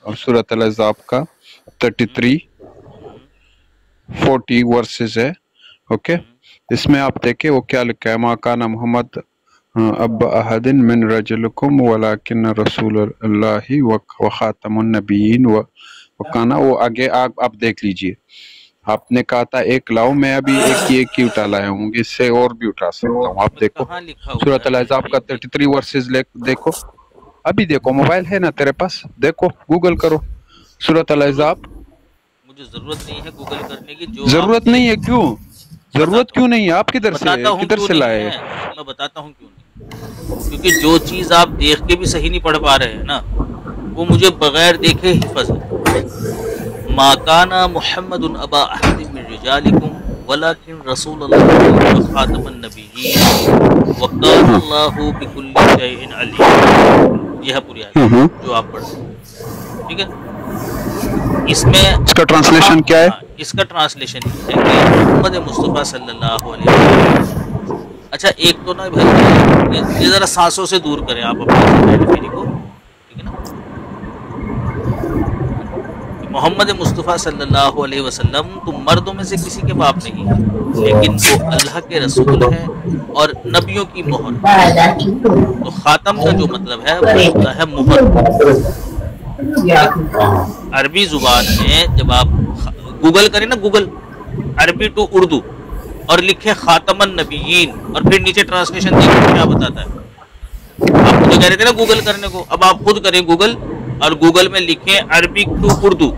اور سورۃ الاحزاب کا 33-40 ورسز ہے. اوکے، اس میں آپ دیکھیں وہ کیا لکھا ہے، ما کان محمد اب احد من رجلکم ولکن رسول اللہ وخاتم النبیین وکانا. وہ آگے آپ دیکھ لیجئے. آپ نے کہا تھا ایک لاؤ، میں ابھی ایک ہی اٹھا لایا ہوں، اس سے اور بھی اٹھا سکتا ہوں. آپ دیکھو کہاں لکھا ہوا سورۃ ہے؟ الاحزاب کا 33 ورسز دیکھو، ابھی دیکھو، موبائل ہے نا تیرے پاس، دیکھو، گوگل کرو سورۃ الاحزاب. مجھے ضرورت نہیں ہے گوگل کرنے کی، جو آپ ضرورت نہیں ہے؟ کیوں ضرورت کیوں نہیں ہے؟ آپ بتاتا ہوں کدھر کیوں سے نہیں لائے؟ ہے، میں بتاتا ہوں کیوں نہیں. کیونکہ جو چیز آپ دیکھ کے بھی صحیح نہیں پڑھ پا رہے ہیں نا، وہ مجھے بغیر دیکھے حفظ ہے. ما کان محمد ابا احد من رجالکم ولکن رسول اللہ وخاتم النبیین وکان اللہ بکل شیء علیم. یہ ہے پوری آیت جو آپ پڑھ رہے ہیں، ٹھیک ہے. اس میں اس کا ٹرانسلیشن کیا ہے؟ اس کا ٹرانسلیشن یہ ہے کہ محمد مصطفیٰ صلی اللہ علیہ وسلم. اچھا ایک تو نا بھائی یہ ذرا سانسوں سے دور کریں آپ اپنے ہینڈ فری کو، ٹھیک ہے نا. کہ محمد مصطفیٰ صلی اللہ علیہ وسلم تم مردوں میں سے کسی کے باپ نہیں ہے، لیکن وہ اللہ کے رسول ہیں اور نبیوں کی مہر. تو خاتم کا جو مطلب ہے وہ ہوتا ہے مہر. عربی زبان میں جب آپ گوگل کریں نا، گوگل عربی ٹو اردو اور لکھیں خاتم النبیین اور پھر نیچے ٹرانسلیشن دیکھیں کیا بتاتا ہے. آپ مجھے کہہ رہے تھے نا گوگل کرنے کو، اب آپ خود کریں گوگل اور گوگل میں لکھیں عربک ٹو اردو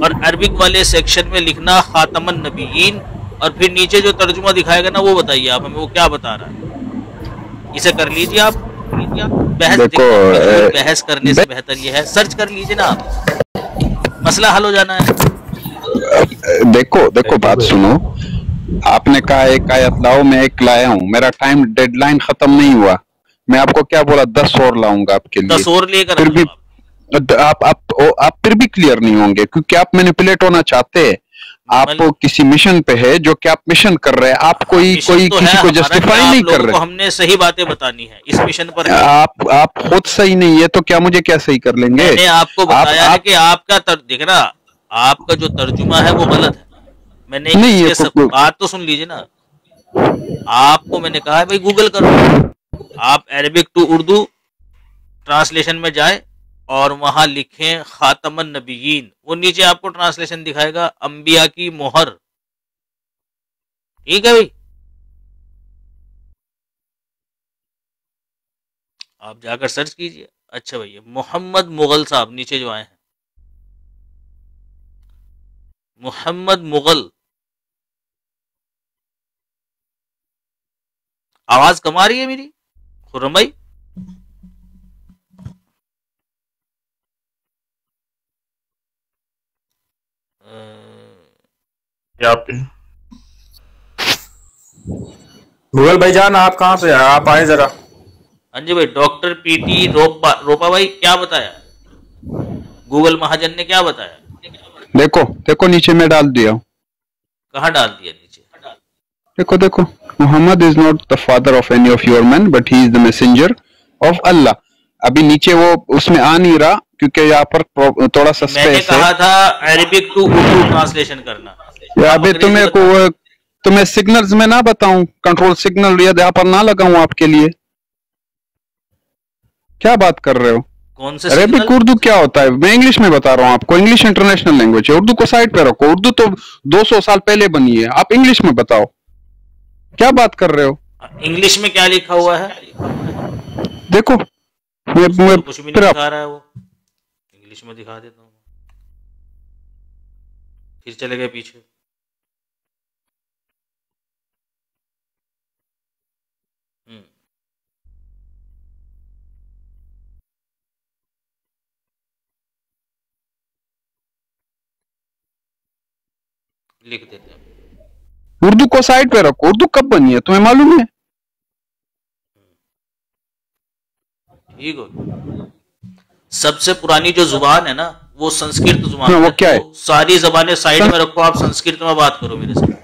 اور عربک والے سیکشن میں لکھنا خاتم النبیین اور پھر نیچے جو ترجمہ دکھائے گا نا وہ بتائیے آپ ہمیں وہ کیا بتا رہا ہے. اسے کر لیجیے آپ. بحث کرنے سے بہتر یہ ہے سرچ کر لیجیے نا آپ، مسئلہ حل ہو جانا ہے. دیکھو بات سنو. آپ نے کہا ایک آیت لاؤ، میں ایک لایا ہوں، میرا ٹائم ڈیڈ لائن ختم نہیں ہوا. میں آپ کو کیا بولا، 10 اور لاؤں گا آپ کے لیے. 10 اور لے کر پھر بھی آپ پھر بھی کلیئر نہیں ہوں گے، کیونکہ آپ مینیپولیٹ ہونا چاہتے ہیں. آپ کسی مشن پہ ہے جو کہ آپ مشن کر رہے ہیں، آپ کوئی کسی کو جسٹیفائی نہیں کر رہے. ہم نے صحیح باتیں بتانی ہے اس مشن پر. آپ خود صحیح نہیں ہے تو کیا مجھے کیا صحیح کر لیں گے؟ میں نے آپ کو بتایا ہے کہ آپ کا دیکھ نا آپ کا جو ترجمہ ہے وہ غلط ہے. میں نے بات تو سن لیجیے نا. آپ کو میں نے کہا ہے بھائی گوگل کرو، آپ عربک ٹو اردو ٹرانسلیشن میں جائیں اور وہاں لکھیں خاتم النبیین، وہ نیچے آپ کو ٹرانسلیشن دکھائے گا انبیاء کی مہر. ٹھیک ہے بھائی، آپ جا کر سرچ کیجئے. اچھا بھائی محمد مغل صاحب نیچے جو آئے ہیں، محمد مغل، آواز کم آ رہی ہے میری خرم بھائی؟ مغل بھائی جان آپ کہاں پہ ہیں؟ آپ آئیں ذرا. ہاں جی بھائی، ڈاکٹر پی ٹی روپا بھائی کیا بتایا؟ گوگل مہاجن نے کیا بتایا؟ دیکھو نیچے میں ڈال دیا. کہاں ڈال دیا نیچے؟ دیکھو Muhammad is not the father of any of your men but he is the messenger of Allah. ابھی نیچے وہ اس میں آ نہیں رہا کیونکہ یہاں پر تھوڑا سا میں نے کہا تھا عربک ٹو اردو ٹرانسلیشن کرنا. ابھی تمہیں سگنلز میں نہ بتاؤں، کنٹرول سگنل یہاں پر نہ لگاؤں آپ کے لیے؟ کیا بات کر رہے ہو؟ کون سے عربک اردو کیا ہوتا ہے؟ میں انگلش میں بتا رہا ہوں آپ کو. انگلش انٹرنیشنل لینگویج ہے، اردو کو سائڈ پہ رکھو. اردو تو 200 سال پہلے بنی ہے، آپ انگلش میں بتاؤ. کیا بات کر رہے ہو؟ انگلش میں کیا لکھا ہوا ہے دیکھو. کچھ بھی نہیں دکھا رہا ہے، وہ انگلش میں دکھا دیتا ہوں. پھر چلے گئے پیچھے. لکھ دیتے ہیں اردو کو سائڈ پہ رکھو. اردو کب بنی ہے تمہیں معلوم ہے؟ ٹھیک ہو. سب سے پرانی جو زبان ہے نا وہ سنسکرت زبان ہے. وہ کیا ہے؟ ساری زبانیں سائڈ میں رکھو، آپ سنسکرت میں بات کرو میرے ساتھ.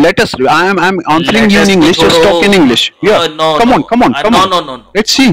let us. I'm answering you in English. Just talk in English. Yeah. Come on. No. Let's see.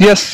Yes.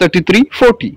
33:40।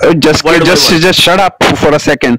just shut up for a second.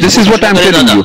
This is what I'm telling you.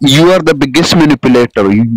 You are the biggest manipulator.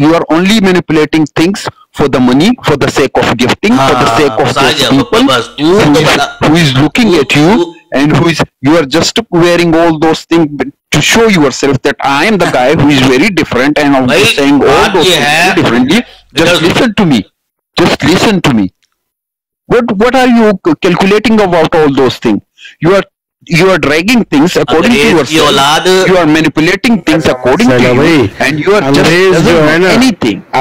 You are only manipulating things for the money, for the sake of gifting, for the sake of those people who is looking at you, and you are just wearing all those things to show yourself that I am the guy who is very different and I'm saying all those things differently. Just listen to me. Just listen to me. What are you calculating about all those things? You are dragging things according to yourself. You are manipulating things according to you, and you are just doing anything.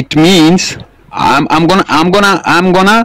It means I'm gonna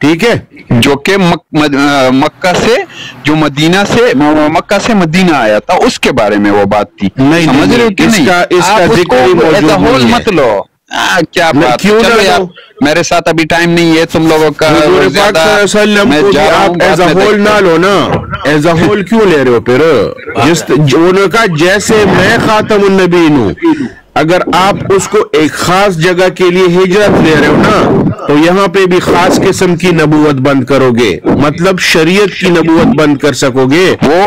ٹھیک ہے، جو کہ مکہ سے جو مکہ سے مدینہ آیا تھا، اس کے بارے میں وہ بات تھی. سمجھ رہے ہو کہ نہیں؟ اس کا ذکر ہی موجود نہیں ہے. مت لو. کیا بات، چلو یار میرے ساتھ ابھی ٹائم نہیں ہے تم لوگوں کا. حضور پاک صلی اللہ علیہ وسلم کو آپ ایز اے ہول نہ لو نا، ایز اے ہول کیوں لے رہے ہو پھر؟ انہوں نے کہا جیسے میں خاتم النبیین ہوں، اگر آپ اس کو ایک خاص جگہ کے لیے ہجرت لے رہے ہو نا، تو یہاں پہ بھی خاص قسم کی نبوت بند کرو گے، مطلب شریعت کی نبوت بند کر سکو گے. وہ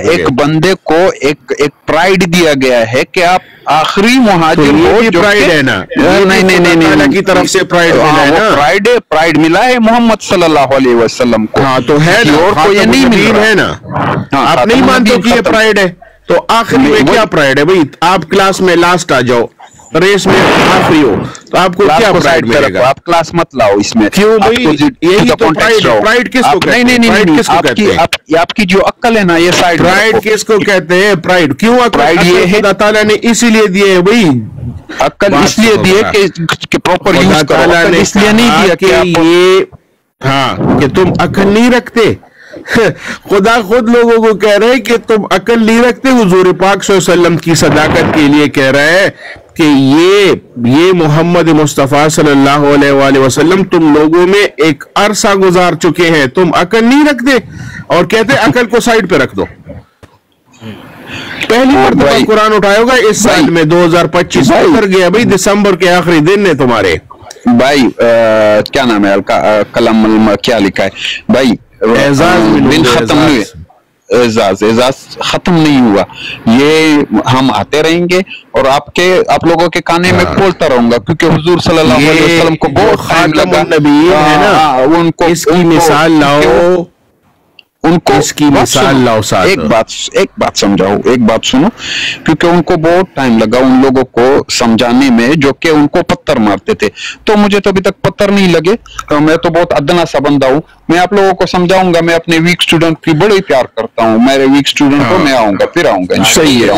ایک بندے کو ایک پرائیڈ دیا گیا ہے کہ آپ آخری مہاجر ہو. جو پرائیڈ ہے نا، نہیں اللہ کی طرف سے پرائیڈ ملا ہے نا، پرائیڈ ملا ہے محمد صلی اللہ علیہ وسلم کو. ہاں تو ہے نا، اور کو یہ نہیں مل رہا ہے نا. آپ نہیں مانتے کہ یہ پرائیڈ ہے، تو آخری میں کیا پرائیڈ ہے بھائی؟ آپ کلاس میں لاسٹ آ جاؤ، ریس میں آخری ہو، تو آپ کو کیا پرائیڈ ملے گا؟ آپ کلاس مت لاؤ اس میں. کیوں بھائی؟ یہی تو پرائیڈ ہے. پرائیڈ کس کو کہتے ہیں؟ نہیں، آپ کی جو عقل ہے نا، یہ سائڈ. پرائیڈ کس کو کہتے ہیں؟ پرائیڈ کیوں؟ پرائیڈ یہ ہے اللہ تعالیٰ نے اسی لیے دیے ہے بھائی. عقل اس لیے دیے کہ پراپر یوز کرو. اللہ نے اس لیے نہیں دیا کہ یہ ہاں کہ تم عقل نہیں رکھتے. خدا خود لوگوں کو کہہ رہے کہ تم عقل نہیں رکھتے. حضور پاک صلی اللہ علیہ وسلم کی صداقت کے لیے کہہ رہا ہے کہ یہ محمد مصطفیٰ صلی اللہ علیہ وآلہ وسلم تم لوگوں میں ایک عرصہ گزار چکے ہیں، تم عقل نہیں رکھتے، اور کہتے عقل کو سائڈ پہ رکھ دو. پہلی مرتبہ قرآن اٹھایا ہوگا اس سال میں 2025 اتر گیا بھائی، دسمبر کے آخری دن ہے تمہارے. بھائی کیا نام ہے کلام کیا لکھا ہے بھائی؟ دن ختم نہیں، اعزاز ختم نہیں ہوا. یہ ہم آتے رہیں گے اور آپ لوگوں کے کانے میں کھولتا رہوں گا، کیونکہ حضور صلی اللہ علیہ وسلم کو بہت ٹائم لگا. ان کو اس کی مثال لاؤ، ان کو اس کی مثال لاؤ. ایک بات سمجھاؤ، ایک بات سنو، کیونکہ ان کو بہت ٹائم لگا ان لوگوں کو سمجھانے میں جو کہ ان کو پتھر مارتے تھے. تو مجھے تو ابھی تک پتھر نہیں لگے. میں تو بہت ادنا سا بندہ ہوں. میں آپ لوگوں کو سمجھاؤں گا. میں اپنے ویک اسٹوڈنٹ کی بڑی پیار کرتا ہوں. میرے ویک اسٹوڈنٹ کو میں آؤں گا، پھر آؤں گا. صحیح ہے،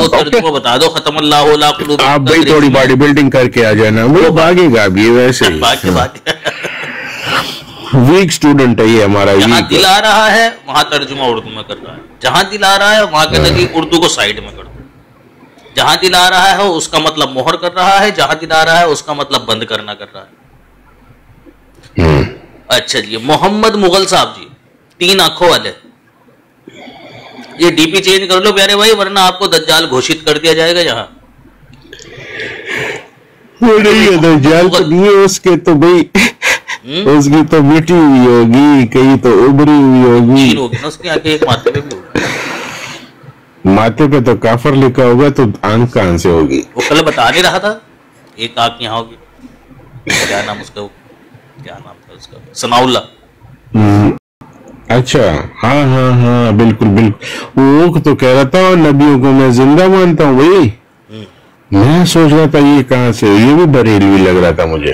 بتا دو ختم اللہ علی قلوبہم. آپ بھائی تھوڑی باڈی بلڈنگ کر کے آ جانا، وہ بھاگے گا ابھی ویسے ویک اسٹوڈنٹ ہے یہ ہمارا. جہاں دل آ رہا ہے وہاں ترجمہ اردو میں کر رہا ہے، جہاں دل آ رہا ہے وہاں کہتا ہے کہ اردو کو سائڈ میں کر دو. جہاں دل آ رہا ہے اس کا مطلب مہر کر رہا ہے، جہاں دل آ رہا ہے اس کا مطلب بند کرنا کر رہا ہے. اچھا جی، محمد مغل صاحب جی 3 آنکھوں والے، یہ ڈی پی چینج کر لو پیارے بھائی، ورنہ آپ کو دجال گھوشت کر دیا جائے گا. یہاں وہ نہیں ہے دجال تو نہیں ہے، اس کے تو بھائی اس کی تو مٹی ہوئی ہوگی، کہیں تو ابری ہوئی ہوگی نا اس کی آنکھیں. ایک ماتھے پہ بھی ہوگی، ماتھے پہ تو کافر لکھا ہوگا، تو آنکھ کہاں سے ہوگی؟ وہ کل بتا نہیں رہا تھا ایک آنکھ یہاں ہوگی. کیا نام اس کا، کیا نام تھا اس کا؟ ثناء اللہ. اچھا ہاں بالکل بالکل. وہ تو کہہ رہا تھا نبیوں کو میں زندہ مانتا ہوں بھائی. میں سوچ رہا تھا یہ کہاں سے، یہ بھی بریلوی لگ رہا تھا مجھے.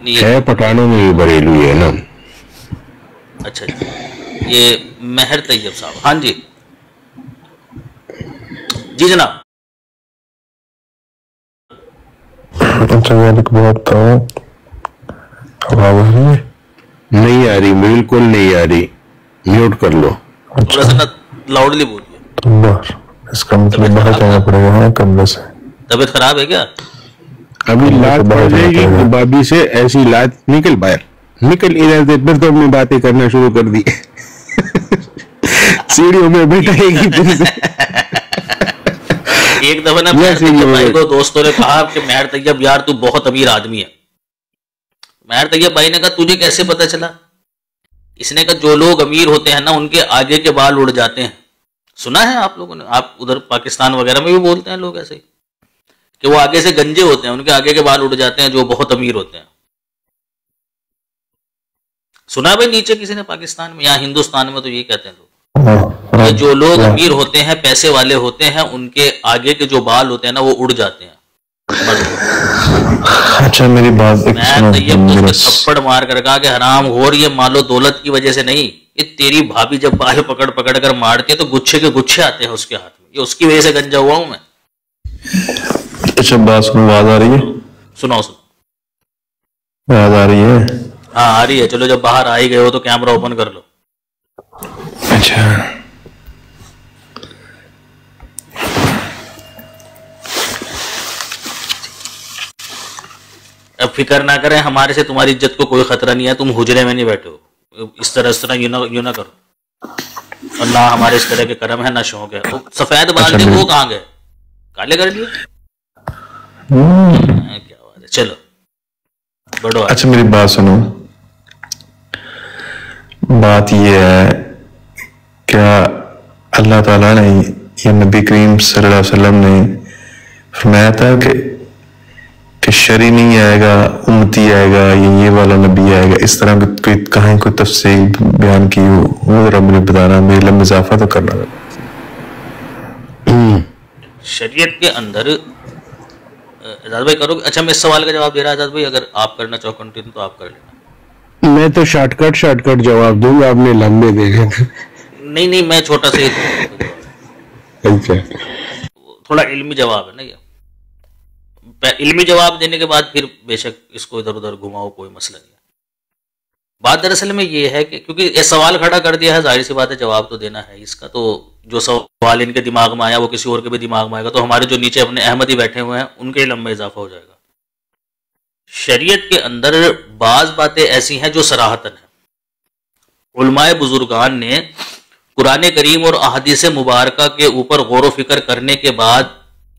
ہے پٹھانوں میں بھی بریلوی ہے نا. اچھا جی، یہ مہر طیب صاحب. ہاں جی جی جناب. بہت نہیں آ رہی، بالکل نہیں آ رہی. میوٹ کر لو. تھوڑا سا لاؤڈلی بولیے. اس کا مطلب باہر جانا پڑے گا کمرے سے. طبیعت خراب ہے کیا؟ ابھی لات پڑ جائے گی بابی سے، ایسی لات نکل باہر، نکل ادھر دے. پھر تو ہم نے باتیں کرنا شروع کر دی، سیڑھیوں میں بیٹھائے گی پھر سے. ایک دفعہ نا بھائی کو دوستوں نے کہا کہ مہر طیب یار تو بہت امیر آدمی ہے. مہر طیب بھائی نے کہا تجھے کیسے پتا چلا؟ اس نے کہا جو لوگ امیر ہوتے ہیں نا ان کے آگے کے بال اڑ جاتے ہیں. سنا ہے آپ لوگوں نے؟ آپ ادھر پاکستان وغیرہ میں بھی بولتے ہیں لوگ ایسے ہی کہ وہ آگے سے گنجے ہوتے ہیں، ان کے آگے کے بال اڑ جاتے ہیں جو بہت امیر ہوتے ہیں. سنا ہے بھائی نیچے کسی نے پاکستان میں یا ہندوستان میں تو یہ کہتے ہیں لوگ، جو لوگ امیر ہوتے ہیں، پیسے والے ہوتے ہیں، ان کے آگے کے جو بال ہوتے ہیں نا وہ اڑ جاتے ہیں. اچھا میری بات میں طیب کو تھپڑ مار کر کہا کہ حرام خور، یہ مال و دولت کی وجہ سے نہیں، یہ تیری بھابھی جب بال پکڑ پکڑ کر مارتی ہے تو گچھے کے گچھے آتے ہیں اس کے ہاتھ میں، یہ اس کی وجہ سے گنجا ہوا ہوں میں. اچھا بات سنو، آواز آ رہی ہے؟ سناؤ. آواز آ رہی ہے؟ ہاں آ رہی ہے. چلو جب باہر آ ہی گئے ہو تو کیمرہ اوپن کر لو. اچھا اب فکر نہ کریں, ہمارے سے تمہاری عزت کو کوئی خطرہ نہیں ہے. تم حجرے میں نہیں بیٹھے ہو. اس طرح یوں نہ کرو. اور نہ ہمارے اس طرح کے کرم ہے نہ شوق ہے. سفید بال تھے وہ کہاں گئے؟ کالے کر لیے. کیا بات ہے. چلو بڑھو. اچھا میری بات سنو. بات یہ ہے کیا اللہ تعالیٰ نے یا نبی کریم صلی اللہ علیہ وسلم نے فرمایا تھا کہ شری نہیں آئے گا, امتی آئے گا, یہ والا نبی آئے گا, اس طرح کوئی کہیں کوئی تفصیل بیان کی ہو وہ ذرا مجھے بتانا, میرے علم میں اضافہ تو کرنا تھا. شریعت کے اندر اعجاز بھائی کرو. اچھا میں اس سوال کا جواب دے رہا اعجاز بھائی, اگر آپ کرنا چاہو کنٹینیو تو آپ کر لینا. میں تو شارٹ کٹ جواب دوں گا, آپ نے لمبے دے گا. نہیں میں چھوٹا سا اچھا تھوڑا علمی جواب ہے نا یہ. علمی جواب دینے کے بعد پھر بے شک اس کو ادھر ادھر گھماؤ, کوئی مسئلہ نہیں ہے. بات دراصل میں یہ ہے کہ کیونکہ یہ سوال کھڑا کر دیا ہے, ظاہر سی بات ہے جواب تو دینا ہے اس کا. تو جو سوال ان کے دماغ میں آیا وہ کسی اور کے بھی دماغ میں آئے گا, تو ہمارے جو نیچے اپنے احمدی بیٹھے ہوئے ہیں ان کے علم میں اضافہ ہو جائے گا. شریعت کے اندر بعض باتیں ایسی ہیں جو صراحتاً ہیں. علماء بزرگان نے قرآن کریم اور احادیث مبارکہ کے اوپر غور و فکر کرنے کے بعد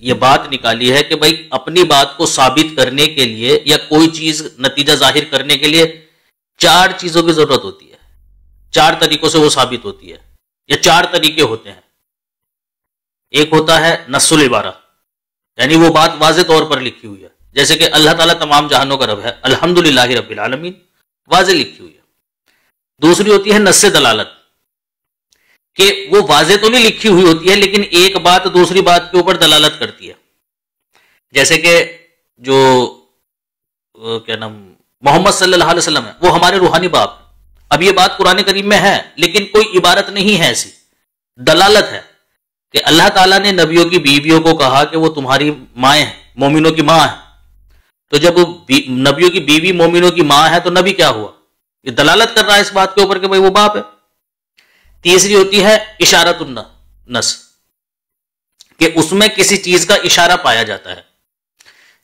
یہ بات نکالی ہے کہ بھائی اپنی بات کو ثابت کرنے کے لیے یا کوئی چیز نتیجہ ظاہر کرنے کے لیے 4 چیزوں کی ضرورت ہوتی ہے. 4 طریقوں سے وہ ثابت ہوتی ہے, یا 4 طریقے ہوتے ہیں. ایک ہوتا ہے نص العبارہ, یعنی وہ بات واضح طور پر لکھی ہوئی ہے, جیسے کہ اللہ تعالیٰ تمام جہانوں کا رب ہے, الحمدللہ رب العالمین, واضح لکھی ہوئی ہے. دوسری ہوتی ہے نص دلالت, کہ وہ واضح تو نہیں لکھی ہوئی ہوتی ہے لیکن ایک بات دوسری بات کے اوپر دلالت کرتی ہے. جیسے کہ جو کیا نام محمد صلی اللہ علیہ وسلم ہے وہ ہمارے روحانی باپ ہیں. اب یہ بات قرآن کریم میں ہے لیکن کوئی عبارت نہیں ہے, ایسی دلالت ہے کہ اللہ تعالیٰ نے نبیوں کی بیویوں کو کہا کہ وہ تمہاری مائیں ہیں, مومنوں کی ماں ہے. تو جب نبیوں کی بیوی مومنوں کی ماں ہے تو نبی کیا ہوا؟ یہ دلالت کر رہا ہے اس بات کے اوپر کہ بھائی وہ باپ ہے. تیسری ہوتی ہے اشارۃ النص, کہ اس میں کسی چیز کا اشارہ پایا جاتا ہے.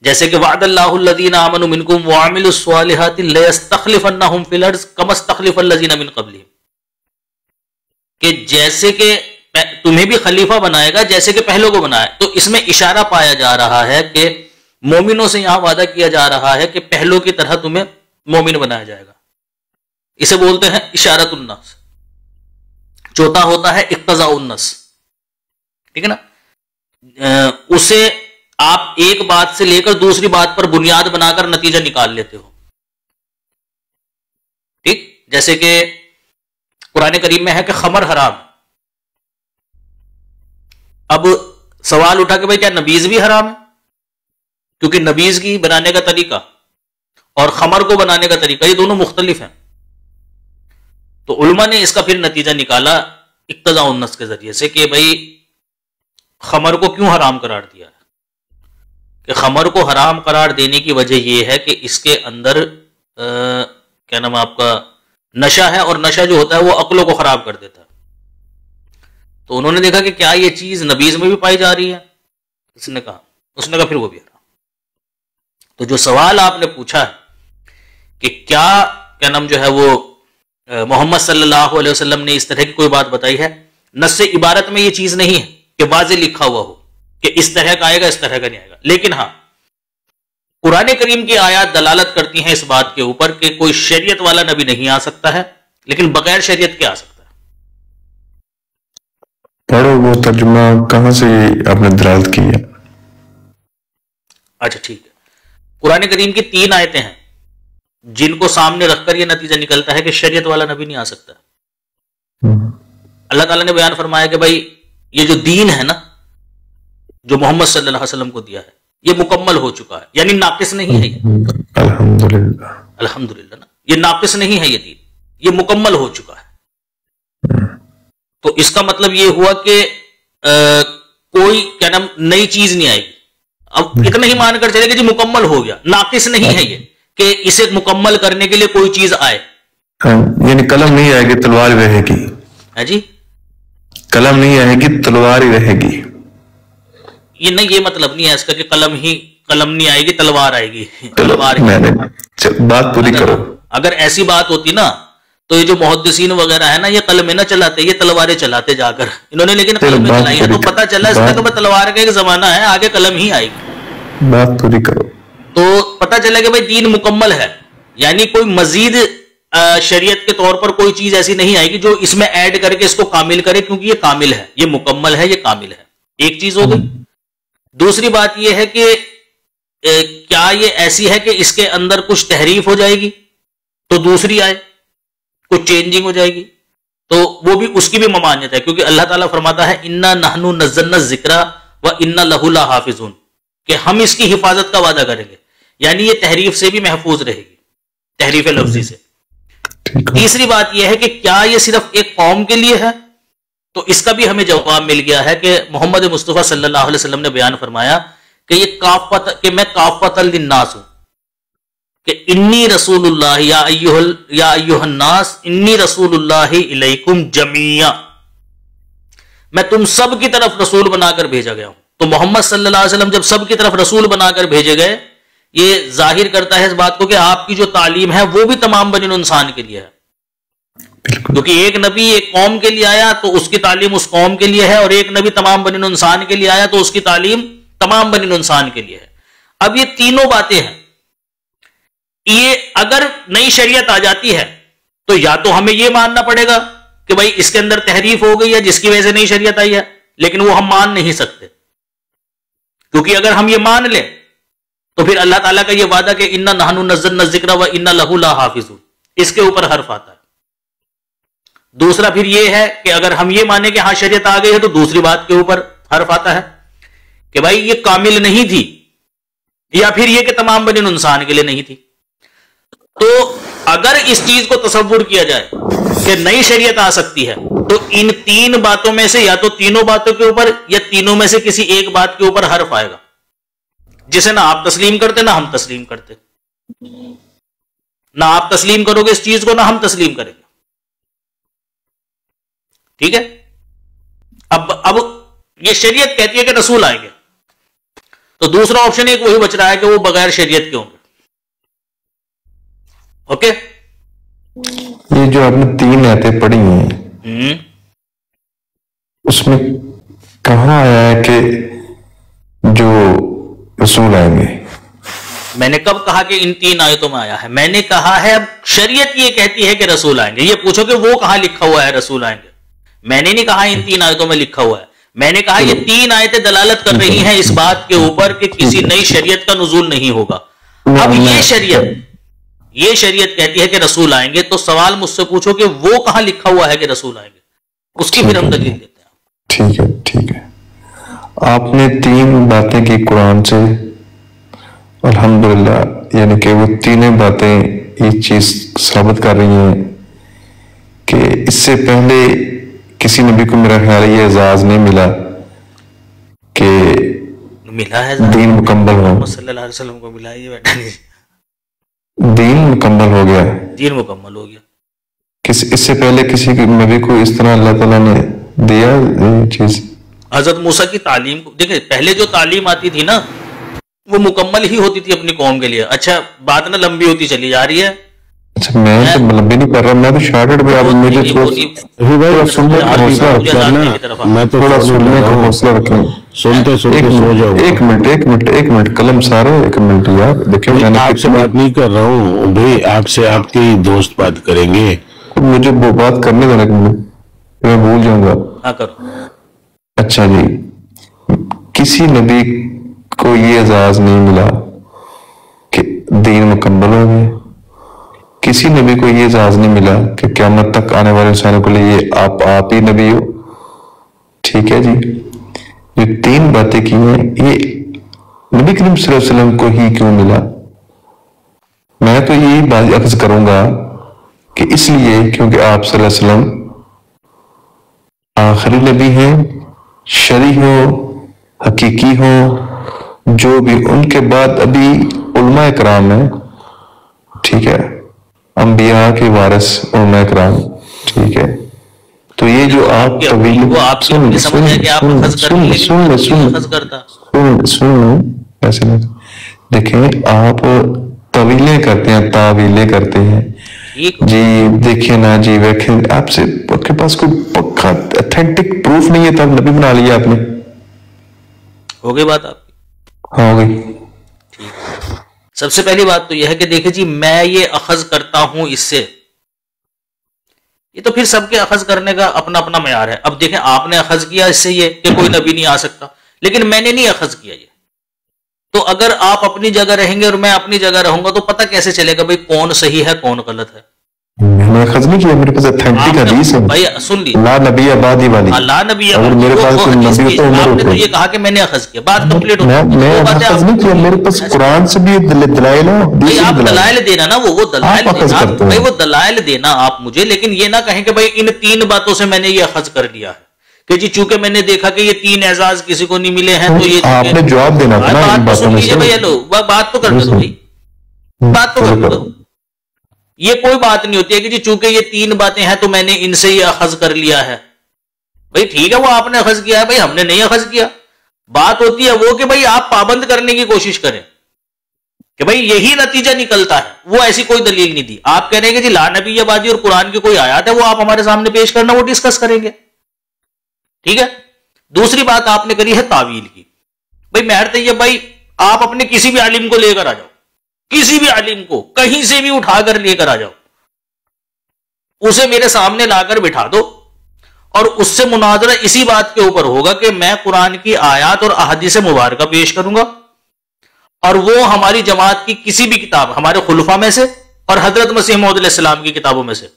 جیسے کہ وعد اللہ الذین آمنوا منکم وعملوا الصالحات لیستخلفنہم فی الارض کما استخلف الذین من قبلہم, کہ جیسے کہ تمہیں بھی خلیفہ بنائے گا جیسے کہ پہلوں کو بنایا. تو اس میں اشارہ پایا جا رہا ہے کہ مومنوں سے یہاں وعدہ کیا جا رہا ہے کہ پہلوں کی طرح تمہیں مومن بنایا جائے گا. اسے بولتے ہیں اشارۃ النص. چوتھا ہوتا ہے اقتضاء النص, ٹھیک ہے نا, اسے آپ ایک بات سے لے کر دوسری بات پر بنیاد بنا کر نتیجہ نکال لیتے ہو. ٹھیک, جیسے کہ قرآن کریم میں ہے کہ خمر حرام. اب سوال اٹھا کہ بھائی کیا نبیذ بھی حرام ہے؟ کیونکہ نبیذ کی بنانے کا طریقہ اور خمر کو بنانے کا طریقہ یہ دونوں مختلف ہیں. تو علماء نے اس کا پھر نتیجہ نکالا اقتضاء النص کے ذریعے سے کہ بھائی خمر کو کیوں حرام قرار دیا ہے. کہ خمر کو حرام قرار دینے کی وجہ یہ ہے کہ اس کے اندر کیا نام آپ کا نشہ ہے, اور نشہ جو ہوتا ہے وہ عقلوں کو خراب کر دیتا ہے. تو انہوں نے دیکھا کہ کیا یہ چیز نبیذ میں بھی پائی جا رہی ہے؟ اس نے کہا پھر وہ بھی حرام. تو جو سوال آپ نے پوچھا ہے کہ کیا نام جو ہے وہ محمد صلی اللہ علیہ وسلم نے اس طرح کی کوئی بات بتائی ہے, نص عبارت میں یہ چیز نہیں ہے کہ واضح لکھا ہوا ہو کہ اس طرح کا آئے گا اس طرح کا نہیں آئے گا. لیکن ہاں قرآن کریم کی آیات دلالت کرتی ہیں اس بات کے اوپر کہ کوئی شریعت والا نبی نہیں آ سکتا ہے, لیکن بغیر شریعت کے آ سکتا ہے. پڑھو وہ ترجمہ کہاں سے آپ نے دلالت کی ہے. اچھا ٹھیک ہے, قرآن کریم کی 3 آیتیں ہیں جن کو سامنے رکھ کر یہ نتیجہ نکلتا ہے کہ شریعت والا نبی نہیں آ سکتا. اللہ تعالیٰ نے بیان فرمایا کہ بھائی یہ جو دین ہے نا جو محمد صلی اللہ علیہ وسلم کو دیا ہے یہ مکمل ہو چکا ہے, یعنی ناقص نہیں ہے. یہ الحمدللہ نا, یہ ناقص نہیں ہے, یہ دین یہ مکمل ہو چکا ہے. تو اس کا مطلب یہ ہوا کہ کوئی کیا نام نئی چیز نہیں آئے گی. اب اتنا ہی مان کر چلے کہ جی مکمل ہو گیا, ناقص نہیں ہے یہ, کہ اسے مکمل کرنے کے لیے کوئی چیز آئے. یعنی قلم نہیں آئے گی تلوار ہی رہے گی. ہے جی, قلم نہیں آئے گی تلوار ہی رہے گی. یہ نہیں, یہ مطلب نہیں ہے اس کا کہ قلم نہیں آئے گی تلوار آئے گی. تلوار بات پوری کرو. اگر ایسی بات ہوتی نا تو یہ جو محدثین وغیرہ ہے نا, یہ قلمیں نہ چلاتے, یہ تلواریں چلاتے جا کر انہوں نے, لیکن قلمیں چلائی ہیں تو پتہ چلا اس کا کہ تلوار کا ایک زمانہ ہے, آگے قلم ہی آئے گی. بات پوری کرو. تو پتہ چلا کہ بھائی دین مکمل ہے, یعنی کوئی مزید شریعت کے طور پر کوئی چیز ایسی نہیں آئے گی جو اس میں ایڈ کر کے اس کو کامل کرے, کیونکہ یہ کامل ہے, یہ مکمل ہے, یہ کامل ہے. ایک چیز ہو گئی. دوسری بات یہ ہے کہ کیا یہ ایسی ہے کہ اس کے اندر کچھ تحریف ہو جائے گی تو دوسری آئے, کچھ چینجنگ ہو جائے گی تو وہ بھی, اس کی بھی ممانعت ہے, کیونکہ اللہ تعالیٰ فرماتا ہے انا نحن نزلنا الذکر وانا لہ لحافظون, کہ ہم اس کی حفاظت کا وعدہ کریں گے. یعنی یہ تحریف سے بھی محفوظ رہے گی, تحریف لفظی سے. تیسری بات یہ ہے کہ کیا یہ صرف ایک قوم کے لیے ہے, تو اس کا بھی ہمیں جواب مل گیا ہے کہ محمد مصطفیٰ صلی اللہ علیہ وسلم نے بیان فرمایا کہ یہ کافت, کہ میں کافت للناس ہوں, کہ انی رسول اللہ یا ایھا الناس انی رسول اللہ الیکم جمیعا, میں تم سب کی طرف رسول بنا کر بھیجا گیا ہوں. تو محمد صلی اللہ علیہ وسلم جب سب کی طرف رسول بنا کر بھیجے گئے, یہ ظاہر کرتا ہے اس بات کو کہ آپ کی جو تعلیم ہے وہ بھی تمام بنی انسان کے لیے ہے. کیونکہ ایک نبی ایک قوم کے لیے آیا تو اس کی تعلیم اس قوم کے لیے ہے, اور ایک نبی تمام بنی انسان کے لیے آیا تو اس کی تعلیم تمام بنی انسان کے لیے ہے. اب یہ تینوں باتیں ہیں, یہ اگر نئی شریعت آ جاتی ہے تو یا تو ہمیں یہ ماننا پڑے گا کہ بھائی اس کے اندر تحریف ہو گئی ہے جس کی وجہ سے نئی شریعت آئی ہے, لیکن وہ ہم مان نہیں سکتے, کیونکہ اگر ہم یہ مان لیں تو پھر اللہ تعالیٰ کا یہ وعدہ کہ انا نحن نزلنا الذکر وانا لہ لحافظون, اس کے اوپر حرف آتا ہے. دوسرا پھر یہ ہے کہ اگر ہم یہ مانیں کہ ہاں شریعت آ گئی ہے تو دوسری بات کے اوپر حرف آتا ہے کہ بھائی یہ کامل نہیں تھی, یا پھر یہ کہ تمام بنی انسان کے لیے نہیں تھی. تو اگر اس چیز کو تصور کیا جائے کہ نئی شریعت آ سکتی ہے تو ان تین باتوں میں سے یا تو تینوں باتوں کے اوپر یا تینوں میں سے کسی ایک بات کے اوپر حرف آئے گا, جسے نہ آپ تسلیم کرتے نہ ہم تسلیم کرتے. نہ آپ تسلیم کرو گے اس چیز کو, نہ ہم تسلیم کریں گے. ٹھیک ہے. اب یہ شریعت کہتی ہے کہ رسول آئیں گے, تو دوسرا آپشن ایک وہی بچ رہا ہے کہ وہ بغیر شریعت کے ہوں گے. اوکے, یہ جو آپ نے 3 آیتیں پڑھی ہیں اس میں کہاں آیا ہے کہ جو رسول آئیں گے؟ میں نے کب کہا کہ ان 3 آیتوں میں آیا ہے؟ میں نے کہا ہے اب شریعت یہ کہتی ہے کہ رسول آئیں گے. یہ پوچھو کہ وہ کہاں لکھا ہوا ہے رسول آئیں گے. میں نے نہیں کہا ان 3 آیتوں میں لکھا ہوا ہے, میں نے کہا یہ 3 آیتیں دلالت کر رہی ہیں اس بات کے اوپر کہ کسی نئی شریعت کا نزول نہیں ہوگا. اب یہ شریعت کہتی ہے کہ رسول آئیں گے, تو سوال مجھ سے پوچھو کہ وہ کہاں لکھا ہوا ہے کہ رسول آئیں گے, اس کی پھر ہم دلیل دیتے ہیں. ٹھیک ہے. آپ نے 3 باتیں کی قرآن سے, الحمدللہ, یعنی کہ وہ 3 باتیں یہ چیز ثابت کر رہی ہیں کہ اس سے پہلے کسی نبی کو میرا خیال یہ اعزاز نہیں ملا کہ ملا ہے دین مکمل ہو. محمد صلی اللہ علیہ وسلم کو ملا, یہ بیٹھا نہیں, دین مکمل ہو گیا, دین مکمل ہو گیا. اس سے پہلے کسی نبی کو اس طرح اللہ تعالیٰ نے دیا چیز. حضرت موسیٰ کی تعلیم کو دیکھیں, پہلے جو تعلیم آتی تھی نا وہ مکمل ہی ہوتی تھی اپنی قوم کے لیے. اچھا بات نہ لمبی ہوتی چلی جا رہی ہے. اچھا میں تو لمبی نہیں کر رہا, میں تو شارٹڈ پہ. آپ مجھے میں تو تھوڑا سننے کا حوصلہ رکھیں. سنتے سو جاؤ. ایک منٹ قلم سارے, ایک منٹ یار. دیکھیں میں آپ سے بات نہیں کر رہا ہوں بھائی, آپ سے آپ کے دوست بات کریں گے. مجھے وہ بات کرنے دینا, میں بھول جاؤں گا. ہاں کرو. اچھا جی, کسی نبی کو یہ اعزاز نہیں ملا کہ دین مکمل ہو گئے. کسی نبی کو یہ اعزاز نہیں ملا کہ قیامت تک آنے والے انسانوں کے لیے آپ ہی نبی ہو. ٹھیک ہے جی. یہ 3 باتیں کی ہیں, یہ نبی کریم صلی اللہ علیہ وسلم کو ہی کیوں ملا؟ میں تو یہی بات عرض کروں گا کہ اس لیے کیونکہ آپ صلی اللہ علیہ وسلم آخری نبی ہیں, شرعی ہو حقیقی ہو, جو بھی ان کے بعد ابھی علماء کرام ہیں ٹھیک ہے، انبیاء کے وارث علماء کرام، ٹھیک ہے. تو یہ جو آپ طویل ایسے نہیں، دیکھیں آپ طویلیں کرتے ہیں، تعویلیں کرتے ہیں جی. دیکھیں نا جی، دیکھیں آپ سے آپ کے پاس کوئی پکا اتھینٹک پروف نہیں ہے، تب نبی بنا لیا آپ نے. ہو گئی بات آپ کی؟ ہاں ہو گئی. سب سے پہلی بات تو یہ ہے کہ دیکھیں جی، میں یہ اخذ کرتا ہوں اس سے، یہ تو پھر سب کے اخذ کرنے کا اپنا اپنا معیار ہے. اب دیکھیں آپ نے اخذ کیا اس سے یہ کہ کوئی نبی نہیں آ سکتا، لیکن میں نے نہیں اخذ کیا یہ. تو اگر آپ اپنی جگہ رہیں گے اور میں اپنی جگہ رہوں گا تو پتہ کیسے چلے گا بھائی کون صحیح ہے کون غلط ہے؟ میں نے اخذ نہیں کیا، میرے پاس اتھینٹک حدیث ہے بھائی. سن لی لا نبی آبادی والی، لا نبی اگر میرے پاس کوئی نبی تو عمر آپ نے تو ہوتا یہ کہا کہ میں نے اخذ کیا، بات کمپلیٹ ہو میں اخذ نہیں کیا. میرے پاس قرآن سے بھی دلائل ہے. آپ دلائل دینا نا، وہ دلائل دینا بھائی، وہ دلائل دینا آپ مجھے، لیکن یہ نہ کہیں کہ بھائی ان 3 باتوں سے میں نے یہ اخذ کر لیا ہے کہ جی چونکہ میں نے دیکھا کہ یہ 3 اعزاز کسی کو نہیں ملے ہیں تو یہ آپ نے جواب دینا تھا نا ان باتوں میں سے. بات تو کر دو بھائی، بات تو کر دو. یہ کوئی بات نہیں ہوتی ہے کہ جی چونکہ یہ 3 باتیں ہیں تو میں نے ان سے یہ اخذ کر لیا ہے. بھائی ٹھیک ہے، وہ آپ نے اخذ کیا ہے، بھائی ہم نے نہیں اخذ کیا. بات ہوتی ہے وہ کہ بھائی آپ پابند کرنے کی کوشش کریں کہ بھائی یہی نتیجہ نکلتا ہے. وہ ایسی کوئی دلیل نہیں دی. آپ کہہ رہے ہیں کہ جی لا نبی آبادی اور قرآن کی کوئی آیات ہے، وہ آپ ہمارے سامنے پیش کرنا، وہ ڈسکس کریں گے. ٹھیک ہے. دوسری بات آپ نے کری ہے تعویل کی. بھائی مہر طیب بھائی، آپ اپنے کسی بھی عالم کو لے کر آ جاؤ، کسی بھی عالم کو کہیں سے بھی اٹھا کر لے کر آ جاؤ، اسے میرے سامنے لا کر بٹھا دو اور اس سے مناظرہ اسی بات کے اوپر ہوگا کہ میں قرآن کی آیات اور احادیث مبارکہ پیش کروں گا اور وہ ہماری جماعت کی کسی بھی کتاب، ہمارے خلفاء میں سے اور حضرت مسیح موعود علیہ السلام کی کتابوں میں سے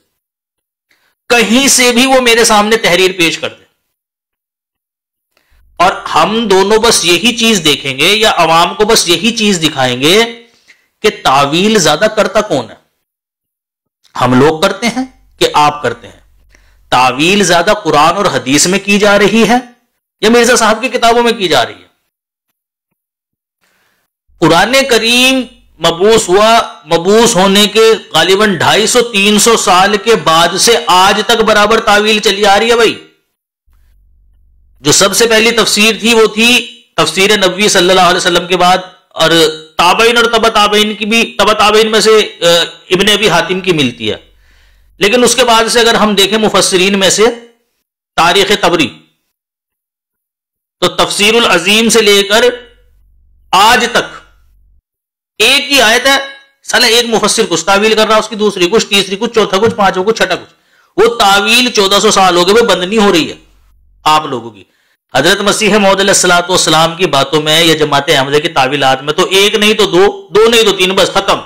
کہیں سے بھی وہ میرے سامنے تحریر پیش کر دے، اور ہم دونوں بس یہی چیز دیکھیں گے یا عوام کو بس یہی چیز دکھائیں گے کہ تعویل زیادہ کرتا کون ہے. ہم لوگ کرتے ہیں کہ آپ کرتے ہیں؟ تعویل زیادہ قرآن اور حدیث میں کی جا رہی ہے یا مرزا صاحب کی کتابوں میں کی جا رہی ہے؟ قرآن کریم مبعوث ہوا، مبعوث ہونے کے غالباً 250-300 سال کے بعد سے آج تک برابر تعویل چلی آ رہی ہے. بھائی جو سب سے پہلی تفسیر تھی وہ تھی تفسیر نبوی صلی اللہ علیہ وسلم کے بعد، اور تابعین اور تبع تابعین کی بھی، تبع تابعین میں سے ابن ابی حاتم کی ملتی ہے. لیکن اس کے بعد سے اگر ہم دیکھیں مفسرین میں سے تاریخ طبری، تو تفسیر العظیم سے لے کر آج تک ایک ہی آیت ہے، سالہ ایک مفسر کچھ تعویل کر رہا، اس کی دوسری کچھ، تیسری کچھ، چوتھا کچھ، پانچواں کچھ، چھٹا کچھ. وہ تعویل 1400 سال ہو گئے، وہ بند نہیں ہو رہی ہے آپ لوگوں کی. حضرت مسیح موعود علیہ السلام کی باتوں میں یا جماعت احمدیہ کی تعویلات میں تو ایک نہیں تو دو نہیں تو 3، بس ختم.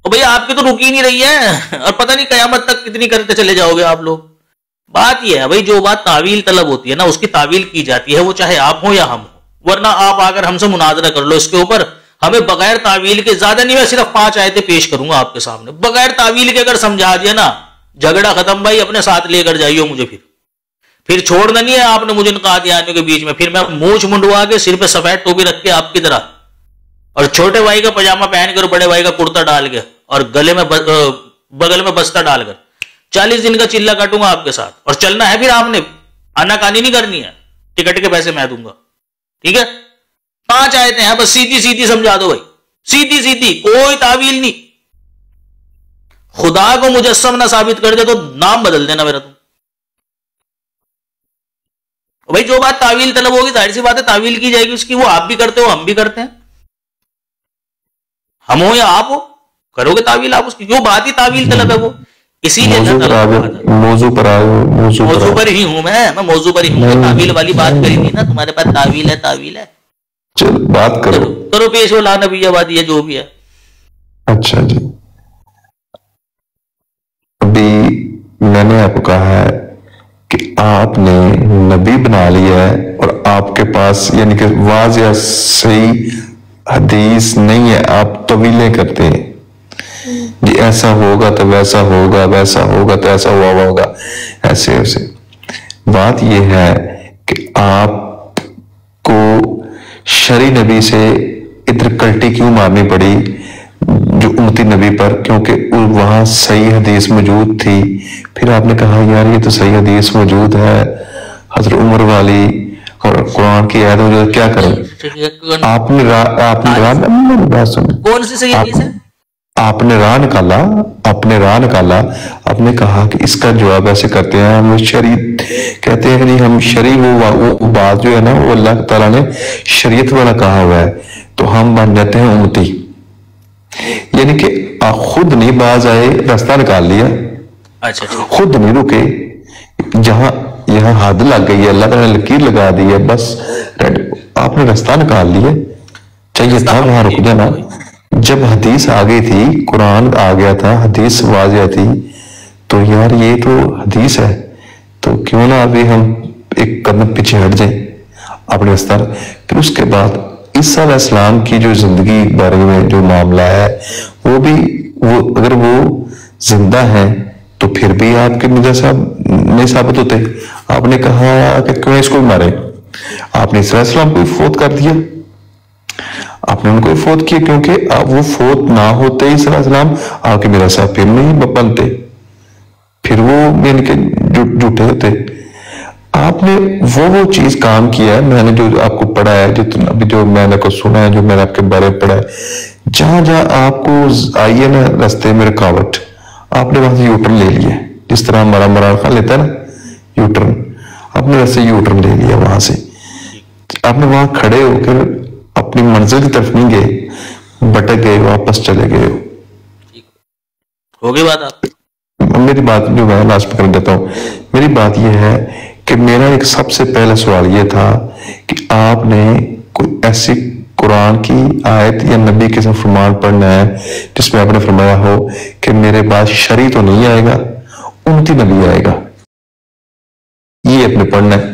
اور بھئی آپ کی تو رکی نہیں رہی ہے، اور پتہ نہیں قیامت تک کتنی کرتے چلے جاؤ گے آپ لوگ. بات یہ ہے بھئی، جو بات تعویل طلب ہوتی ہے نا، اس کی تعویل کی جاتی ہے، وہ چاہے آپ ہوں یا ہم ہوں. ورنہ آپ آ کر ہم سے مناظرہ کر لو اس کے اوپر، ہمیں بغیر تعویل کے، زیادہ نہیں، میں صرف 5 آیتیں پیش کروں گا آپ کے سامنے، بغیر تعویل کے اگر سمجھا دیا نا، جھگڑا ختم. بھائی اپنے ساتھ لے کر جائیے مجھے، پھر چھوڑنا نہیں ہے آپ نے مجھے ان قادیانیوں کے بیچ میں. پھر میں مونچھ منڈوا کے، سر پہ سفید ٹوپی رکھ کے آپ کی طرح، اور چھوٹے بھائی کا پاجامہ پہن کر، بڑے بھائی کا کرتا ڈال کے، اور گلے میں بغل میں بستہ ڈال کر 40 دن کا چلہ کاٹوں گا آپ کے ساتھ. اور چلنا ہے، پھر آپ نے آناکانی نہیں کرنی ہے، ٹکٹ کے پیسے میں دوں گا. ٹھیک ہے. 5 آیتیں ہیں، بس سیدھی سیدھی سمجھا دو بھائی، سیدھی سیدھی، کوئی تعویل نہیں. خدا کو مجسم نہ ثابت کر دے تو نام بدل دینا میرا. تم بھائی جو بات تعویل طلب ہوگی، ظاہر سی بات ہے تعویل کی جائے گی اس کی. وہ آپ بھی کرتے ہو، ہم بھی کرتے ہیں، ہم ہو یا آپ ہو، کرو گے تعویل آپ اس کی. جو بات ہی تعویل طلب ہے وہ اسی لیے موضوع پر ہی ہوں میں موضوع پر ہی ہوں. تعویل والی بات کری تھی نا، تمہارے پاس تعویل ہے، تعویل ہے، بات کرو پیش ہو لا نبی آبادی ہے جو بھی ہے. اچھا جی، ابھی میں نے آپ کو کہا ہے کہ آپ نے نبی بنا لیا ہے اور آپ کے پاس یعنی کہ واضح صحیح حدیث نہیں ہے، آپ طویلیں کرتے ہیں جی، ایسا ہوگا تو ویسا ہوگا، ویسا ہوگا تو ایسا ہوا ہوگا، ایسے ایسے. بات یہ ہے کہ آپ کو شرعی نبی سے ادھر کلٹی کیوں مارنی پڑی؟ جو امتی نبی پر، کیونکہ وہاں صحیح حدیث موجود تھی. پھر آپ نے کہا یار یہ تو صحیح حدیث موجود ہے، حضرت عمر والی اور قرآن کی آیت موجود، کیا کریں؟ آپ نے بات سنیں، کون سی صحیح حدیث ہے؟ آپ نے راہ نکالا، آپ نے کہا کہ اس کا جواب ایسے کرتے ہیں، ہم شریعت کہتے ہیں کہ نہیں، ہم وہ بات جو ہے نا وہ اللہ تعالیٰ نے شریعت والا کہا ہوا ہے، تو ہم بن جاتے ہیں امتی. یعنی کہ خود نہیں باز آئے، راستہ نکال لیا، خود نہیں رکے، جہاں یہاں حد لگ گئی ہے، اللہ تعالیٰ نے لکیر لگا دی ہے، بس آپ نے راستہ نکال لیا. چاہیے تھا وہاں رک جانا. جب حدیث آ گئی تھی، قرآن آ گیا تھا، حدیث واضح تھی، تو یار یہ تو حدیث ہے، تو کیوں نہ ابھی ہم ایک قدم پیچھے ہٹ جائیں اپنے استر. پھر اس کے بعد عیسیٰ علیہ السلام کی جو زندگی بارے میں جو معاملہ ہے، وہ بھی اگر وہ زندہ ہیں تو پھر بھی آپ کے مرزا صاحب نہیں ثابت ہوتے. آپ نے کہا کہ کیوں اس کو مارے، آپ نے عیسیٰ علیہ السلام کو فوت کر دیا، آپ نے ان کو فوت کیا، کیونکہ وہ فوت نہ ہوتے عیسیٰ علیہ السلام آپ کے مرزا صاحب پھر نہیں بنتے، پھر وہ یعنی کہ جھوٹے ہوتے. آپ نے وہ چیز کام کیا ہے. میں نے جو آپ کو پڑھا ہے، ابھی جو میں نے کو سنا ہے، جو میں نے آپ کے بارے میں پڑھا ہے، جہاں آپ کو آئیے نا رستے میں رکاوٹ، آپ نے وہاں سے یوٹرن لے لیا، جس طرح ہمارا عمران خان لیتا ہے نا یوٹرن، آپ نے رستے یوٹرن لے لیا، وہاں سے آپ نے وہاں کھڑے ہو کر اپنی منزل کی طرف نہیں گئے، بھٹک گئے، واپس چلے گئے. ہو گئی بات. آپ میری بات جو میں لاسٹ میں کرنا چاہتا ہوں، میری بات یہ ہے کہ میرا ایک سب سے پہلا سوال یہ تھا کہ آپ نے کوئی ایسی قرآن کی آیت یا نبی کے فرمان پڑھنا ہے جس میں آپ نے فرمایا ہو کہ میرے بعد شرعی تو نہیں آئے گا، امتی نبی آئے گا. یہ اپنے پڑھنا ہے،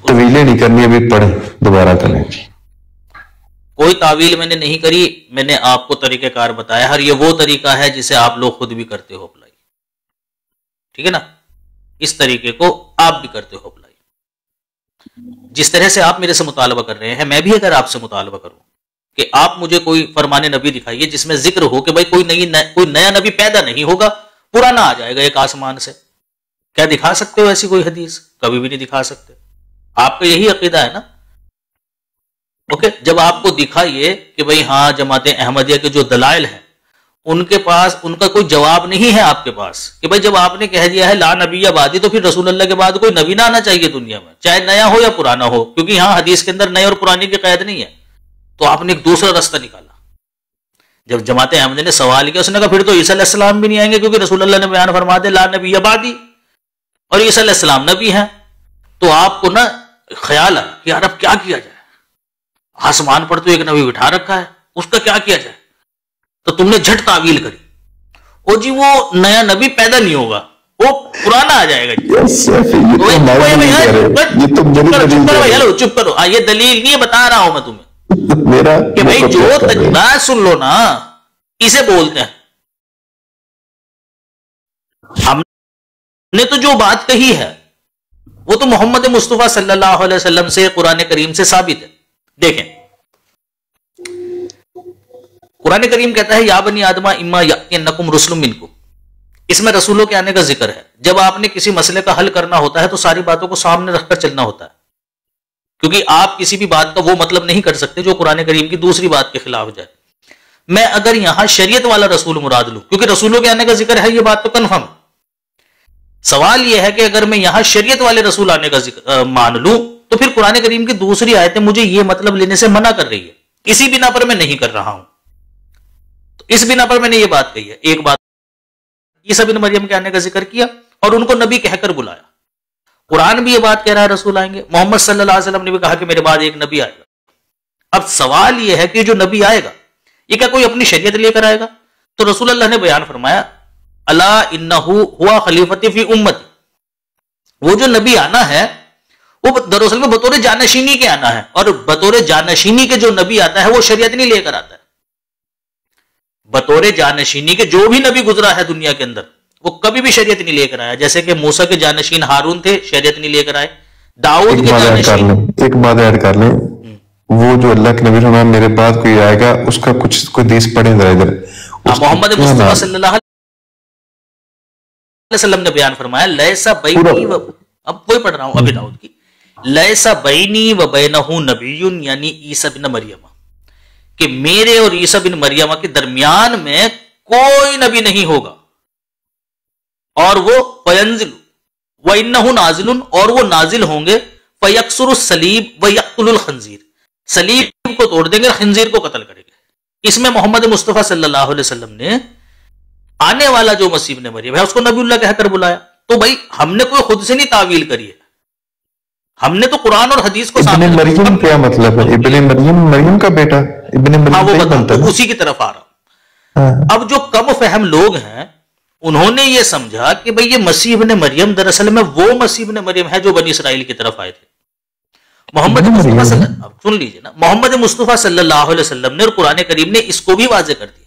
طویلیں نہیں کرنی، ابھی پڑھیں دوبارہ کریں. کوئی تعویل میں نے نہیں کری، میں نے آپ کو طریقہ کار بتایا، ہر یہ وہ طریقہ ہے جسے آپ لوگ خود بھی کرتے ہو اپلائی. ٹھیک ہے نا، اس طریقے کو آپ بھی کرتے ہو اپلائی. جس طرح سے آپ میرے سے مطالبہ کر رہے ہیں، میں بھی اگر آپ سے مطالبہ کروں کہ آپ مجھے کوئی فرمان نبی دکھائیے جس میں ذکر ہو کہ بھائی کوئی نیا نبی پیدا نہیں ہوگا، پرانا آ جائے گا ایک آسمان سے، کیا دکھا سکتے ہو ایسی کوئی حدیث؟ کبھی بھی نہیں دکھا سکتے. آپ کا یہی عقیدہ ہے نا؟ اوکے، جب آپ کو دکھائیے کہ بھئی ہاں جماعت احمدیہ کے جو دلائل ہیں ان کے پاس ان کا کوئی جواب نہیں ہے آپ کے پاس، کہ بھئی جب آپ نے کہہ دیا ہے لا نبی بعدی، تو پھر رسول اللہ کے بعد کوئی نبی نہ آنا چاہیے دنیا میں، چاہے نیا ہو یا پرانا ہو، کیونکہ یہاں حدیث کے اندر نئے اور پرانے کی قید نہیں ہے. تو آپ نے ایک دوسرا راستہ نکالا. جب جماعت احمدیہ نے سوال کیا، اس نے کہا پھر تو عیسیٰ علیہ السلام بھی نہیں آئیں گے، کیونکہ رسول اللہ نے بیان فرما دیا لا نبی بعدی، اور عیسیٰ علیہ السلام نبی ہیں. تو آپ کو نا خیال ہے کہ یار اب کیا کیا جائے، آسمان پر تو ایک نبی بٹھا رکھا ہے، اس کا کیا کیا جائے؟ تو تم نے جھٹ تعویل کری، او جی وہ نیا نبی پیدا نہیں ہوگا، وہ پرانا آ جائے گا. چپ کرو، یہ دلیل نہیں بتا رہا ہوں میں تمہیں کہ بھائی جو بات سن لو نا، اسے بولتے ہیں. ہم نے تو جو بات کہی ہے وہ تو محمد مصطفیٰ صلی اللہ علیہ وسلم سے، قرآن کریم سے ثابت ہے. دیکھیں قرآن کریم کہتا ہے یا بنی آدم اما یأتینکم رسل منکم، اس میں رسولوں کے آنے کا ذکر ہے. جب آپ نے کسی مسئلے کا حل کرنا ہوتا ہے تو ساری باتوں کو سامنے رکھ کر چلنا ہوتا ہے، کیونکہ آپ کسی بھی بات کا وہ مطلب نہیں کر سکتے جو قرآن کریم کی دوسری بات کے خلاف جائے. میں اگر یہاں شریعت والا رسول مراد لوں، کیونکہ رسولوں کے آنے کا ذکر ہے، یہ بات تو کنفرم. سوال یہ ہے کہ اگر میں یہاں شریعت والے رسول آنے کا ذکر مان لوں تو پھر قرآن کریم کی دوسری آیتیں مجھے یہ مطلب لینے سے منع کر رہی ہے. اسی بنا پر میں نہیں کر رہا ہوں. تو اس بنا پر میں نے یہ بات کہی ہے. ایک بات عیسیٰ بن مریم کے آنے کا ذکر کیا اور ان کو نبی کہہ کر بلایا. قرآن بھی یہ بات کہہ رہا ہے رسول آئیں گے، محمد صلی اللہ علیہ وسلم نے بھی کہا کہ میرے بعد ایک نبی آئے گا. اب سوال یہ ہے کہ جو نبی آئے گا یہ کیا کوئی اپنی شریعت لے کر آئے گا؟ تو رسول اللہ نے بیان فرمایا الا انہ ہوا خلیفتی فی امتی، وہ جو نبی آنا ہے وہ دراصل میں بطور جانشینی کے آنا ہے، اور بطور جانشینی کے جو نبی آتا ہے وہ شریعت نہیں لے کر آتا ہے. بطور جانشینی کے جو بھی نبی گزرا ہے دنیا کے اندر وہ کبھی بھی شریعت نہیں لے کر آیا. جیسے کہ موسیٰ کے جانشین ہارون تھے، شریعت نہیں لے کر آئے. داؤد کے جانشین، ایک بات ایڈ کر لیں، وہ جو اللہ کے نبی فرمایا میرے بعد کوئی آئے گا، اس کا کچھ حدیث پڑھیں ذرا ادھر، محمد مصطفیٰ صلی اللہ علیہ وسلم نے بیان فرمایا لیسا بینی و، اب وہی پڑھ رہا ہوں ابی داؤد کی، لیسا بینی و بینہ نبی یعنی عیسیٰ بن مریم، کہ میرے اور عیسیٰ بن مریم کے درمیان میں کوئی نبی نہیں ہوگا، اور وہ فینزل وانہ نازل، اور وہ نازل ہوں گے، فیکسر الصلیب ویقتل الخنزیر، صلیب کو توڑ دیں گے، خنزیر کو قتل کریں گے۔ اس میں محمد مصطفیٰ صلی اللہ علیہ وسلم نے آنے والا جو مسیح ابن مریم ہے اس کو نبی اللہ کہہ کر بلایا۔ تو بھائی ہم نے کوئی خود سے نہیں تعویل کری ہے، ہم نے تو قرآن اور حدیث کو ابن مریم کیا مطلب ہے؟ ابن مریم مریم کا بیٹا، ابن مریم بنتا ہے، اسی کی طرف آ رہا ہوں۔ اب جو کم فہم لوگ ہیں انہوں نے یہ سمجھا کہ بھئی یہ مسیح ابن مریم دراصل میں وہ مسیح ابن مریم ہے جو بنی اسرائیل کی طرف آئے تھے۔ محمد مصطفیٰ سن لیجیے نا، محمد مصطفیٰ صلی اللہ علیہ وسلم نے اور قرآن کریم نے اس کو بھی واضح کر دیا۔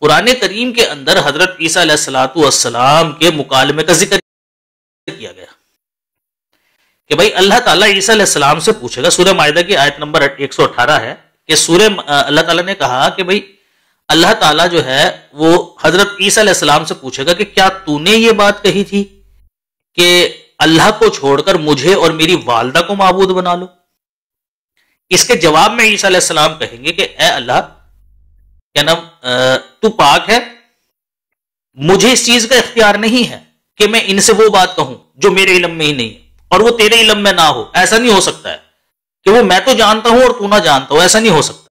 قرآن کریم کے اندر حضرت عیسیٰ علیہ السلام کے مکالمے کا ذکر کیا گیا کہ بھئی اللہ تعالیٰ عیسیٰ علیہ السلام سے پوچھے گا، سورہ مائدہ کی آیت نمبر 118 ہے کہ اللہ تعالیٰ نے کہا کہ بھئی اللہ تعالیٰ جو ہے وہ حضرت عیسیٰ علیہ السلام سے پوچھے گا کہ کیا تو نے یہ بات کہی تھی کہ اللہ کو چھوڑ کر مجھے اور میری والدہ کو معبود بنا لو؟ اس کے جواب میں عیسیٰ علیہ السلام کہیں گے کہ اے اللہ کیا نام تو پاک ہے، مجھے اس چیز کا اختیار نہیں ہے کہ میں ان سے وہ بات کہوں جو میرے علم میں ہی نہیں ہے اور وہ تیرے علم میں نہ ہو۔ ایسا نہیں ہو سکتا ہے کہ وہ میں تو جانتا ہوں اور تو نہ جانتا ہو، ایسا نہیں ہو سکتا۔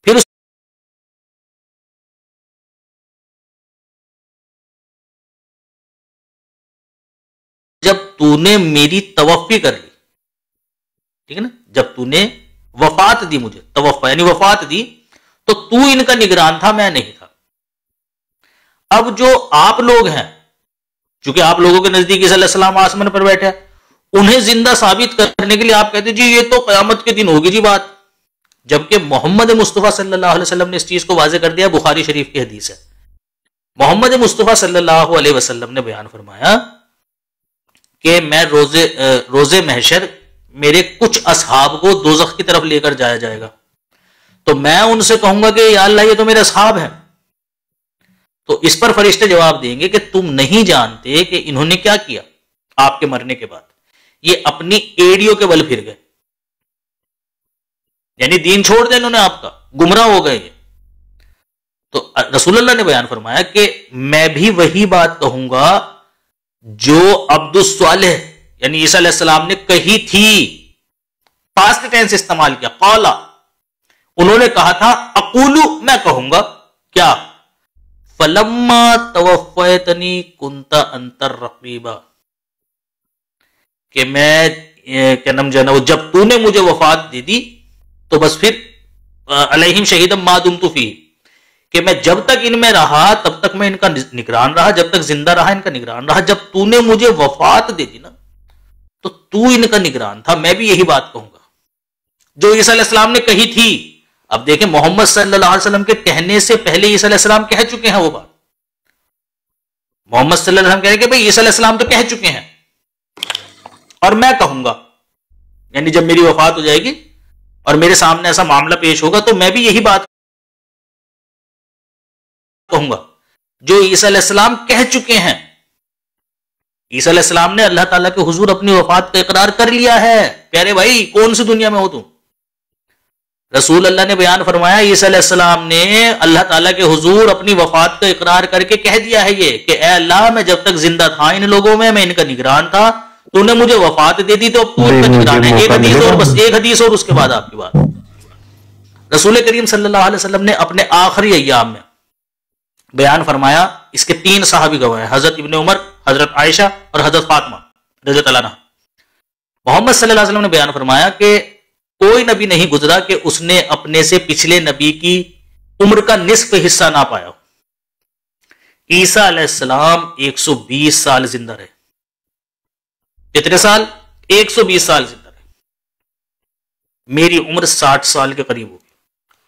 پھر جب تو نے میری توفی کر لی، ٹھیک ہے نا، جب تو نے وفات دی مجھے، توفی یعنی وفات دی، تو تو ان کا نگران تھا، میں نہیں تھا۔ اب جو آپ لوگ ہیں، چونکہ آپ لوگوں کے نزدیک عیسیٰ علیہ السلام آسمان پر بیٹھے ہیں، انہیں زندہ ثابت کرنے کے لیے آپ کہتے جی یہ تو قیامت کے دن ہوگی جی بات، جبکہ محمد مصطفیٰ صلی اللہ علیہ وسلم نے اس چیز کو واضح کر دیا۔ بخاری شریف کی حدیث ہے، محمد مصطفیٰ صلی اللہ علیہ وسلم نے بیان فرمایا کہ میں روز محشر میرے کچھ اصحاب کو دوزخ کی طرف لے کر جایا جائے گا، تو میں ان سے کہوں گا کہ یا اللہ یہ تو میرے اصحاب ہیں، تو اس پر فرشتے جواب دیں گے کہ تم نہیں جانتے کہ انہوں نے کیا کیا آپ کے مرنے کے بعد، یہ اپنی ایڑیوں کے بل پھر گئے، یعنی دین چھوڑ دیا انہوں نے آپ کا، گمراہ ہو گئے۔ تو رسول اللہ نے بیان فرمایا کہ میں بھی وہی بات کہوں گا جو عبد الصالح یعنی عیسیٰ علیہ السلام نے کہی تھی، پاسٹ ٹینس استعمال کیا، قالا، انہوں نے کہا تھا اقولو، میں کہوں گا کیا، فلما توفیتنی کنت انت الرقیبا، کہ میں کیا نام جانا وہ جب تو نے مجھے وفات دے دی تو بس پھر علیہم شہیدم ما دمت فیہ، کہ میں جب تک ان میں رہا تب تک میں ان کا نگران رہا، جب تک زندہ رہا ان کا نگران رہا، جب تو نے مجھے وفات دے دی نا تو تو ان کا نگران تھا، میں بھی یہی بات کہوں گا جو عیسیٰ علیہ السلام نے کہی تھی۔ اب دیکھیں محمد صلی اللہ علیہ وسلم کے کہنے سے پہلے عیسیٰ علیہ السلام کہہ چکے ہیں وہ بات، محمد صلی اللہ علیہ وسلم کہہ رہے کہ بھئی عیسیٰ علیہ السلام تو کہہ چکے ہیں اور میں کہوں گا، یعنی جب میری وفات ہو جائے گی اور میرے سامنے ایسا معاملہ پیش ہوگا تو میں بھی یہی بات کہوں گا جو عیسیٰ علیہ السلام کہہ چکے ہیں۔ عیسیٰ علیہ السلام نے اللہ تعالیٰ کے حضور اپنی وفات کا اقرار کر لیا ہے۔ پیارے بھائی کون سی دنیا میں ہو تم؟ رسول اللہ نے بیان فرمایا عیسیٰ علیہ السلام نے اللہ تعالیٰ کے حضور اپنی وفات کا اقرار کر کے کہہ دیا ہے یہ کہ اے اللہ میں جب تک زندہ تھا ان لوگوں میں ان کا نگران تھا، تو نے مجھے وفات دے دی تو اب تو ان کا نگران ہے۔ ایک حدیث اور، بس ایک حدیث اور اس کے بعد آپ کی بات۔ رسول کریم صلی اللہ علیہ وسلم نے اپنے آخری ایام میں بیان فرمایا، اس کے 3 صحابی گواہ ہیں، حضرت ابن عمر، حضرت عائشہ اور حضرت فاطمہ رضی اللہ عنہا۔ محمد صلی اللہ علیہ وسلم نے بیان فرمایا کہ کوئی نبی نہیں گزرا کہ اس نے اپنے سے پچھلے نبی کی عمر کا نصف حصہ نہ پایا ہو۔ عیسیٰ علیہ السلام 120 سال زندہ رہے۔ کتنے سال؟ 120 سال زندہ رہے۔ میری عمر 60 سال کے قریب ہوگی،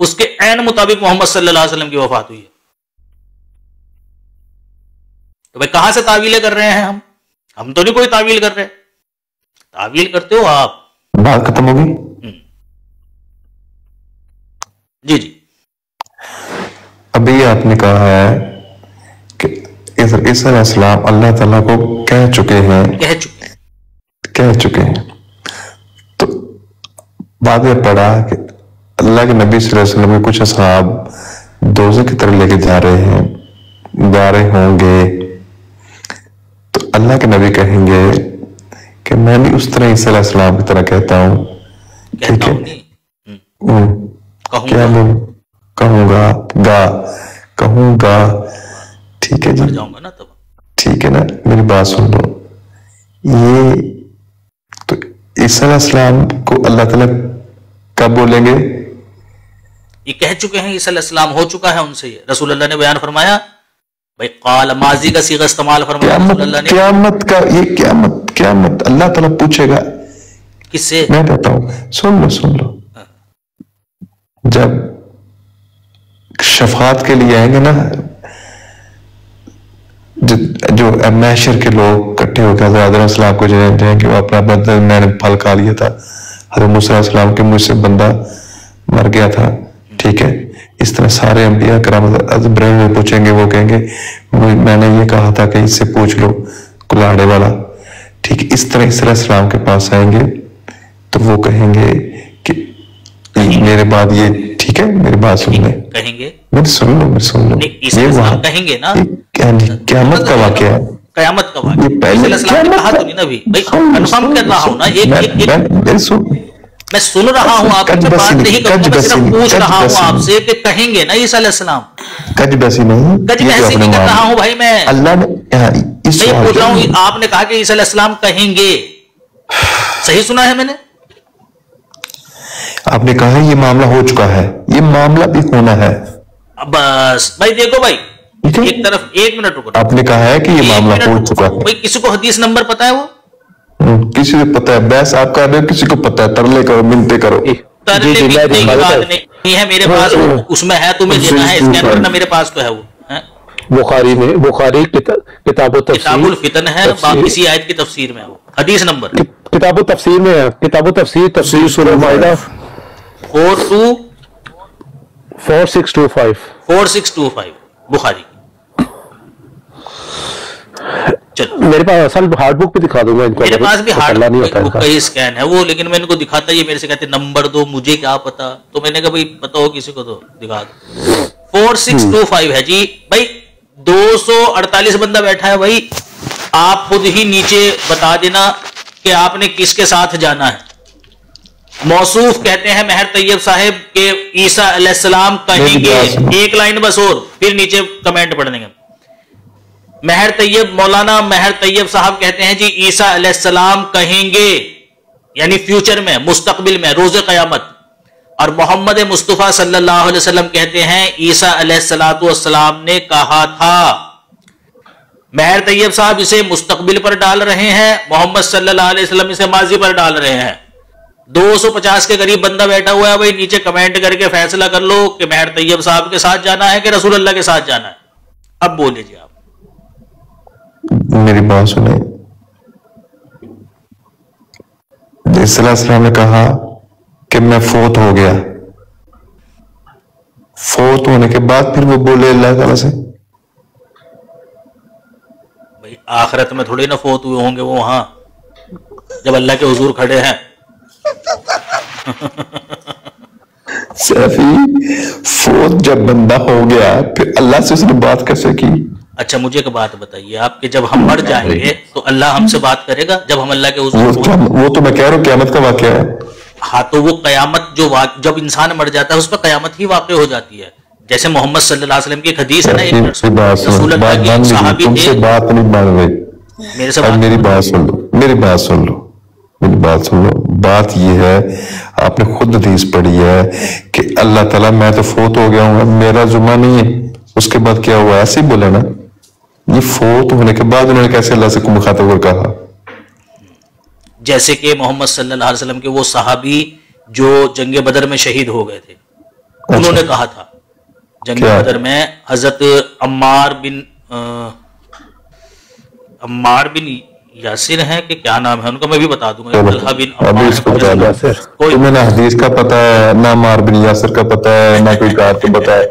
اس کے عین مطابق محمد صلی اللہ علیہ وسلم کی وفات ہوئی ہے۔ تو بھائی کہاں سے تعویلیں کر رہے ہیں ہم؟ ہم تو نہیں کوئی تعویل کر رہے، تعویل کرتے ہو آپ. بات ختم ہوگی. جی جی. ابھی آپ نے کہا ہے کہ عیسیٰ علیہ السلام اللہ تعالیٰ کو کہہ چکے ہیں. تو بعد میں پڑھا کہ اللہ کے نبی صلی اللہ علیہ وسلم کے کچھ اصحاب دوزخ کی طرف لے کے جا رہے ہوں گے. تو اللہ کے نبی کہیں گے کہ میں بھی اس طرح عیسیٰ علیہ السلام کی طرح کہتا ہوں. ٹھیک ہے. کیا بولوں؟ کہوں گا. ٹھیک ہے جی. ٹھیک ہے نا، میری بات سن لو. یہ تو عیسیٰ علیہ السلام کو اللہ تعالیٰ کب بولیں گے؟ یہ کہہ چکے ہیں عیسیٰ علیہ السلام، ہو چکا ہے ان سے. یہ رسول اللہ نے بیان فرمایا بھائی، قال ماضی کا صیغہ استعمال فرمایا رسول اللہ نے. قیامت اللہ تعالیٰ پوچھے گا کس سے؟ میں کہتا ہوں، سن لو. جب شفاعت کے لیے آئیں گے نا، جو محشر کے لوگ اکٹھے ہو کے حضرت آدم علیہ السلام کو جائیں کہ وہ اپنا بدلہ میں نے پھل کھا لیا تھا، حضرت موسیٰ علیہ السلام کے مجھ سے بندہ مر گیا تھا. ٹھیک ہے. اس طرح سارے انبیاء کرام ابراہیم میں پوچھیں گے، وہ کہیں گے میں نے یہ کہا تھا کہ اس سے پوچھ لو کلاڑے والا. ٹھیک ہے. اس طرح عیسیٰ علیہ السلام کے پاس آئیں گے تو وہ کہیں گے کہ میرے بعد یہ. ٹھیک ہے، میری بات سن لیں. کہیں گے میری سن لو. یہ وہاں کہیں گے نا قیامت کا واقعہ ہے. قیامت کا واقعہ عیسیٰ علیہ السلام نے کہا تو نہیں نا ابھی. کنفرم کر رہا ہوں نا. میں سن رہا ہوں، آپ کی بات نہیں کروں، میں صرف پوچھ رہا ہوں آپ سے کہ کہیں گے نا عیسیٰ علیہ السلام. کج بحثی نہیں کر رہا ہوں بھائی. میں اللہ نے پوچھ رہا ہوں، آپ نے کہا کہ عیسیٰ علیہ السلام کہیں گے، صحیح سنا ہے میں نے؟ آپ نے کہا یہ معاملہ ہو چکا ہے، یہ معاملہ بھی ہونا ہے. بس بھائی دیکھو بھائی، ایک طرف 1 منٹ رکو. آپ نے کہا ہے کہ یہ معاملہ ہو چکا ہے. بھائی کسی کو حدیث نمبر پتا ہے؟ وہ کسی کو پتا ہے؟ بحث آپ کر رہے ہو، کسی کو پتا ہے؟ ترلے کرو، منتے کرو. ترلے کی بات نہیں ہے میرے پاس، اس میں ہے، تمہیں دینا ہے اسکین کرنا، میرے پاس تو ہے. وہ بخاری کتاب الفتن ہے، کسی آیت کی تفسیر میں. وہ حدیث نمبر کتاب التفسیر میں ہے. کتاب التفسیر تفسیر سورہ مائدہ 4625 بخاری. میرے پاس اصل ہارڈ بک بھی دکھا دوں گا ان کو. میرے پاس بھی ہارڈ بک کا ہی اسکین ہے وہ، لیکن میں ان کو دکھاتا، یہ میرے سے کہتے نمبر دو، مجھے کیا پتا. تو میں نے کہا بھائی پتا ہو کسی کو تو دکھا دو. 4625 ہے جی. بھائی 248 بندہ بیٹھا ہے بھائی. آپ خود ہی نیچے بتا دینا کہ آپ نے کس کے ساتھ جانا ہے. موصوف کہتے ہیں مہر طیب صاحب کہ عیسیٰ علیہ السلام کہیں گے. ایک لائن بس اور پھر نیچے کمنٹ پڑھ دیں گے. مہر طیب، مولانا مہر طیب صاحب کہتے ہیں جی عیسیٰ علیہ السلام کہیں گے، یعنی فیوچر میں، مستقبل میں، روز قیامت. اور محمد مصطفیٰ صلی اللہ علیہ وسلم کہتے ہیں عیسیٰ علیہ السلام نے کہا تھا. مہر طیب صاحب اسے مستقبل پر ڈال رہے ہیں، محمد صلی اللہ علیہ وسلم اسے ماضی پر ڈال رہے ہیں. 250 کے قریب بندہ بیٹھا ہوا ہے بھائی. نیچے کمنٹ کر کے فیصلہ کر لو کہ مہر طیب صاحب کے ساتھ جانا ہے کہ رسول اللہ کے ساتھ جانا ہے. اب بولے جی آپ. میری بات سنیں. عیسیٰ علیہ السلام نے کہا کہ میں فوت ہو گیا. فوت ہونے کے بعد پھر وہ بولے اللہ تعالیٰ سے. بھائی آخرت میں تھوڑی نہ فوت ہوئے ہوں گے وہ، وہاں جب اللہ کے حضور کھڑے ہیں. سیفی فوت جب بندہ ہو گیا پھر اللہ سے اس نے بات کیسے کی؟ اچھا مجھے ایک بات بتائیے آپ کہ جب ہم مر جائیں گے تو اللہ ہم سے بات کرے گا جب ہم اللہ کے حضور؟ وہ تو میں کہہ رہا ہوں قیامت کا واقعہ ہے. ہاں تو وہ قیامت جب انسان مر جاتا ہے اس پہ قیامت ہی واقع ہو جاتی ہے. جیسے محمد صلی اللہ علیہ وسلم کی ایک حدیث ہے نا، رسول اللہ کے ایک صحابی تھے. بات نہیں مان رہے. میری بات سن لو. بات یہ ہے، آپ نے خود حدیث پڑھی ہے کہ اللہ تعالیٰ میں تو فوت ہو گیا ہوں، میرا ذمہ نہیں ہے. اس کے بعد کیا ہوا؟ ایسے ہی بولے نا. یہ فوت ہونے کے بعد انہوں نے کیسے اللہ سے مخاطب کر کہا؟ جیسے کہ محمد صلی اللہ علیہ وسلم کے وہ صحابی جو جنگ بدر میں شہید ہو گئے تھے، انہوں نے کہا تھا جنگ بدر میں حضرت عمار بن یاسر ہیں کہ کیا نام ہے ان کا، میں بھی بتا دوں گا. طلحہ بن ابھی اس کو بتا دو. تمہیں نہ حدیث کا پتا ہے، نہ عمار بن یاسر کا پتا ہے، نہ کوئی کار کا پتا ہے.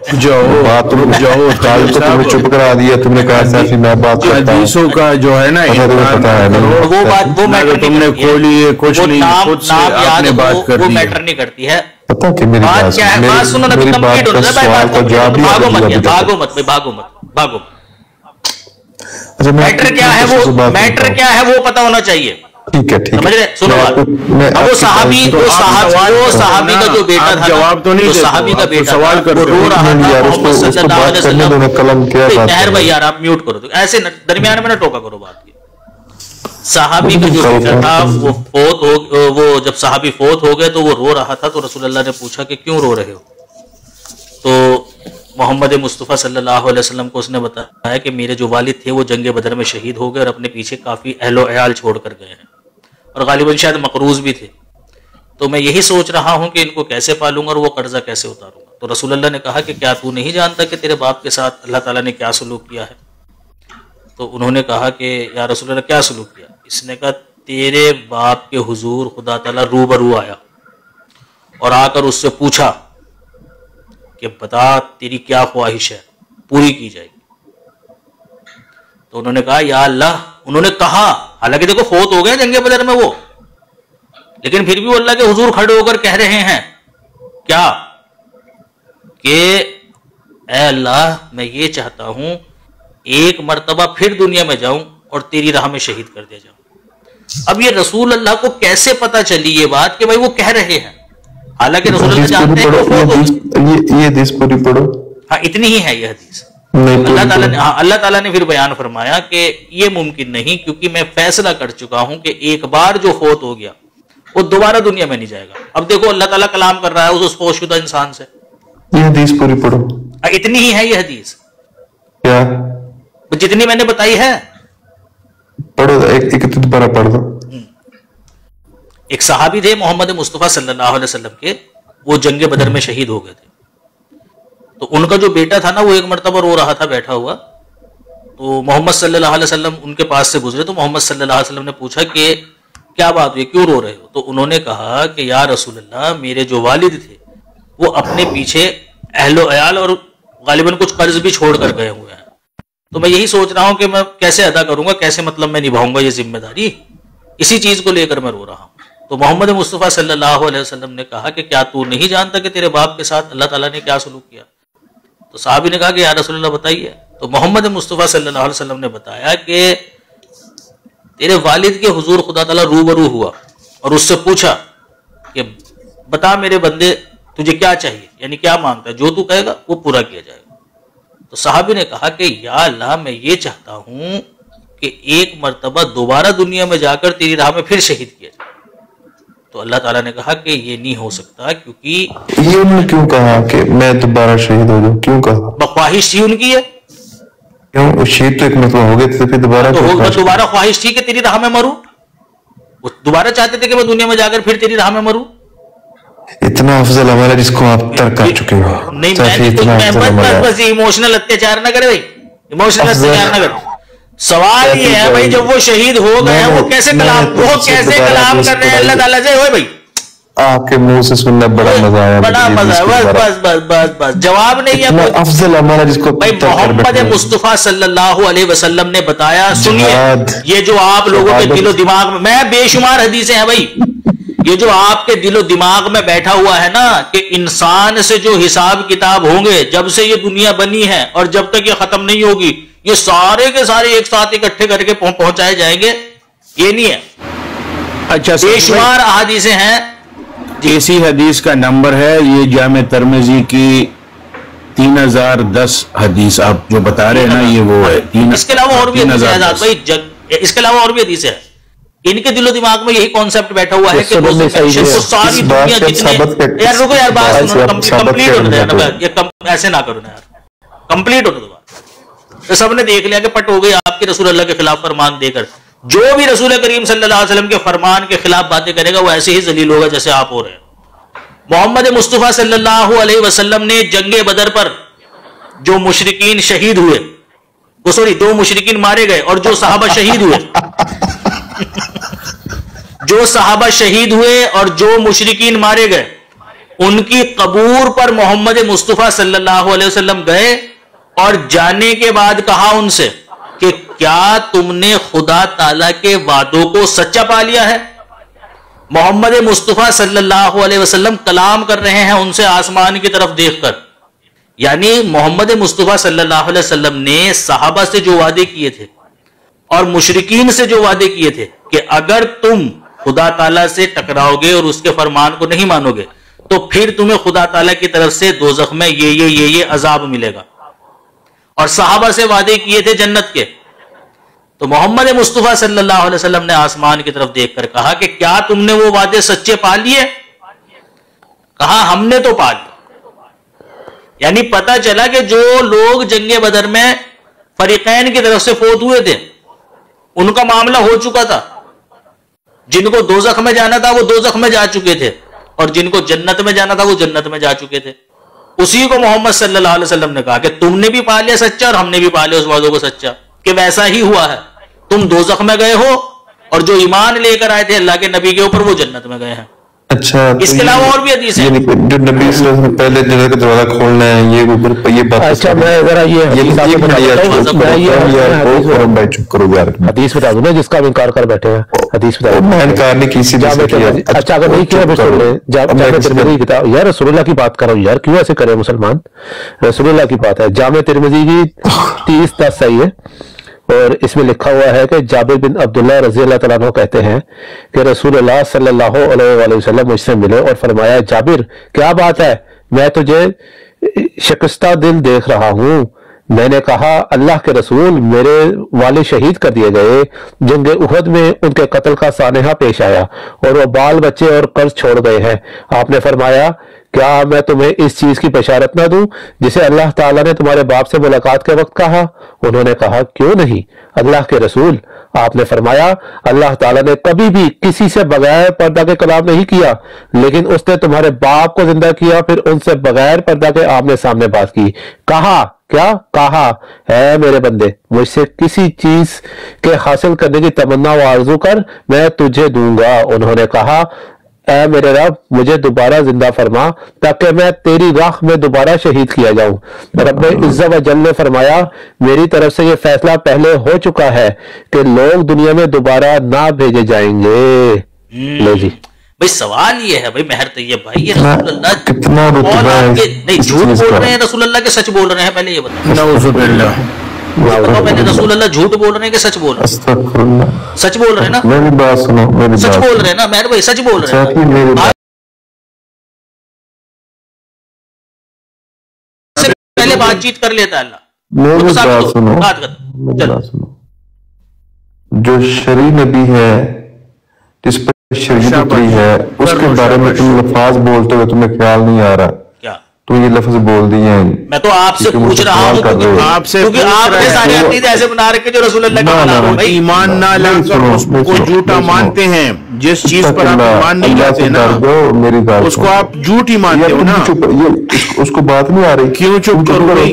بات تم تمہیں چپ کرا دیا، تم نے کہا سیفی میں بات کرتا ہوں. حدیثوں کا جو ہے نا پتا ہے وہ بات وہ میٹر تم نے کھولی ہے کچھ نہیں، خود سے آپ نے بات کر وہ دی. میٹر نہیں کرتی ہے. پتا کہ میری بات کیا ہے، بات سنو نا، میری کمپلیٹ بات ہونا کا ہے. سوال کا جواب بھاگو مت، نہیں بھاگو مت، بھاگو مت، بھاگو. اچھا میٹر کیا ہے وہ، میٹر کیا ہے وہ پتا ہونا چاہیے. ٹھیک ہے ٹھیک سمجھ ہے. رہے؟ سنو بات. اب وہ صحابی کا جو بیٹا تھا، جواب تو نہیں، صحابی کا بیٹا سوال تھا، وہ رو رہا تھا محمد صلی اللہ علیہ وسلم. قلم کیا بات طاہر بھائی یار آپ میوٹ کرو، ایسے درمیان میں نہ ٹوکا کرو بات کی. صحابی کا جو بیٹا تھا وہ فوت ہو، وہ جب صحابی فوت ہو گئے تو وہ رو رہا تھا. تو رسول اللہ نے پوچھا کہ کیوں رو رہے ہو؟ تو محمد مصطفیٰ صلی اللہ علیہ وسلم کو اس نے بتایا کہ میرے جو والد تھے وہ جنگ بدر میں شہید ہو گئے اور اپنے پیچھے کافی اہل و عیال چھوڑ کر گئے ہیں، اور غالباً شاید مقروض بھی تھے. تو میں یہی سوچ رہا ہوں کہ ان کو کیسے پالوں گا اور وہ قرضہ کیسے اتاروں گا. تو رسول اللہ نے کہا کہ کیا تو نہیں جانتا کہ تیرے باپ کے ساتھ اللہ تعالیٰ نے کیا سلوک کیا ہے؟ تو انہوں نے کہا کہ یا رسول اللہ کیا سلوک کیا؟ اس نے کہا تیرے باپ کے حضور خدا تعالیٰ روبرو آیا اور آ کر اس سے پوچھا کہ بتا تیری کیا خواہش ہے، پوری کی جائے گی. تو انہوں نے کہا یا اللہ، انہوں نے کہا، حالانکہ دیکھو فوت ہو گئے جنگ بدر میں وہ، لیکن پھر بھی وہ اللہ کے حضور کھڑے ہو کر کہہ رہے ہیں کیا کہ اے اللہ میں یہ چاہتا ہوں ایک مرتبہ پھر دنیا میں جاؤں اور تیری راہ میں شہید کر دیا جاؤں. اب یہ رسول اللہ کو کیسے پتا چلی یہ بات کہ بھائی وہ کہہ رہے ہیں، حالانکہ رسول اللہ جانتے ہیں کہ وہ فوت ہو گئے. یہ حدیث پوری پڑھو. ہاں اتنی ہی ہے یہ حدیث. اللہ تعالیٰ نے پھر بیان فرمایا کہ یہ ممکن نہیں، کیونکہ میں فیصلہ کر چکا ہوں کہ ایک بار جو فوت ہو گیا وہ دوبارہ دنیا میں نہیں جائے گا. اب دیکھو اللہ تعالیٰ کلام کر رہا ہے اس فوت شدہ انسان سے. یہ حدیث پوری پڑھو. اتنی ہی ہے یہ حدیث، کیا جتنی میں نے بتائی ہے پڑھو. ایک دوبارہ پڑھ دو. ایک صحابی تھے محمد مصطفیٰ صلی اللہ علیہ وسلم کے، وہ جنگ بدر میں شہید ہو گئے تھے. تو ان کا جو بیٹا تھا نا وہ ایک مرتبہ رو رہا تھا بیٹھا ہوا. تو محمد صلی اللہ علیہ وسلم ان کے پاس سے گزرے تو محمد صلی اللہ علیہ وسلم نے پوچھا کہ کیا بات ہوئی، کیوں رو رہے ہو؟ تو انہوں نے کہا کہ یا رسول اللہ میرے جو والد تھے وہ اپنے پیچھے اہل و عیال اور غالباً کچھ قرض بھی چھوڑ کر گئے ہوئے ہیں. تو میں یہی سوچ رہا ہوں کہ میں کیسے ادا کروں گا، کیسے مطلب میں نبھاؤں گا یہ ذمہ داری، اسی چیز کو لے کر میں رو رہا ہوں. تو محمد مصطفیٰ صلی اللہ علیہ وسلم نے کہا کہ کیا تو نہیں جانتا کہ تیرے باپ کے ساتھ اللہ تعالیٰ نے کیا سلوک کیا؟ تو صحابی نے کہا کہ یا رسول اللہ بتائیے. تو محمد مصطفیٰ صلی اللہ علیہ وسلم نے بتایا کہ تیرے والد کے حضور خدا تعالیٰ روبرو ہوا اور اس سے پوچھا کہ بتا میرے بندے تجھے کیا چاہیے، یعنی کیا مانگتا ہے، جو تو کہے گا وہ پورا کیا جائے گا. تو صحابی نے کہا کہ یا اللہ میں یہ چاہتا ہوں کہ ایک مرتبہ دوبارہ دنیا میں جا کر تیری راہ میں پھر شہید کیا جائے. تو اللہ تعالیٰ نے کہا کہ یہ نہیں ہو سکتا، کیونکہ یہ انہوں نے کیوں کہا کہ میں دوبارہ شہید ہو جاؤں؟ کیوں کہا؟ بخواہش تھی ان کی ہے. کیوں؟ شہید تو ایک مرتبہ ہو گئے تھے، پھر دوبارہ خواہش تھی کہ تیری راہ میں مروں. وہ دوبارہ چاہتے تھے کہ میں دنیا میں جا کر پھر تیری راہ میں مروں. اتنا افضل عمل ہے جس کو آپ ترک کر چکے ہو. نہیں بس ایموشنل اتیاچار نہ کرے بھائی، ایموشنل اتیاچار نہ کرے. سوال یہ ہے بھائی جب وہ شہید ہو گئے ہیں وہ کیسے کلام کر رہے ہیں اللہ تعالیٰ سے؟ ہوئے بھائی آپ کے منہ سے سننا بڑا مزہ آیا، بڑا مزہ ہے. بس جواب نہیں ہے. افضل عمل ہے جس کو بھائی محمد مصطفیٰ صلی اللہ علیہ وسلم نے بتایا. سنیے یہ جو آپ لوگوں کے دل و دماغ میں بے شمار حدیثیں ہیں بھائی، یہ جو آپ کے دل و دماغ میں بیٹھا ہوا ہے نا کہ انسان سے جو حساب کتاب ہوں گے جب سے یہ دنیا بنی ہے اور جب تک یہ ختم نہیں ہوگی، یہ سارے کے سارے ایک ساتھ اکٹھے کر کے پہنچائے جائیں گے، یہ نہیں ہے. اچھا بے شمار احادیثیں ہیں. اسی حدیث کا نمبر ہے یہ جامع ترمذی کی 3010 حدیث آپ جو بتا رہے ہیں نا، یہ وہ ہے. اس کے علاوہ اور بھی حدیثیں ہیں آزاد بھائی، اس کے علاوہ اور بھی حدیثیں ہیں. ان کے دل و دماغ میں یہی کانسیپٹ بیٹھا ہوا ہے کہ ساری دنیا جتنے یار رکو یار بات کمپلیٹ ہونے دیں، ایسے نہ کرو نا یار، کمپلیٹ ہونے دو بات. سب نے دیکھ لیا کہ پٹ ہو گئی آپ کے رسول اللہ کے خلاف فرمان دے کر. جو بھی رسول کریم صلی اللہ علیہ وسلم کے فرمان کے خلاف باتیں کرے گا وہ ایسے ہی ذلیل ہوگا جیسے آپ ہو رہے ہیں. محمد مصطفیٰ صلی اللہ علیہ وسلم نے جنگ بدر پر جو مشرکین شہید ہوئے، وہ سوری 2 مشرکین مارے گئے اور جو صحابہ شہید ہوئے، جو صحابہ شہید ہوئے اور جو مشرکین مارے گئے ان کی قبور پر محمد مصطفیٰ صلی اللہ علیہ وسلم گئے اور جانے کے بعد کہا ان سے کہ کیا تم نے خدا تعالی کے وعدوں کو سچا پا لیا ہے؟ محمد مصطفیٰ صلی اللہ علیہ وسلم کلام کر رہے ہیں ان سے آسمان کی طرف دیکھ کر. یعنی محمد مصطفیٰ صلی اللہ علیہ وسلم نے صحابہ سے جو وعدے کیے تھے اور مشرکین سے جو وعدے کیے تھے کہ اگر تم خدا تعالیٰ سے ٹکراؤ گے اور اس کے فرمان کو نہیں مانو گے تو پھر تمہیں خدا تعالیٰ کی طرف سے دوزخ میں یہ عذاب ملے گا، اور صحابہ سے وعدے کیے تھے جنت کے. تو محمد مصطفیٰ صلی اللہ علیہ وسلم نے آسمان کی طرف دیکھ کر کہا کہ کیا تم نے وہ وعدے سچے پا لیے؟ کہا ہم نے تو پا لیے. یعنی پتا چلا کہ جو لوگ جنگ بدر میں فریقین کی طرف سے فوت ہوئے تھے ان کا معاملہ ہو چکا تھا. جن کو دوزخ میں جانا تھا وہ دوزخ میں جا چکے تھے اور جن کو جنت میں جانا تھا وہ جنت میں جا چکے تھے. اسی کو محمد صلی اللہ علیہ وسلم نے کہا کہ تم نے بھی پا لیا سچا اور ہم نے بھی پا لیا اس وعدوں کو سچا، کہ ویسا ہی ہوا ہے. تم دوزخ میں گئے ہو اور جو ایمان لے کر آئے تھے اللہ کے نبی کے اوپر وہ جنت میں گئے ہیں. اچھا، اس کے علاوہ اور بھی حدیث ہیں. جو نبی صلی اللہ علیہ وسلم پہلے جنت کا دروازہ کھولنا ہے یہ بات. اچھا میں ذرا حدیث بتا دوں نا جس کا ہم انکار کر بیٹھے ہیں. حدیث بتا دوں، میں انکار نہیں کسی نے کیا. اچھا اگر نہیں کیا یار رسول اللہ کی بات کر رہا ہوں یار، کیوں ایسے کرے مسلمان؟ رسول اللہ کی بات ہے. جامع ترمذی کی 30:10 صحیح ہے اور اس میں لکھا ہوا ہے کہ جابر بن عبداللہ رضی اللہ تعالیٰ عنہ کہتے ہیں کہ رسول اللہ صلی اللہ علیہ وآلہ وسلم مجھ سے ملے اور فرمایا جابر کیا بات ہے، میں تجھے شکستہ دل دیکھ رہا ہوں. میں نے کہا اللہ کے رسول میرے والد شہید کر دیے گئے، جنگ احد میں ان کے قتل کا سانحہ پیش آیا اور وہ بال بچے اور قرض چھوڑ گئے ہیں. آپ نے فرمایا کیا میں تمہیں اس چیز کی بشارت نہ دوں جسے اللہ تعالیٰ نے تمہارے باپ سے ملاقات کے وقت کہا؟ انہوں نے کہا کیوں نہیں اللہ کے رسول. آپ نے فرمایا اللہ تعالیٰ نے کبھی بھی کسی سے بغیر پردہ کے کلام نہیں کیا، لیکن اس نے تمہارے باپ کو زندہ کیا پھر ان سے بغیر پردہ کے آمنے سامنے بات کی. کہا کیا؟ کہا اے میرے بندے مجھ سے کسی چیز کے حاصل کرنے کی تمنا و آرزو کر میں تجھے دوں گا. انہوں نے کہا اے میرے رب مجھے دوبارہ زندہ فرما تاکہ میں تیری راہ میں دوبارہ شہید کیا جاؤں. رب عزت و جل نے فرمایا میری طرف سے یہ فیصلہ پہلے ہو چکا ہے کہ لوگ دنیا میں دوبارہ نہ بھیجے جائیں گے. لے جی بھائی سوال یہ ہے بھائی مہر طیب بھائی، یہ رسول اللہ کتنا نہیں جھوٹ بول رہے ہیں رسول اللہ کے سچ بول رہے ہیں؟ پہلے یہ بتاؤ پہلے رسول اللہ جھوٹ بول رہے ہیں کہ سچ بول رہے ہیں؟ سچ بول رہے ہیں نا؟ میری بات سنو، سچ بول رہے ہیں نا مہر بھائی؟ سچ بول رہے ہیں. پہلے بات چیت کر لیتا ہے اللہ. میری بات سنو، جو شرعی نبی ہے جس پر شریعت اتری ہے اس کے بارے میں تم لفظ بولتے ہوئے تمہیں خیال نہیں آ رہا؟ کیا تم یہ لفظ بول دیے ہیں؟ میں تو آپ سے پوچھ رہا ہوں کیونکہ آپ نے سارے عقیدے ایسے بنا رکھے جو رسول اللہ کا کلام ہے. ایمان نہ لا کر اس کو جھوٹا مانتے ہیں. جس چیز پر آپ ایمان نہیں لاتے نا اس کو آپ جھوٹ ہی مانتے ہو نا. اس کو بات نہیں آ رہی، کیوں چپ کرو بھائی؟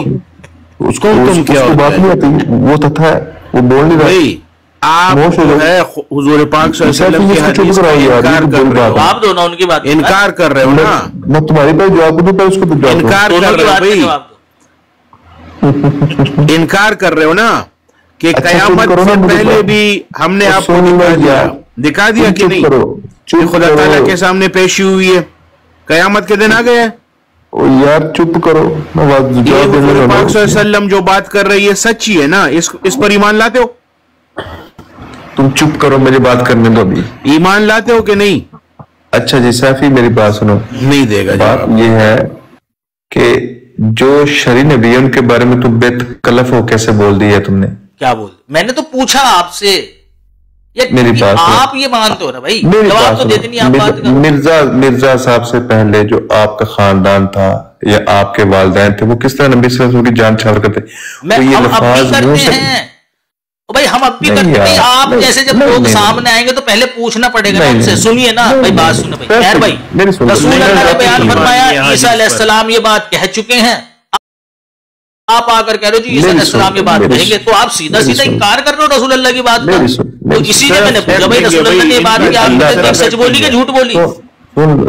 اس کو تم کیا بات نہیں آتی، وہ تتھا ہے، وہ بول نہیں رہا. آپ جو ہے حضور پاک صلی اللہ علیہ وسلم کی حدیث کا انکار کر رہے ہو. آپ دونوں ان کی بات انکار کر رہے ہو نا. میں تمہاری پہ جواب دوں پہ اس کو انکار کر رہے ہو بھائی، انکار کر رہے ہو نا کہ قیامت سے پہلے بھی ہم نے آپ کو دکھا دیا کہ نہیں کہ خدا تعالیٰ کے سامنے پیشی ہوئی ہے، قیامت کے دن آ گئے. یار چپ کرو. یہ حضور پاک صلی اللہ علیہ وسلم جو بات کر رہی ہے سچی ہے نا، اس پر ایمان لاتے ہو؟ تم چپ کرو، میری بات کرنے دو. ابھی ایمان لاتے ہو کہ نہیں؟ اچھا جی سیفی میری بات سنو. نہیں دے گا. بات یہ ہے کہ جو شرعی نبی ان کے بارے میں تم بے تکلف ہو کیسے بول دی ہے تم نے؟ کیا بول؟ میں نے تو پوچھا آپ سے. میری بات آپ یہ مانتے ہو نا بھائی، جواب تو دیتے نہیں آپ. بات مرزا صاحب سے پہلے جو آپ کا خاندان تھا یا آپ کے والدین تھے وہ کس طرح نبی صلی اللہ علیہ وسلم کی جان چھاڑ کرتے؟ بھائی ہم اب بھی کرتے ہیں. آپ جیسے جب لوگ سامنے آئیں گے تو پہلے پوچھنا پڑے گا ان سے. سنیے نا بھائی، بات سنو بھائی. خیر بھائی رسول اللہ نے بیان فرمایا عیسیٰ علیہ السلام یہ بات کہہ چکے ہیں، آپ آ کر کہہ رہے ہو جی عیسیٰ علیہ السلام یہ بات کہیں گے، تو آپ سیدھا سیدھا انکار کر رہے ہو رسول اللہ کی بات کا. تو اسی لیے میں نے پوچھا بھائی رسول اللہ نے یہ بات کی، آپ نے سچ بولی کہ جھوٹ بولی؟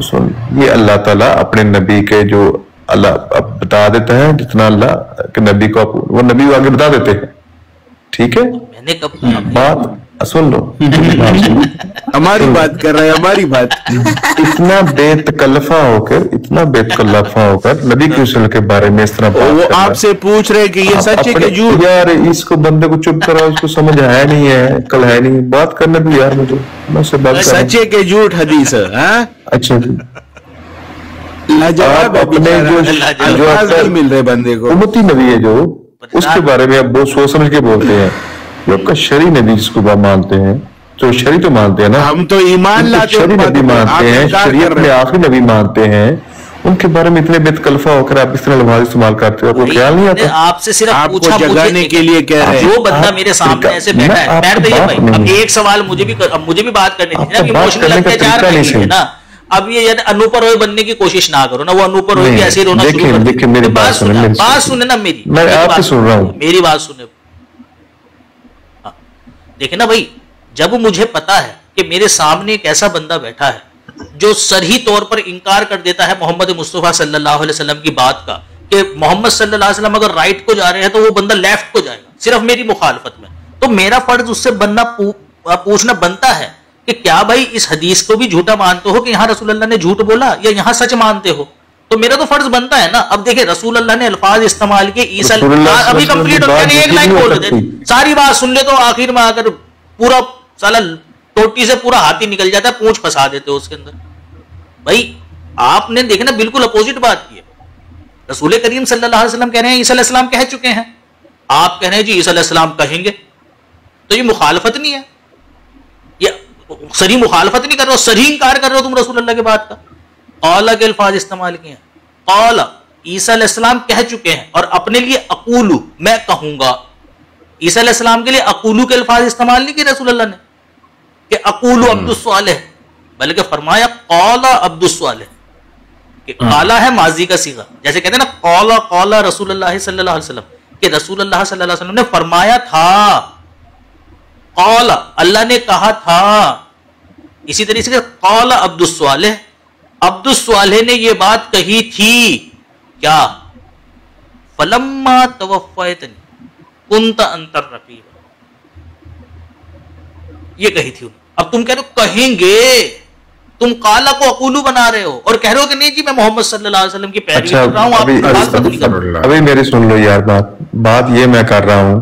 سن یہ اللہ تعالیٰ اپنے نبی کے جو اللہ بتا دیتا ہے جتنا اللہ کے نبی کو وہ نبی آگے بتا دیتے ہیں، ٹھیک ہے؟ میں نے کب بات سن لو، ہماری بات کر رہے ہیں، ہماری بات. اتنا بے تکلفہ ہو کر نبی کی رسول کے بارے میں اس طرح وہ بات آپ سے پوچھ رہے کہ یہ سچ ہے کہ جھوٹ؟ یار اس کو بندے کو چپ کرو، اس کو سمجھ ہے نہیں ہے، عقل ہے نہیں، بات کرنے دو یار مجھے، میں اس سے بات کر رہا ہوں. سچ ہے کہ جھوٹ حدیث ہے؟ اچھا جی، لاجواب اپنے جو الفاظ نہیں مل رہے بندے کو. امتی نبی ہے جو، اس کے بارے میں اب بہت سوچ سمجھ کے بولتے ہیں. جو آپ کا شرعی نبی جس کو مانتے ہیں، تو شرعی تو مانتے ہیں نا، ہم تو ایمان لاتے شرعی نبی مانتے ہیں، شریعت میں آخری نبی مانتے ہیں، ان کے بارے میں اتنے بے تکلفہ ہو کر آپ اس طرح لفظ استعمال کرتے ہو، آپ کو خیال نہیں آتا؟ آپ سے صرف آپ کو پوچھا جگانے کے لیے کہہ رہے ہیں. جو بندہ میرے سامنے ایسے بیٹھا ہے، بیٹھ جائیے بھائی. اب ایک سوال مجھے بھی بات کرنی تھی نا، ایموشنل اتیاچار نہیں ہے نا. اب یہ انوپر روئے بننے کی کوشش نہ کرو نا، وہ انوپر روئے کی ایسے رونا شروع کر دیں. میری بات سنیں نا، میری میں آپ سے سن رہا ہوں، میری بات سنیں. دیکھیں نا بھائی، جب مجھے پتا ہے کہ میرے سامنے ایک ایسا بندہ بیٹھا ہے جو صریح طور پر انکار کر دیتا ہے محمد مصطفیٰ صلی اللہ علیہ وسلم کی بات کا، کہ محمد صلی اللہ علیہ وسلم اگر رائٹ کو جا رہے ہیں تو وہ بندہ لیفٹ کو جائے گا صرف میری مخالفت میں، تو میرا فرض اس سے پوچھنا بنتا ہے کہ کیا بھائی اس حدیث کو بھی جھوٹا مانتے ہو کہ یہاں رسول اللہ نے جھوٹ بولا، یا یہاں سچ مانتے ہو؟ تو میرا تو فرض بنتا ہے نا. اب دیکھیں رسول اللہ نے الفاظ استعمال کیے، عیسیٰ ابھی کمپلیٹ ہو گیا، ایک لائن بول رہے تھے، ساری بات سن لے تو آخر میں آ کر پورا سالا ٹوٹی سے پورا ہاتھی نکل جاتا ہے، پونچھ پھنسا دیتے ہو اس کے اندر. بھائی آپ نے دیکھنا بالکل اپوزٹ بات کی ہے. رسول کریم صلی اللہ علیہ وسلم کہہ رہے ہیں عیسیٰ علیہ السلام کہہ چکے ہیں، آپ کہہ رہے ہیں جی عیسیٰ علیہ السلام کہیں گے. تو یہ مخالفت نہیں ہے، یہ صریح مخالفت نہیں کر رہے ہو، صریح انکار کر رہے ہو تم رسول اللہ کے بات کا. قال کے الفاظ استعمال کیے ہیں، قال عیسیٰ علیہ السلام کہہ چکے ہیں، اور اپنے لیے اقولو میں کہوں گا. عیسیٰ علیہ السلام کے لیے اقولو کے الفاظ استعمال نہیں کیے رسول اللہ نے کہ اقولو عبد الصالح، بلکہ فرمایا قال عبد الصالح، کہ قالا ہے ماضی کا صیغہ، جیسے کہتے ہیں نا قال رسول اللہ صلی اللہ علیہ وسلم، کہ رسول اللہ صلی اللہ علیہ وسلم نے فرمایا تھا. قال اللہ نے کہا تھا. اسی طریقے سے قال عبد الصالح، عبد الصالح نے یہ بات کہی تھی کیا؟ فلما توفیتنی کنت انت الرقیب، یہ کہی تھی. اب تم کہہ رہے ہو کہیں گے، تم قالا کو اقولو بنا رہے ہو اور کہہ رہے ہو کہ نہیں جی میں محمد صلی اللہ علیہ وسلم کی پیروی کر رہا ہوں. ابھی میری سن لو یار بات یہ میں کر رہا ہوں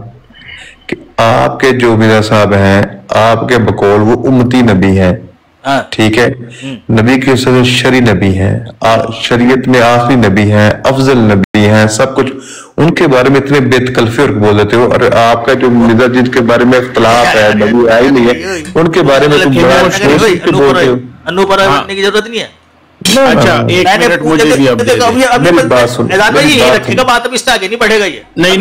کہ آپ کے جو مرزا صاحب ہیں، آپ کے بقول وہ امتی نبی ہیں، ٹھیک ہے، نبی کے صدر شرعی نبی ہیں، شریعت میں آخری نبی ہیں، افضل نبی ہیں، سب کچھ، ان کے بارے میں اتنے بے تکلفی اور بول دیتے ہو. اور آپ کا جو مرزا جن کے بارے میں اختلاف ہے، نبی آئی نہیں ہے، ان کے بارے میں تم بولتے ہو. انوپر بننے کی ضرورت نہیں ہے. اچھا ایک منٹ مجھے بھی اب میری بات سن، یہ رکھے گا بات اب اس سے آگے نہیں بڑھے گا. یہ نہیں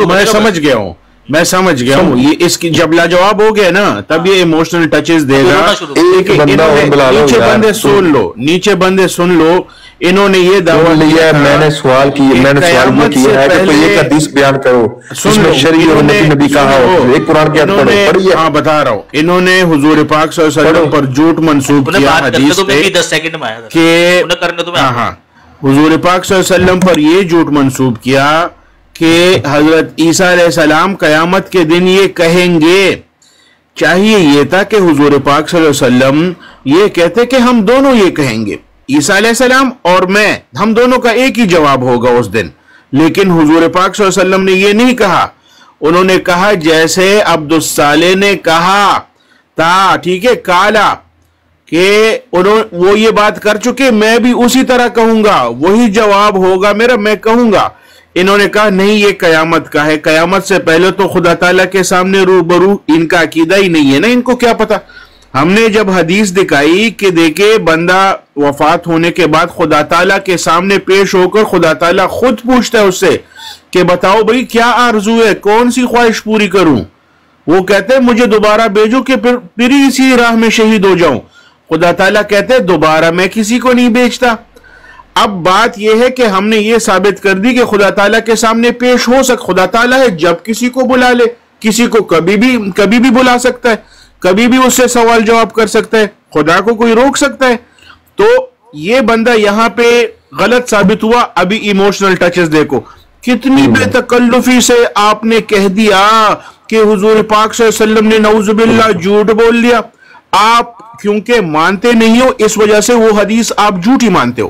میں سمجھ گیا ہوں، میں سمجھ گیا ہوں. یہ اس کی جب لاجواب ہو گیا نا تب یہ ایموشنل ٹچز دے گا. نیچے بندے سن لو، نیچے بندے سن لو. انہوں نے یہ دعویٰ لیا، میں نے سوال کیا ہے کہ کوئی ایک حدیث بیان کرو جس میں شرعی اور نبی کہا ہو، ایک قرآن کی آیت پڑھو. پڑھیے. ہاں بتا رہا ہوں. انہوں نے حضور پاک صلی اللہ علیہ وسلم پر جھوٹ منسوب کیا حدیث پہ کہ ہاں حضور پاک صلی اللہ علیہ وسلم پر یہ جھوٹ منسوب کیا کہ حضرت عیسیٰ علیہ السلام قیامت کے دن یہ کہیں گے. چاہیے یہ تھا کہ حضور پاک صلی اللہ علیہ وسلم یہ کہتے کہ ہم دونوں یہ کہیں گے، عیسیٰ علیہ السلام اور میں، ہم دونوں کا ایک ہی جواب ہوگا اس دن. لیکن حضور پاک صلی اللہ علیہ وسلم نے یہ نہیں کہا. انہوں نے کہا جیسے عبد الصالح نے کہا تھا، ٹھیک ہے، کالا، کہ وہ یہ بات کر چکے، میں بھی اسی طرح کہوں گا، وہی جواب ہوگا میرا، میں کہوں گا. انہوں نے کہا نہیں یہ قیامت کا ہے، قیامت سے پہلے تو خدا تعالیٰ کے سامنے روبرو ان کا عقیدہ ہی نہیں ہے نا، ان کو کیا پتا. ہم نے جب حدیث دکھائی کہ دیکھے بندہ وفات ہونے کے بعد خدا تعالیٰ کے سامنے پیش ہو کر خدا تعالیٰ خود پوچھتا ہے اس سے کہ بتاؤ بھئی کیا آرزو ہے، کون سی خواہش پوری کروں. وہ کہتے ہیں مجھے دوبارہ بھیجو کہ پھر اسی راہ میں شہید ہو جاؤں. خدا تعالیٰ کہتے ہیں دوبارہ میں کسی کو نہیں بھیجتا. اب بات یہ ہے کہ ہم نے یہ ثابت کر دی کہ خدا تعالیٰ کے سامنے پیش ہو خدا تعالیٰ ہے، جب کسی کو بلا لے، کسی کو کبھی بھی بلا سکتا ہے. کبھی بھی اس سے سوال جواب کر سکتا ہے, خدا کو کوئی روک سکتا ہے؟ تو یہ بندہ یہاں پہ غلط ثابت ہوا. ابھی ایموشنل ٹچز دیکھو, کتنی بے تکلفی سے آپ نے کہہ دیا کہ حضور پاک صلی اللہ علیہ وسلم نے نعوذ باللہ جھوٹ بول لیا. آپ کیونکہ مانتے نہیں ہو اس وجہ سے وہ حدیث آپ جھوٹی مانتے ہو.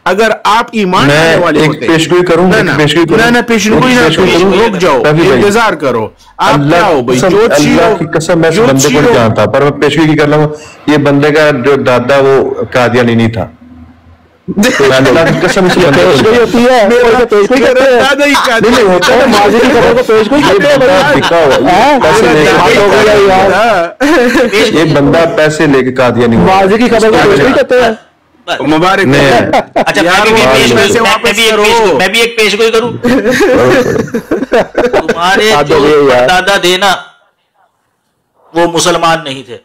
اگر آپ ایمان لانے والے ہوتے, پیشگوئی کروں, نہ پیشگوئی نہ کرو, رک جاؤ, انتظار کرو. آپ کیا ہو بھائی, اللہ کی قسم میں اس بندے کو نہیں جانتا, پر میں پیشگوئی کی کر رہا ہوں. یہ بندے کا جو دادا وہ قادیانی نہیں تھا. اللہ کی قسم سے پیشگوئی ہوتی ہے, یہ بندہ پیسے لے کے قادیانی ماضی کی خبر مبارک. اچھا میں بھی ایک پیشگوئی کروں. تمہارے دادا دینا وہ مسلمان نہیں تھے,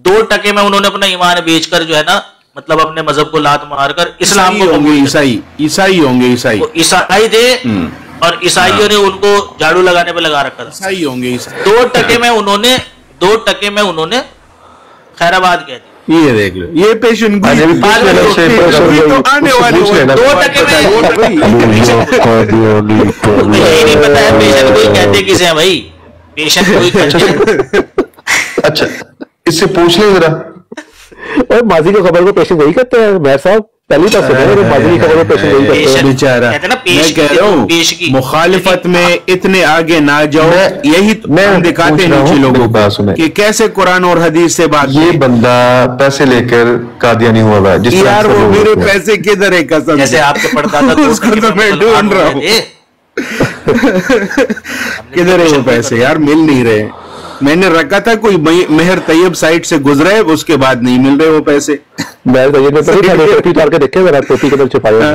2% میں انہوں نے اپنا ایمان بیچ کر جو ہے نا, مطلب اپنے مذہب کو لات مار کر اسلام کو ہوں گے. عیسائی ہوں گے, وہ عیسائی تھے, اور عیسائیوں نے ان کو جھاڑو لگانے پہ لگا رکھا تھا. عیسائی ہوں گے. 2% میں انہوں نے خیر آباد کہہ دی. یہ دیکھ لو, یہ پیشن آنے والے 2% میں یہی نہیں پتا ہے پیشن کوئی کہتے کسے ہیں بھائی, پیشن کوئی کہتے ہیں. اچھا اس سے پوچھ لیں ذرا, ماضی کی خبر کو پیشن وہی کرتے ہیں میر صاحب, پہلی بات سنیں, ماضی کی خبر کو پیشن وہی کرتے ہیں. بیچارہ میں کہہ رہا ہوں مخالفت میں اتنے آگے نہ جاؤ. یہی ہم دکھاتے ہیں نیچے لوگوں کو کہ کیسے قرآن اور حدیث سے بات. یہ بندہ پیسے لے کر قادیانی ہوا ہے. یار وہ میرے پیسے کدھر ہے قسم, جیسے آپ کے پڑھتا تھا اس کو تو میں ڈھونڈ رہا ہوں, کدھر ہے وہ پیسے یار, مل نہیں رہے. میں نے رکھا تھا کوئی مہر طیب سائٹ سے گزرا ہے, اس کے بعد نہیں مل رہے وہ پیسے. میں ٹوپی ڈال کے دیکھے ذرا, ٹوپی کے اندر چھپایا.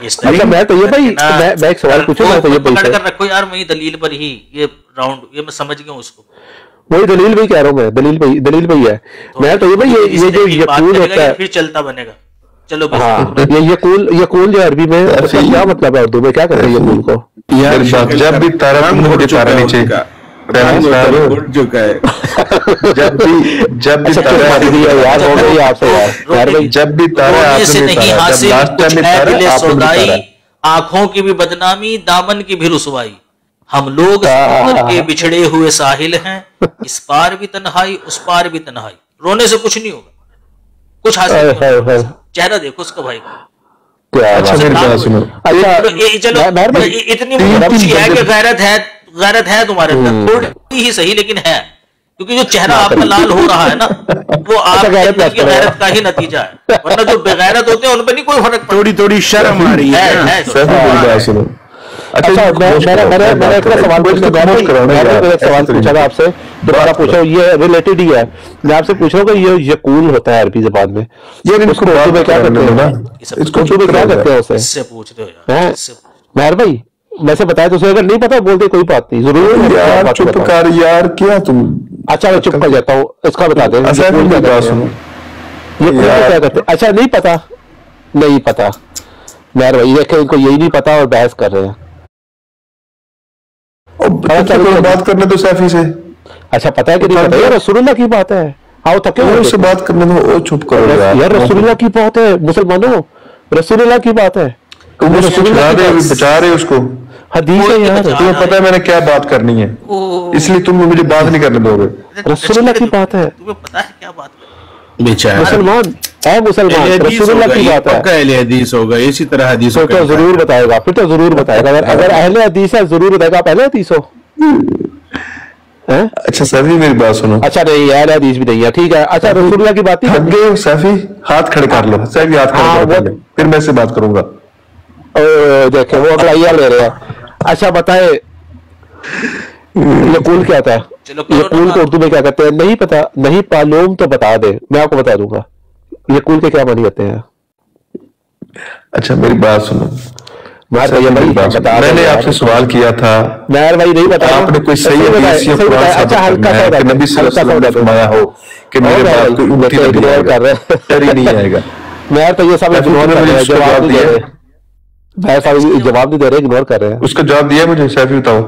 اچھا میں تو یہ بھائی میں ایک سوال پوچھوں, میں تو یہ پکڑ کر رکھو یار, وہی دلیل پر ہی یہ راؤنڈ, یہ میں سمجھ گیا ہوں اس کو. وہی دلیل بھی کہہ رہا ہوں میں, دلیل بھی ہے. میں تو یہ بھائی یہ جو یقول ہوتا ہے پھر چلتا بنے گا. چلو ہاں, یہ یقول جو عربی میں کیا مطلب ہے, اردو میں کیا کہتے ہیں یقول کو؟ جب بھی تارا نیچے آنکھوں کی بھی بدنامی, دامن کی بھی رسوائی, ہم لوگ کے بچھڑے ہوئے ساحل ہیں, اس پار بھی تنہائی اس پار بھی تنہائی. رونے سے کچھ نہیں ہوگا, کچھ حاصل نہیں ہوگا. چہرہ دیکھو اس کا بھائی کا. چلو اتنی خوشی ہے کہ غیرت ہے تمہارے اندر, تھوڑی ہی صحیح لیکن ہے, کیونکہ جو چہرہ آپ کا لال ہو رہا ہے نا وہ آپ کی غیرت کا ہی نتیجہ ہے, ورنہ جو بغیرت ہوتے ہیں ان پہ نہیں کوئی فرق. تھوڑی شرم آ رہی ہے. اچھا میں ایک سوال پوچھا تھا آپ سے, دوبارہ پوچھا, یہ ریلیٹڈ ہی ہے. میں آپ سے پوچھ رہا ہوں کہ یہ یقول ہوتا ہے عربی زبان میں, یہ اس کو اردو میں کیا کرتے ہیں, اس کو اردو میں کیا کرتے ہیں اسے؟ مہر بھائی ویسے بتایا تو اگر نہیں پتا بولتے کوئی بات نہیں, ضرور چپ کر یار, کیا تم. اچھا میں چپ کر جاتا ہوں, اس کا بتا دیں یہ کیا کرتے. اچھا نہیں پتا مہر بھائی, دیکھیں ان کو یہی نہیں پتا اور بحث کر رہے ہیں. بات کرنے تو سیفی سے. اچھا پتا ہے کہ نہیں پتا, یہ رسول اللہ کی بات ہے. آؤ تھکے اس سے بات کرنے دو, چپ کرو یار. رسول اللہ کی بات ہے مسلمانوں, رسول اللہ کی بات ہے, بچا رہے اس کو. حدیث ہے یار, تمہیں پتا ہے میں نے کیا بات کرنی ہے, اس لیے تم مجھے بات نہیں کرنے دو گے. رسول اللہ کی بات ہے, تمہیں پتا ہے کیا بات مسلمان ہے, مسلمان رسول اللہ کی بات ہے. اہل حدیث ہوگا اسی طرح حدیث تو ضرور بتائے گا, پھر تو ضرور بتائے گا. اگر اہل حدیث ہے ضرور بتائے گا. آپ اہل حدیث ہو؟ اچھا سیفی میری بات سنو. اچھا نہیں اہل حدیث بھی نہیں ہے, ٹھیک ہے. اچھا رسول اللہ کی بات نہیں. سیفی ہاتھ کھڑے کر لو, سیفی ہاتھ کھڑے کر لو, پھر میں سے بات کروں گا. دیکھیں وہ اگڑائیاں لے رہے ہیں. اچھا بتائے یقول کیا تھا, یقول کو اردو میں کیا کہتے ہیں؟ نہیں پتا, نہیں معلوم تو بتا دے, میں آپ کو بتا دوں گا یقول کے کیا معنی ہوتے ہیں. اچھا میری بات سنو, میں نے آپ سے سوال کیا تھا, مہر بھائی نہیں بتایا آپ نے کوئی صحیح حدیث یا قرآن ثابت کرنا ہے کہ نبی صلی اللہ علیہ وسلم نے فرمایا ہو کہ میرے بات کوئی امتی نہیں کر رہے ڈر ہی نہیں آئے گا. مہر تو یہ سب جواب دیا, میں جواب نہیں دے رہے, اگنور کر رہے ہیں. اس کا جواب دیا مجھے, سیفی بتاؤ.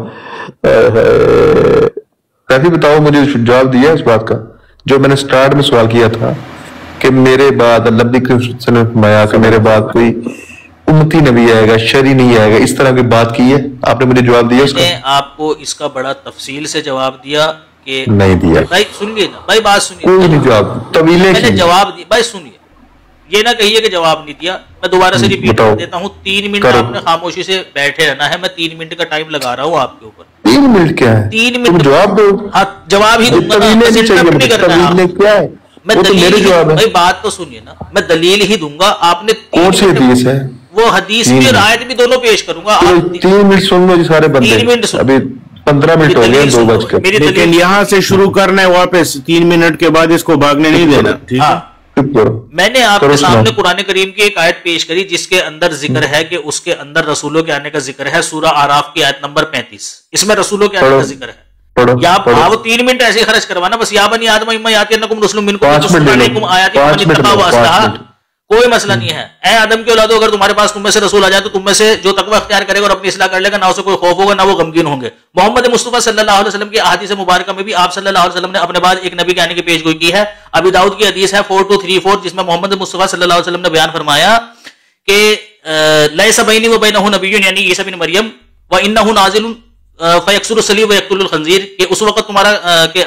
سیفی بتاؤ مجھے جواب دیا اس بات کا جو میں نے سٹارٹ میں سوال کیا تھا کہ میرے بعد نبی کریم صلی اللہ علیہ وسلم نے فرمایا کہ میرے بعد کوئی امتی نبی آئے گا، شرعی نہیں آئے گا، اس طرح کی بات کی ہے، آپ نے مجھے جواب دیا اس کا؟ میں نے آپ کو اس کا بڑا تفصیل سے جواب دیا کہ نہیں دیا بھائی سنیے نا بھائی، بات سنیے، کوئی نہیں جواب طویلے میں نے جواب دیا بھائی، سنیے، یہ نہ کہیے کہ جواب نہیں دیا، میں دوبارہ سے ریپیٹ کر دیتا ہوں، 3 منٹ آپ نے خاموشی سے بیٹھے رہنا ہے، میں 3 منٹ کا ٹائم لگا رہا ہوں آپ کے اوپر۔ 3 منٹ کیا ہے؟ 3 تم منٹ جواب دو، جواب ہی دوں گا، طویلے کیا ہے؟ میں دلیل، بھائی بات تو سنیے نا، میں دلیل ہی دوں گا، آپ نے کون سی حدیث ہے؟ وہ حدیث بھی اور آیت بھی دونوں پیش کروں گا۔ 3 منٹ سن لو جی سارے بندے، 3 منٹ سن، ابھی 15 منٹ ہو گئے 2 بج کے، لیکن یہاں سے شروع کرنا ہے واپس 3 منٹ کے بعد اس کو بھاگنے نہیں دینا، ٹھیک ہے؟ میں نے آپ کے سامنے قرآن کریم کی ایک آیت پیش کری جس کے اندر ذکر ہے کہ اس کے اندر رسولوں کے آنے کا ذکر ہے، سورہ آراف کی آیت نمبر 35، اس میں رسولوں کے آنے کا ذکر ہے۔ یا وہ 3 منٹ ایسے خرچ کروانا بس، یا بنی آدم اما یاتینکم رسل منکم یقصون علیکم آیات من اتقوا واصلح، کوئی مسئلہ نہیں ہے۔ اے آدم کے اولادو، اگر تمہارے پاس تم میں سے رسول آ جائے تو تم میں سے جو تقوی اختیار کرے گا اور اپنی اصلاح کر لے گا، نہ اسے کوئی خوف ہوگا نہ وہ غمگین ہوں گے۔ محمد مصطفیٰ صلی اللہ علیہ وسلم کی احادیث مبارکہ میں بھی آپ صلی اللہ علیہ وسلم نے اپنے بعد ایک نبی کے آنے کی پیش گوئی کی ہے۔ ابی داؤد کی حدیث ہے 4234 جس میں محمد مصطفیٰ صلی اللہ علیہ وسلم نے بیان فرمایا کہ لیس بینی و بینہ نبی، یعنی عیسیٰ بن مریم، وانہ نازل فیکسر الصلیب ویقتل الخنزیر، کہ اس وقت تمہارا کہ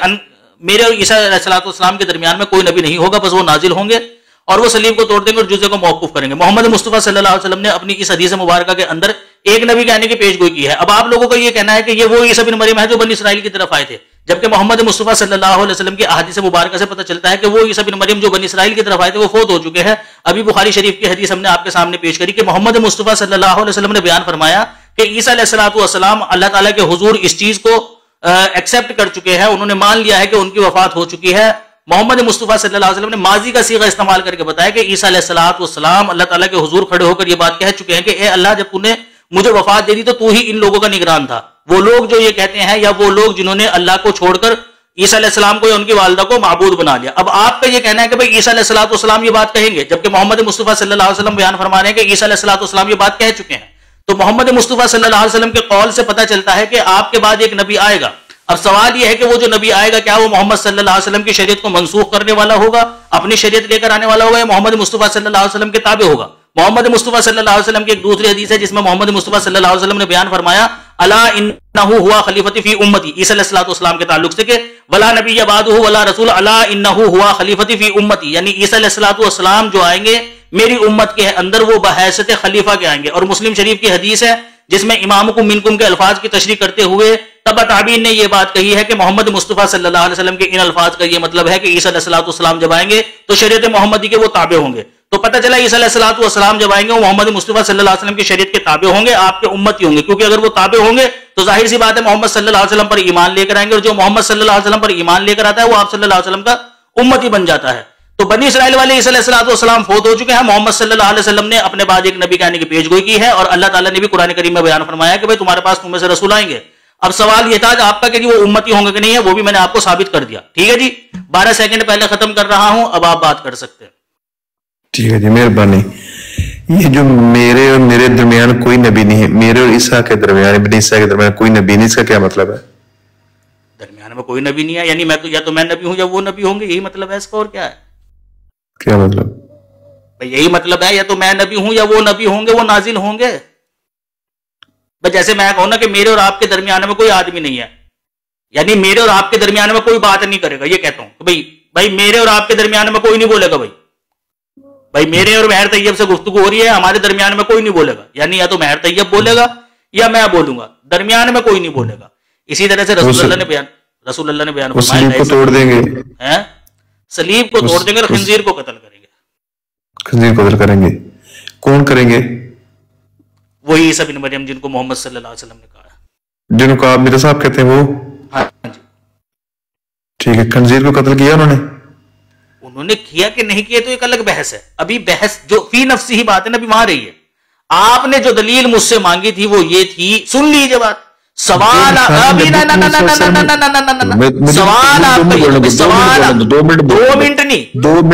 میرے اور عیسیٰ علیہ السلام کے درمیان میں کوئی نبی نہیں ہوگا، بس وہ نازل ہوں گے اور وہ صلیب کو توڑ دیں گے اور جزے کو موقوف کریں گے۔ محمد مصطفیٰ صلی اللہ علیہ وسلم نے اپنی اس حدیث مبارکہ کے اندر ایک نبی کے آنے کی پیش گوئی کی ہے۔ اب آپ لوگوں کا یہ کہنا ہے کہ یہ وہ عیسیٰ بن مریم ہے جو بنی اسرائیل کی طرف آئے تھے، جبکہ محمد مصطفیٰ صلی اللہ علیہ وسلم کی احادیث مبارکہ سے پتہ چلتا ہے کہ وہ عیسیٰ بن مریم جو بنی اسرائیل کی طرف آئے تھے وہ فوت ہو چکے ہیں۔ ابھی بخاری شریف کی حدیث ہم نے آپ کے سامنے پیش کری کہ محمد مصطفیٰ صلی اللہ علیہ وسلم نے بیان فرمایا کہ عیسیٰ علیہ السلام اللہ تعالیٰ کے حضور اس چیز کو ایکسپٹ کر چکے ہیں، انہوں نے مان لیا ہے کہ ان کی وفات ہو چکی ہے۔ محمد مصطفیٰ صلی اللہ علیہ وسلم نے ماضی کا صیغہ استعمال کر کے بتایا کہ عیسیٰ علیہ السلام اللہ تعالیٰ کے حضور کھڑے ہو کر یہ بات کہہ چکے ہیں کہ اے اللہ، جب تو نے مجھے وفات دے دی تو ہی ان لوگوں کا نگران تھا۔ وہ لوگ جو یہ کہتے ہیں یا وہ لوگ جنہوں نے اللہ کو چھوڑ کر عیسیٰ علیہ السلام کو یا ان کی والدہ کو معبود بنا لیا۔ اب آپ کا یہ کہنا ہے کہ بھائی عیسیٰ علیہ السلام یہ بات کہیں گے، جبکہ محمد مصطفیٰ صلی اللہ علیہ وسلم بیان فرما رہے ہیں کہ عیسیٰ علیہ السلام یہ بات کہہ چکے ہیں۔ تو محمد مصطفیٰ صلی اللہ علیہ وسلم کے قول سے پتہ چلتا ہے کہ آپ کے بعد ایک نبی آئے گا۔ اب سوال یہ ہے کہ وہ جو نبی آئے گا کیا وہ محمد صلی اللہ علیہ وسلم کی شریعت کو منسوخ کرنے والا ہوگا، اپنی شریعت لے کر آنے والا ہوگا، یا محمد مصطفیٰ صلی اللہ علیہ وسلم کے تابع ہوگا؟ محمد مصطفیٰ صلی اللہ علیہ وسلم کی ایک دوسری حدیث ہے جس میں محمد مصطفیٰ صلی اللہ علیہ وسلم نے بیان فرمایا الا انہ ہوا خلیفتی فی امتی، عیسیٰ علیہ السلام کے تعلق سے کہ ولا نبی بعدہ ولا رسول الا انہ ہوا خلیفتی فی امتی، یعنی عیسیٰ علیہ السلام جو آئیں گے میری امت کے اندر وہ بحیثیت خلیفہ کے آئیں گے۔ اور مسلم شریف کی حدیث ہے جس میں امامکم منکم کے الفاظ کی تشریح کرتے ہوئے تبع تابعین نے یہ بات کہی ہے کہ محمد مصطفیٰ صلی اللہ علیہ وسلم کے ان الفاظ کا یہ مطلب ہے کہ عیسیٰ علیہ السلام جب آئیں گے تو شریعت محمدی کے وہ تابع ہوں گے۔ تو پتہ چلا عیسیٰ علیہ السلام جب آئیں گے وہ محمد مصطفیٰ صلی اللہ علیہ وسلم کی شریعت کے تابع ہوں گے، آپ کے امتی ہوں گے، کیونکہ اگر وہ تابع ہوں گے تو ظاہر سی بات ہے محمد صلی اللہ علیہ وسلم پر ایمان لے کر آئیں گے، اور جو محمد صلی اللہ علیہ وسلم پر ایمان لے کر آتا ہے وہ آپ صلی اللہ علیہ وسلم کا امتی بن جاتا ہے۔ تو بنی اسرائیل والے عیسیٰ علیہ السلام فوت ہو چکے ہیں، محمد صلی اللہ علیہ وسلم نے اپنے بعد ایک نبی کے آنے کی پیش گوئی کی ہے، اور اللہ تعالیٰ نے بھی قرآن کریم میں بیان فرمایا کہ بھائی تمہارے پاس تم میں سے رسول آئیں گے۔ اب سوال یہ تھا کہ آپ کا کہ وہ امتی ہوں گے کہ نہیں ہے، وہ بھی میں نے آپ کو ثابت کر دیا۔ ٹھیک ہے جی، 12 سیکنڈ پہلے ختم کر رہا ہوں، اب آپ بات کر سکتے ہیں۔ ٹھیک ہے جی، مہربانی۔ یہ جو میرے اور میرے درمیان کوئی نبی نہیں ہے، میرے اور عیسیٰ کے درمیان، ابن عیسیٰ کے درمیان کوئی نبی نہیں، اس کا کیا مطلب ہے؟ درمیان میں کوئی نبی نہیں ہے یعنی میں تو یا تو میں نبی ہوں یا وہ نبی ہوں گے، یہی مطلب ہے اس کا، اور کیا ہے؟ کیا مطلب؟ یہی مطلب ہے، یا تو میں نبی ہوں یا وہ نبی ہوں گے، وہ نازل ہوں گے۔ بس جیسے میں کہوں نا کہ میرے اور آپ کے درمیان میں کوئی آدمی نہیں ہے، یعنی میرے اور آپ کے درمیان میں کوئی بات نہیں کرے گا، یہ کہتا ہوں کہ بھائی میرے اور آپ کے درمیان میں کوئی نہیں بولے گا، بھائی میرے اور مہر طیب سے گفتگو ہو رہی ہے، ہمارے درمیان میں کوئی نہیں بولے گا، یعنی یا تو مہر طیب بولے گا یا میں بولوں گا، درمیان میں کوئی نہیں بولے گا۔ اسی طرح سے رسول اللہ نے بیان فرمایا صلیب کو توڑ دیں گے، صلیب کو توڑ دیں گے اور خنزیر کو قتل کریں گے۔ خنزیر کو قتل کریں گے، کون کریں گے؟ وہی عیسیٰ بن مریم جن کو محمد صلی اللہ علیہ وسلم نے کہا ہے، جن کو آپ میرے صاحب کہتے ہیں وہ؟ ہاں جی ٹھیک ہے، خنزیر کو قتل کیا انہوں نے کیا کہ نہیں کیا تو ایک الگ بحث ہے، ابھی بحث جو فی نفسی ہی بات ہے نا ابھی وہاں رہی ہے۔ آپ نے جو دلیل مجھ سے مانگی تھی وہ یہ تھی، سن لیجیے بات، سوال دو منٹ نہیں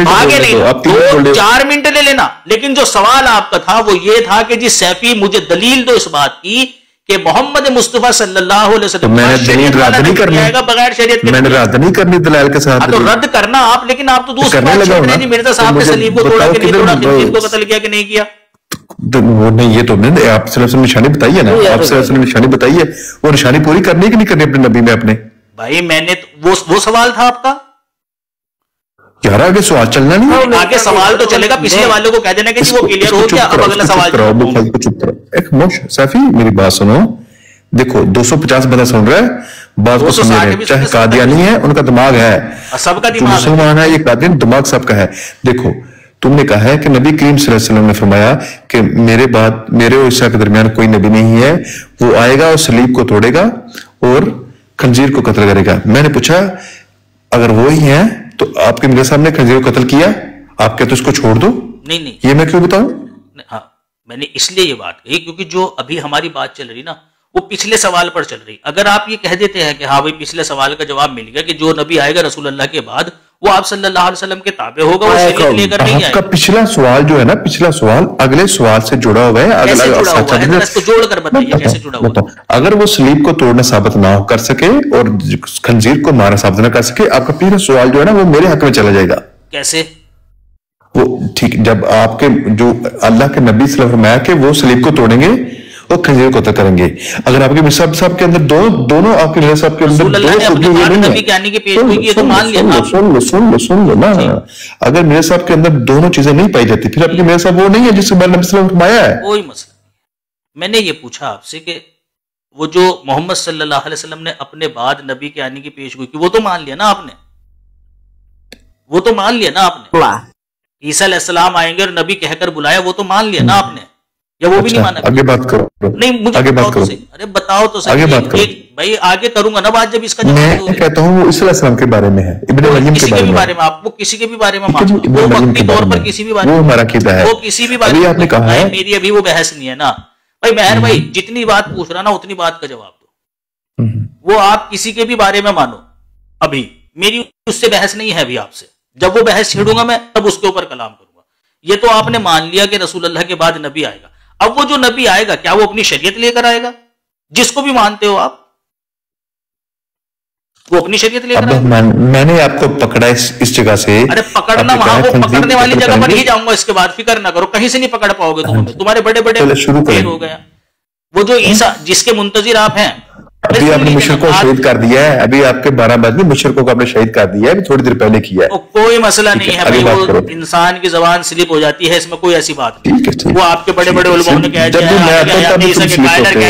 آگے نہیں 4 منٹ لے لینا، لیکن جو سوال آپ کا تھا وہ یہ تھا کہ جی سیفی مجھے دلیل دو اس بات کی کہ محمد مصطفیٰ صلی اللہ علیہ وسلم میں نے دلیل رد نہیں کرنی آئے گا بغیر شریعت کے، میں نے رد نہیں کرنی دلائل کے ساتھ، تو رد کرنا آپ، لیکن آپ تو دوسری بات چھیڑ رہے ہیں، مرزا صاحب نے سلیب کو توڑا کہ نہیں توڑا، خنزیر کو قتل کیا کہ نہیں کیا؟ وہ نہیں، یہ تو نہیں، آپ صلی اللہ علیہ وسلم نشانی بتائیے نا، آپ صلی اللہ علیہ وسلم نشانی بتائیے، وہ نشانی پوری کرنی ہے کہ نہیں کرنی اپنے نبی میں اپنے؟ بھائی میں نے وہ سوال تھا آپ کا یار، آگے سوال چلنا نہیں، آگے سوال تو چلے گا، پچھلے والوں کو کہہ دینا کہ وہ کلیئر ہو گیا، اب اگلا سوال چپ کرو۔ ایک موش سیفی میری بات سنو، دیکھو 250 بندہ سن رہا ہے، بات کو سمجھ رہے ہیں، چاہے قادیانی ہے، ان کا دماغ ہے، سب کا جو دماغ مسلمان ہے، یہ قادیانی دماغ سب کا ہے۔ دیکھو تم نے کہا ہے کہ نبی کریم صلی اللہ علیہ وسلم نے فرمایا کہ میرے بعد میرے اور عیسیٰ کے درمیان کوئی نبی نہیں ہے، وہ آئے گا اور صلیب کو توڑے گا اور خنزیر کو قتل کرے گا۔ میں نے پوچھا اگر وہی ہیں تو آپ کے میرے صاحب نے خنزیر کو قتل کیا، آپ کہتے اس کو چھوڑ دو؟ نہیں، یہ میں کیوں بتاؤں؟ ہاں میں نے اس لیے یہ بات کہی کیونکہ جو ابھی ہماری بات چل رہی نا وہ پچھلے سوال پر چل رہی۔ اگر آپ یہ کہہ دیتے ہیں کہ ہاں بھائی پچھلے سوال کا جواب مل گیا کہ جو نبی آئے گا رسول اللہ کے بعد وہ آپ صلی اللہ علیہ وسلم کے تابع ہوگا، وہ شریعت لے کر نہیں آئے گا۔ پچھلا سوال جو ہے نا، پچھلا سوال اگلے سوال سے جڑا ہوا ہے، کیسے جڑا ہوا ہے؟ اس کو جوڑ کر بتائیے کیسے جڑا ہوا ہے۔ اگر وہ صلیب کو توڑنا ثابت نہ کر سکے اور خنزیر کو مارنا ثابت نہ کر سکے، آپ کا پچھلا سوال جو ہے نا وہ میرے حق میں چلا جائے گا۔ کیسے؟ وہ ٹھیک، جب آپ کے جو اللہ کے نبی صلی اللہ علیہ وسلم نے فرمایا کہ وہ صلیب کو توڑیں گے اور خنزیر کو قتل کریں گے، اگر آپ کے مرزا صاحب کے اندر دونوں آپ کے مرزا صاحب کے اندر سن لو نا، اگر مرزا صاحب کے اندر دونوں چیزیں نہیں پائی جاتی پھر آپ کے مرزا صاحب وہ نہیں ہے جس کے بارے میں نبی صلی اللہ علیہ وسلم نے فرمایا ہے۔ کوئی مسئلہ نہیں، میں نے یہ پوچھا آپ سے کہ وہ جو محمد صلی اللہ علیہ وسلم نے اپنے بعد نبی کے آنے کی پیش گوئی کی وہ تو مان لیا نا آپ نے، وہ تو مان لیا نا آپ نے، عیسیٰ علیہ السلام آئیں گے اور نبی کہہ کر بلایا وہ تو مان لیا نا آپ نے، یا وہ بھی نہیں مانا؟ آگے بات کرو، نہیں مجھے بتاؤ تو صحیح، ارے بتاؤ تو صحیح، بھائی آگے کروں گا نا بات جب اس کا جواب۔ میں کہتا ہوں وہ عیسیٰ علیہ السلام کے بارے میں ہے، ابن مریم کے بارے میں، آپ کو کسی کے بھی بارے میں مانو، وہ وقتی طور پر کسی بھی بارے میں، وہ ہمارا عقیدہ ہے، وہ کسی بھی بارے میں آپ نے کہا ہے، میری ابھی وہ بحث نہیں ہے نا بھائی، مہر بھائی جتنی بات پوچھ رہا نا اتنی بات کا جواب دو، وہ آپ کسی کے بھی بارے میں مانو، ابھی میری اس سے بحث نہیں ہے ابھی آپ سے، جب وہ بحث چھیڑوں گا میں تب اس کے اوپر کلام کروں گا۔ یہ تو آپ نے مان لیا کہ رسول اللہ کے بعد نبی آئے گا، اب وہ جو نبی آئے گا کیا وہ اپنی شریعت لے کر آئے گا؟ جس کو بھی مانتے ہو آپ، وہ اپنی شریعت لے کر آئے گا۔ میں نے آپ کو پکڑا اس جگہ سے، ارے پکڑنا وہاں وہ پکڑنے والی جگہ پر ہی جاؤں گا، اس کے بعد فکر نہ کرو، کہیں سے نہیں پکڑ پاؤ گے تمہارے بڑے بڑے دیر ہو گیا۔ وہ جو عیسیٰ جس کے منتظر آپ ہیں، ابھی آپ نے مشرق کو شہید کر دیا ہے، ابھی آپ کے 12 بعد میں مشرقوں کو آپ نے شہید کر دیا ہے، ابھی تھوڑی دیر پہلے کیا ہے، کوئی مسئلہ نہیں ہے بھائی، وہ انسان کی زبان سلپ ہو جاتی ہے، اس میں کوئی ایسی بات نہیں، وہ آپ کے بڑے بڑے علماء نے کہہ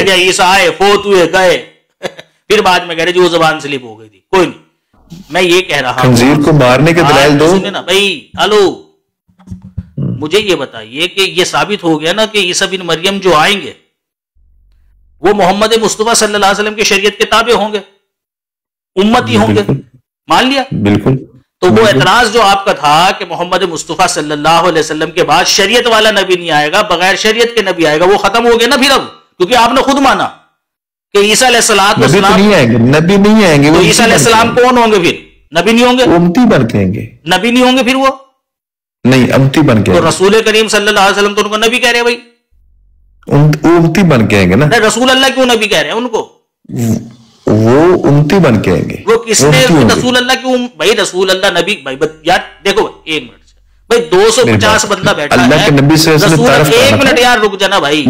دیا عیسیٰ آئے فوت ہوئے گئے، پھر بعد میں کہہ رہے جی وہ زبان سلپ ہو گئی تھی، کوئی نہیں، میں یہ کہہ رہا ہوں خنزیر کو مارنے کے دلائل دو نا بھائی۔ ہلو مجھے یہ بتائیے کہ یہ ثابت ہو گیا نا کہ عیسیٰ بن مریم جو آئیں گے وہ محمد مصطفیٰ صلی اللہ علیہ وسلم کی شریعت کے تابع ہوں گے، امتی ہوں گے، مان لیا؟ بالکل۔ تو وہ اعتراض جو آپ کا تھا کہ محمد مصطفیٰ صلی اللہ علیہ وسلم کے بعد شریعت والا نبی نہیں آئے گا، بغیر شریعت کے نبی آئے گا، وہ ختم ہو گیا نا پھر اب، کیونکہ آپ نے خود مانا کہ عیسیٰ علیہ السلام نہیں آئیں گے، نبی نہیں آئیں گے، تو عیسیٰ علیہ السلام کون ہوں گے پھر؟ نبی نہیں ہوں گے، امتی بن کے آئیں گے، نبی نہیں ہوں گے پھر وہ نہیں امتی بن کے، تو رسول کریم صلی اللہ علیہ وسلم تو ان کو نبی کہہ رہے ہیں بھائی، امتی بن کے آئیں گے نا، رسول اللہ کیوں نبی کہہ رہے ہیں ان کو؟ وہ امتی بن کے آئیں گے، وہ کس نے رسول اللہ کیوں؟ بھائی رسول اللہ نبی، بھائی یار دیکھو ایک منٹ سے بھائی 250 بندہ بیٹھا ہے، ایک منٹ یار رک جانا بھائی،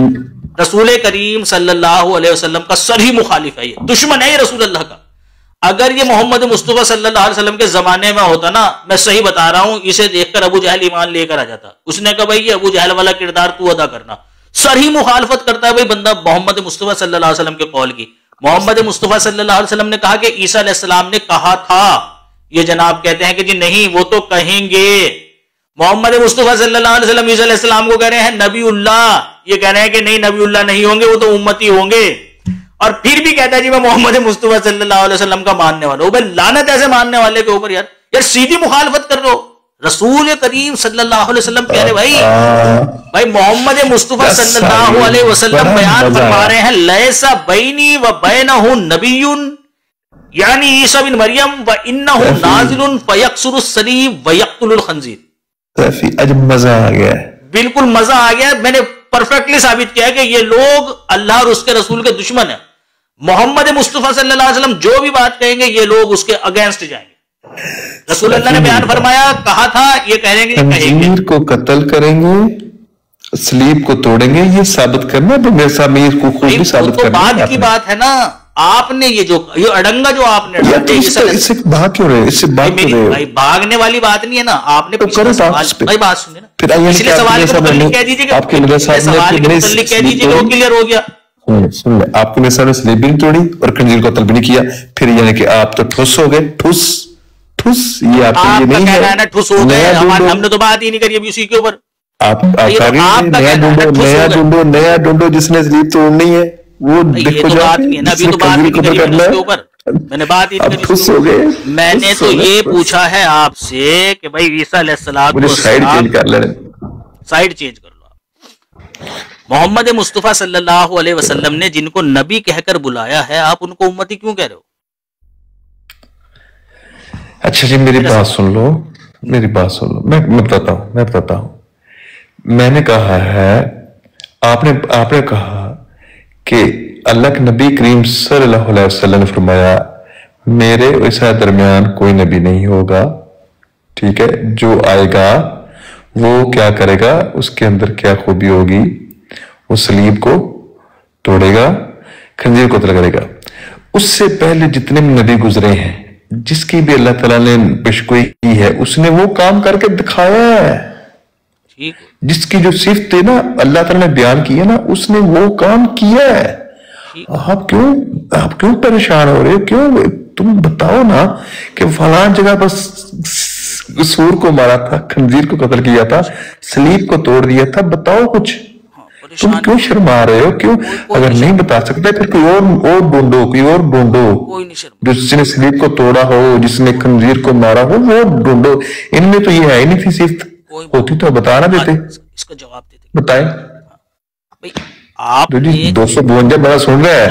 رسول کریم صلی اللہ علیہ وسلم کا صریح مخالف ہے، یہ دشمن ہے یہ رسول اللہ کا۔ اگر یہ محمد مصطفیٰ صلی اللہ علیہ وسلم کے زمانے میں ہوتا نا، میں صحیح بتا رہا ہوں، اسے دیکھ کر ابو جہل ایمان لے کر آ جاتا، اس نے کہا بھائی یہ ابو جہل والا کردار تو ادا کرنا، صریح مخالفت کرتا ہے بھائی بندہ محمد مصطفیٰ صلی اللہ علیہ وسلم کے قول کی۔ محمد مصطفیٰ صلی اللہ علیہ وسلم نے کہا کہ عیسیٰ علیہ السلام نے کہا تھا، یہ جناب کہتے ہیں کہ جی نہیں وہ تو کہیں گے، محمد مصطفیٰ صلی اللہ علیہ وسلم عیسیٰ علیہ السلام کو کہہ رہے ہیں نبی اللہ، یہ کہہ رہے ہیں کہ نہیں نبی اللہ نہیں ہوں گے، وہ تو امتی ہوں گے، اور پھر بھی کہتا ہے جی میں محمد مصطفیٰ صلی اللہ علیہ وسلم کا ماننے والا ہوں۔ بھائی لعنت ایسے ماننے والے کے اوپر، یار سیدھی مخالفت کر رہے ہو، رسول کریم صلی اللہ علیہ وسلم کہہ رہے بھائی محمد مصطفیٰ صلی اللہ علیہ وسلم بیان فرما رہے ہیں لیسا بینی و بینہ نبی، یعنی عیسیٰ بن مریم و انہ نازل فیکسر الصلیب و یقتل الخنزیر۔ مزہ آ گیا، بالکل مزہ آ گیا، میں نے پرفیکٹلی ثابت کیا ہے کہ یہ لوگ اللہ اور اس کے رسول کے دشمن ہیں. محمد مصطفیٰ صلی اللہ علیہ وسلم جو بھی بات کہیں گے یہ لوگ اس کے اگینسٹ جائیں گے. رسول اللہ نے بیان فرمایا, کہا تھا, یہ کہیں گے, خنزیر کو قتل کریں گے, سلیب کو توڑیں گے, یہ ثابت کرنا تو میرے سامنے اس کو خود بھی ثابت کرنا. بعد کی بات ہے نا, آپ نے یہ اڈنگا جو آپ نے اس سے بھاگ کیوں رہے, اس سے بھاگ کیوں رہے؟ بھائی بھاگنے والی بات نہیں ہے نا, آپ نے پچھلے بات سنی نا, پھر پچھلے سوال کے متعلق کہہ دیجیے آپ کے سوال کے متعلق کہہ دیجیے کہ وہ کلیئر ہو گیا. سن لیں, آپ کے میرے سامنے سلیب بھی نہیں توڑی اور خنزیر کو قتل بھی نہیں کیا, پھر یعنی کہ آپ تو ٹھوس ہو گئے. ٹھوس یہ آپ کے لیے نہیں ہے. ٹھوس ہو گئے, ہم نے تو بات ہی نہیں کری ابھی اسی کے اوپر. آپ نیا ڈھونڈو جس نے سلیب توڑنی ہے وہ دیکھو جا کے. میں نے بات ہی نہیں, میں نے تو یہ پوچھا ہے آپ سے کہ بھائی عیسیٰ علیہ السلام سائڈ چینج کر لو. محمد مصطفیٰ صلی اللہ علیہ وسلم نے جن کو نبی کہہ کر بلایا ہے, آپ ان کو امتی کیوں کہہ رہے ہو؟ اچھا جی میری بات سن لو, میں بتاتا ہوں. میں نے کہا ہے, آپ نے کہا کہ اللہ کے نبی کریم صلی اللہ علیہ وسلم نے فرمایا میرے عیسیٰ درمیان کوئی نبی نہیں ہوگا, ٹھیک ہے, جو آئے گا وہ کیا کرے گا, اس کے اندر کیا خوبی ہوگی, وہ سلیب کو توڑے گا, خنزیر کو قتل کرے گا. اس سے پہلے جتنے بھی نبی گزرے ہیں, جس کی بھی اللہ تعالیٰ نے پیشگوئی کی ہے, اس نے وہ کام کر کے دکھایا ہے. جس کی جو صفت ہے نا اللہ تعالیٰ نے بیان کی ہے نا, اس نے وہ کام کیا ہے. آپ کیوں پریشان ہو رہے ہو, کیوں؟ تم بتاؤ نا کہ فلاں جگہ بس سور کو مارا تھا, خنزیر کو قتل کیا تھا, سلیب کو توڑ دیا تھا, بتاؤ کچھ. تم کیوں شرما رہے ہو, کیوں؟ اگر نہیں بتا سکتے پھر کوئی اور ڈھونڈو, جس نے سلیب کو توڑا ہو, جس نے خنزیر کو مارا ہو, وہ ڈھونڈو. ان میں تو یہ ہے ہی نہیں تھی صفت, ہوتی تو بتا نہ دیتے. اس کا جواب دیتے بتائیں. آپ 252 بڑا سن رہا ہے,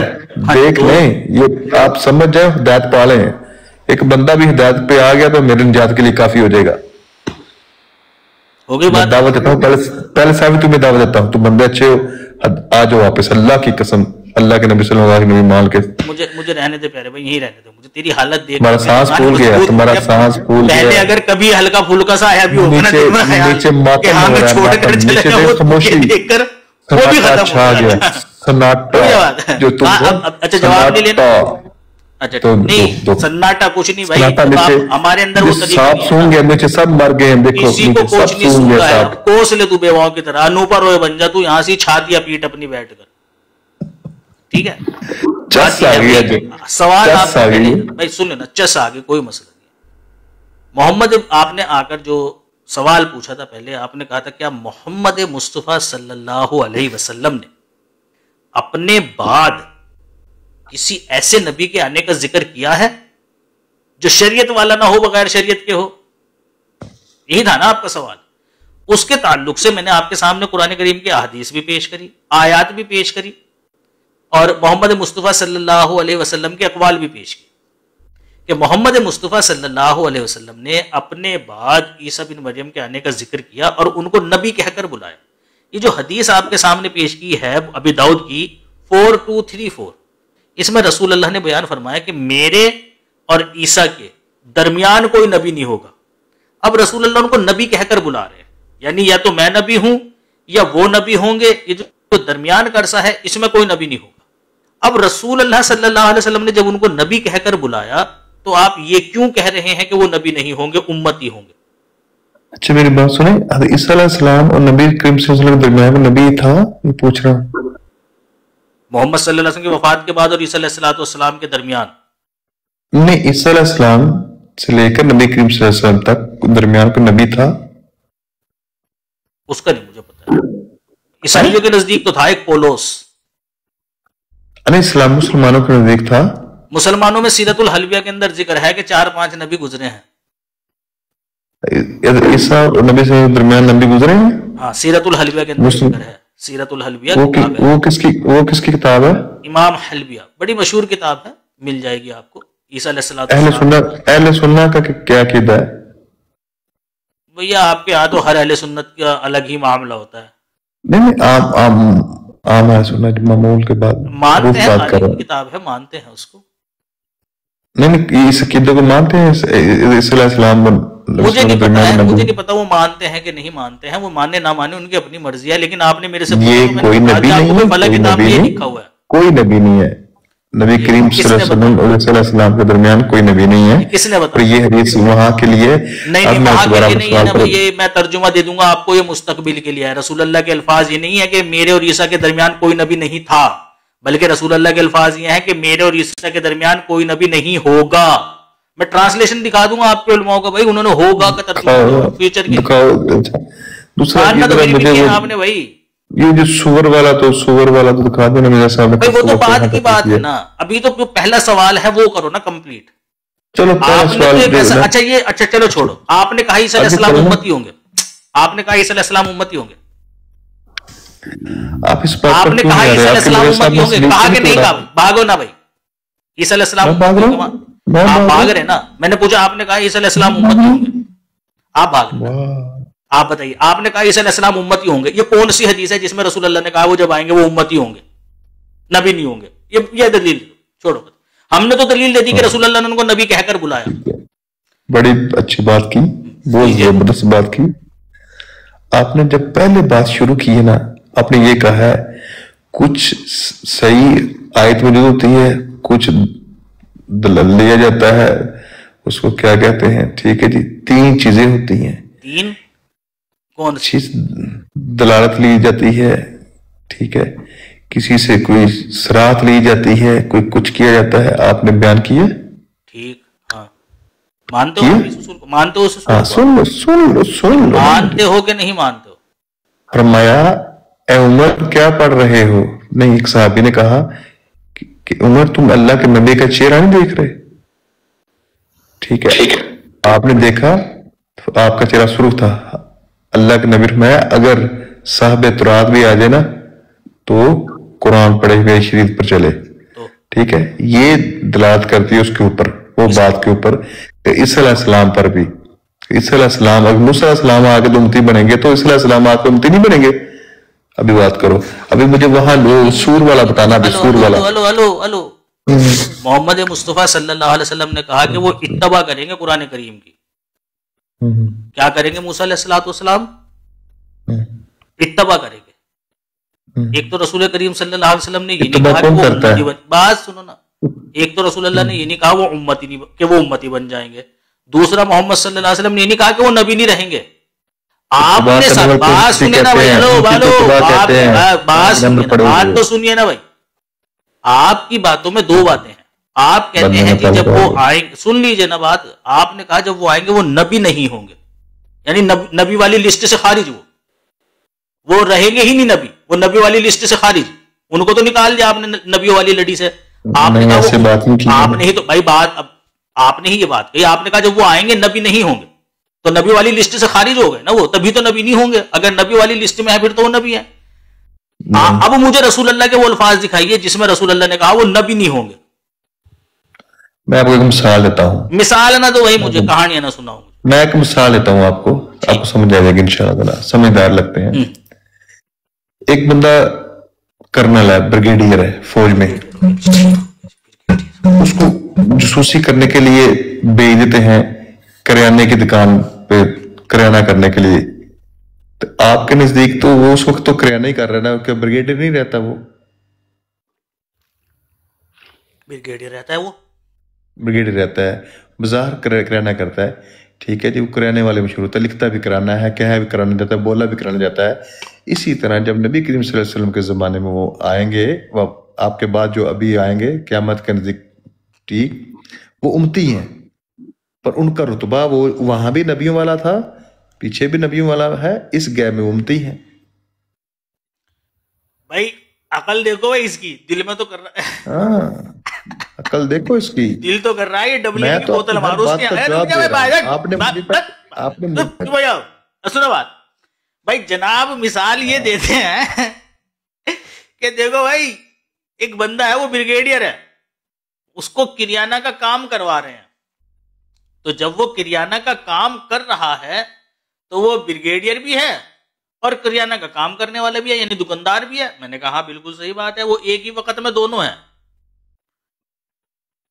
دیکھ لیں, یہ آپ سمجھ جائیں, ہدایت پا لیں. ایک بندہ بھی ہدایت پہ آ گیا تو میرے نجات کے لیے کافی ہو جائے گا. میں دعوت دیتا ہوں, پہلے صاحب تمہیں دعوت دیتا ہوں, تم بندے اچھے ہو, آ جاؤ واپس. اللہ کی قسم, اللہ کے نبی صلی اللہ علیہ وسلم مان کے مجھے رہنے دے پیارے بھائی, یہیں رہنے دے. مجھے تیری حالت دیکھ تمہارا سانس پھول گیا, تمہارا سانس پھول گیا. پہلے اگر کبھی ہلکا پھولکا سا آیا بھی ہوگا نا نیچے ماتم ہو رہا ہے, نیچے خاموشی, سناٹا چھا گیا, سناٹا جو تم ہو. اچھا جواب نہیں لینا. اچھا نہیں, سناٹا کچھ نہیں بھائی, ہمارے اندر وہ سانپ سون گیا, نیچے سب مر گئے, دیکھو کسی کو کچھ نہیں سن رہا ہے. کوس لے تو بیواؤں کی طرح, انوپر ہوئے بن جا, تو یہاں سے چھاتیا پیٹ اپنی بیٹھ کر, ٹھیک ہے. سوال آپ بھائی سن لینا, چس آگے کوئی مسئلہ نہیں. محمد آپ نے آ کر جو سوال پوچھا تھا پہلے, آپ نے کہا تھا کیا محمد مصطفیٰ صلی اللہ علیہ وسلم نے اپنے بعد کسی ایسے نبی کے آنے کا ذکر کیا ہے جو شریعت والا نہ ہو, بغیر شریعت کے ہو؟ یہی تھا نا آپ کا سوال. اس کے تعلق سے میں نے آپ کے سامنے قرآن کریم کی احادیث بھی پیش کری, آیات بھی پیش کری, اور محمد مصطفیٰ صلی اللہ علیہ وسلم کے اقوال بھی پیش کی کہ محمد مصطفیٰ صلی اللہ علیہ وسلم نے اپنے بعد عیسیٰ بن مریم کے آنے کا ذکر کیا اور ان کو نبی کہہ کر بلایا. یہ جو حدیث آپ کے سامنے پیش کی ہے ابی داؤد کی 4234, اس میں رسول اللہ نے بیان فرمایا کہ میرے اور عیسیٰ کے درمیان کوئی نبی نہیں ہوگا. اب رسول اللہ ان کو نبی کہہ کر بلا رہے ہیں, یعنی یا تو میں نبی ہوں یا وہ نبی ہوں گے, یہ جو درمیان کا عرصہ ہے اس میں کوئی نبی نہیں ہوگا. اب رسول اللہ صلی اللہ علیہ وسلم نے جب ان کو نبی کہہ کر بلایا تو آپ یہ کیوں کہہ رہے ہیں کہ وہ نبی نہیں ہوں گے, امتی ہوں گے؟ اچھا میری بات سنیں, عیسیٰ علیہ السلام اور نبی کریم صلی اللہ علیہ وسلم کے درمیان میں نبی تھا, یہ پوچھ رہا ہوں. محمد صلی اللہ علیہ وسلم کی وفات کے بعد اور عیسیٰ علیہ السلام کے درمیان نہیں, عیسیٰ علیہ السلام سے لے کر نبی کریم صلی اللہ علیہ وسلم تک درمیان کوئی نبی تھا؟ اس کا نہیں مجھے پتا. عیسائیوں کے نزدیک تو تھا ایک پولوس. علیہ السلام مسلمانوں کے نزدیک تھا. مسلمانوں میں سیرت الحلبیہ کے اندر ذکر ہے کہ 4-5 نبی گزرے ہیں. عیسیٰ اور نبی سے درمیان نبی گزرے ہیں؟ ہاں, سیرت الحلبیہ کے اندر ذکر ہے. سیرت الحلبیہ وہ کس کی کتاب ہے؟ امام حلبیہ, بڑی مشہور کتاب ہے, مل جائے گی آپ کو. عیسیٰ علیہ السلام اہل سنت کا کیا عقیدہ ہے؟ بھیا آپ کے یہاں تو ہر اہل سنت کا الگ ہی معاملہ ہوتا ہے. نہیں عام ہے سننا معمول کے بعد مانتے ہیں، بات کر رہا ہوں. کتاب ہے، مانتے ہیں اس کو. نہیں اس عقیدے کو مانتے ہیں عیسی علیہ السلام مجھے نہیں پتا وہ مانتے ہیں کہ نہیں مانتے ہیں. وہ ماننے نہ مانے ان کی اپنی مرضی ہے، لیکن آپ نے میرے سے یہ کوئی نبی نہیں ہے، کوئی نبی نہیں ہے. نبی کریم صلی اللہ علیہ وسلم اور عیسی علیہ السلام کے درمیان کوئی نبی نہیں ہے. کس نے اور بتایا؟ یہ حدیث وہاں کے لیے نہیں وہاں کے لیے نہیں ہے نا. یہ میں ترجمہ دے دوں گا آپ کو، یہ مستقبل کے لیے ہے. رسول اللہ کے الفاظ یہ نہیں ہے کہ میرے اور عیسیٰ کے درمیان کوئی نبی نہیں تھا، بلکہ رسول اللہ کے الفاظ یہ ہیں کہ میرے اور عیسیٰ کے درمیان کوئی نبی نہیں ہوگا. میں ٹرانسلیشن دکھا دوں گا آپ کے علماء کو، بھائی انہوں نے ہوگا کا ترجمہ فیوچر کے دوسرا آپ نے بھائی یہ جو سور والا تو دکھا دو نا میرا صاحب. وہ تو بعد کی بات ہے نا، ابھی تو جو پہلا سوال ہے وہ کرو نا کمپلیٹ. چلو اچھا چلو چھوڑو. آپ نے کہا عیسی علیہ السلام امتی ہوں گے، آپ نے کہا عیسی علیہ السلام امتی ہوں گے، آپ نے کہا عیسی علیہ السلام امتی ہوں گے، کہا کہ نہیں کہا؟ بھاگو نا بھائی. عیسی علیہ السلام آپ بھاگ رہے نا. میں نے پوچھا، آپ نے کہا عیسی علیہ السلام امتی ہوں گے، آپ بھاگ رہے. آپ بتائیے، آپ نے کہا عیسی علیہ السلام امتی ہوں گے، یہ کون سی حدیث ہے جس میں رسول اللہ نے کہا وہ جب آئیں گے وہ امتی ہوں گے، نبی نہیں ہوں گے؟ یہ دلیل چھوڑو. ہم نے تو دلیل دے دی کہ رسول اللہ نے ان کو نبی کہہ کر بلایا. بڑی اچھی بات کی، بہت زبردست بات کی. آپ نے جب پہلے بات شروع کی ہے نا، آپ نے یہ کہا ہے کچھ صحیح آیت موجود ہوتی ہے، کچھ دلال لیا جاتا ہے، اس کو کیا کہتے ہیں؟ ٹھیک ہے جی، 3 چیزیں ہوتی ہیں. 3 کون سی چیز؟ دلالت لی جاتی ہے، ٹھیک ہے، کسی سے کوئی صراحت لی جاتی ہے، کوئی کچھ کیا جاتا ہے. آپ نے بیان کیا، ٹھیک. ہاں مانتے ہو اس اصول کو؟ مانتے ہو اس اصول کو؟ سن لو مانتے ہو کہ نہیں مانتے ہو؟ فرمایا اے عمر کیا پڑھ رہے ہو؟ نہیں، ایک صحابی نے کہا کہ عمر تم اللہ کے نبی کا چہرہ نہیں دیکھ رہے؟ ٹھیک ہے، آپ نے دیکھا تو آپ کا چہرہ سرخ تھا. اللہ کے نبی فرمایا اگر صاحب ترات بھی آ جائے نا تو قرآن پڑھے ہوئے شریعت پر چلے. ٹھیک ہے، یہ دلالت کرتی ہے اس کے اوپر، وہ بات کے اوپر کہ عیسی علیہ السلام پر بھی. عیسی علیہ السلام اگر موسیٰ علیہ السلام آ کے امتی بنیں گے تو عیسی علیہ السلام آ کے امتی نہیں بنیں گے. ابھی بات کرو، ابھی مجھے وہاں سور والا بتانا. سور والا ہلو محمد مصطفیٰ صلی اللہ علیہ وسلم نے کہا کہ وہ اتباع کریں گے قرآن کریم کی. کیا کریں گے موسیٰ علیہ السلام؟ اتباع کریں گے. ایک تو رسول کریم صلی اللہ علیہ وسلم نے یہ نہیں کہا کہ وہ امتی بات سنو نا. ایک تو رسول اللہ نے یہ نہیں کہا وہ امتی بن جائیں گے. دوسرا محمد صلی اللہ علیہ وسلم نے یہ نہیں کہا کہ وہ نبی نہیں رہیں گے. آپ نے بات سنیے نا بھائی، بات تو سنیے نا بھائی. آپ کی باتوں میں 2 باتیں ہیں. آپ کہتے ہیں کہ جب وہ آئیں گے، سن لیجئے نا بات، آپ نے کہا جب وہ آئیں گے وہ نبی نہیں ہوں گے، یعنی نبی والی لسٹ سے خارج. وہ رہیں گے ہی نہیں نبی، وہ نبی والی لسٹ سے خارج. ان کو تو نکال دیا آپ نے نبیوں والی لڑی سے. آپ نے کہا آپ نے ہی تو بھائی بات، اب آپ نے ہی یہ بات کہی. آپ نے کہا جب وہ آئیں گے نبی نہیں ہوں گے تو نبی والی لسٹ سے خارج ہو گئے نا وہ، تبھی تو نبی نہیں ہوں گے. اگر نبی والی لسٹ میں ہے پھر تو وہ نبی ہے. اب مجھے رسول اللہ کے وہ الفاظ دکھائیے جس میں رسول اللہ نے کہا وہ نبی نہیں ہوں گے. میں آپ کو ایک مثال دیتا ہوں. مثال نہ تو وہی مجھے کہانیاں نہ سناؤں. میں ایک مثال دیتا ہوں آپ کو سمجھ آ جائے گا انشاءاللہ. سمجھدار لگتے ہیں. ایک بندہ کرنل ہے، بریگیڈیئر ہے فوج میں. اس کو جاسوسی کرنے کے لیے بھیج دیتے ہیں کریانے کی دکان پہ کریانہ کرنے کے لیے. تو آپ کے نزدیک تو وہ اس وقت تو کریانہ ہی کر رہا ہے نا، کہ بریگیڈیئر نہیں رہتا؟ وہ بریگیڈیئر رہتا ہے، وہ بریگیڈیئر رہتا ہے، بظاہر کریانہ کرتا ہے. ٹھیک ہے جی، وہ کرانے والے مشہور ہوتا ہے، لکھتا بھی کرانا ہے، کہہ بھی کرانا جاتا ہے، بولا بھی کرانا جاتا ہے. اسی طرح جب نبی کریم صلی اللہ علیہ وسلم کے زمانے میں وہ آئیں گے، وہ آپ کے بعد جو ابھی آئیں گے قیامت کے نزدیک، ٹھیک، وہ امتی ہیں، پر ان کا رتبہ وہ وہاں بھی نبیوں والا تھا، پیچھے بھی نبیوں والا ہے، اس گیپ میں امتی ہیں. بھائی عقل دیکھو بھائی اس کی، دل میں تو کر رہا ہے. ہاں عقل دیکھو اس کی، دل تو کر رہا ہے. یہ ڈبلین کی بوتل مارو اس کے. سنو بات بھائی، جناب مثال یہ دیتے ہیں کہ دیکھو بھائی ایک بندہ ہے وہ بریگیڈیئر ہے، اس کو کریانہ کا کام کروا رہے ہیں. تو جب وہ کریانہ کا کام کر رہا ہے تو وہ بریگیڈیئر بھی ہے اور کریانہ کا کام کرنے والا بھی ہے، یعنی دکاندار بھی ہے. میں نے کہا ہاں بالکل صحیح بات ہے، وہ ایک ہی وقت میں دونوں ہیں.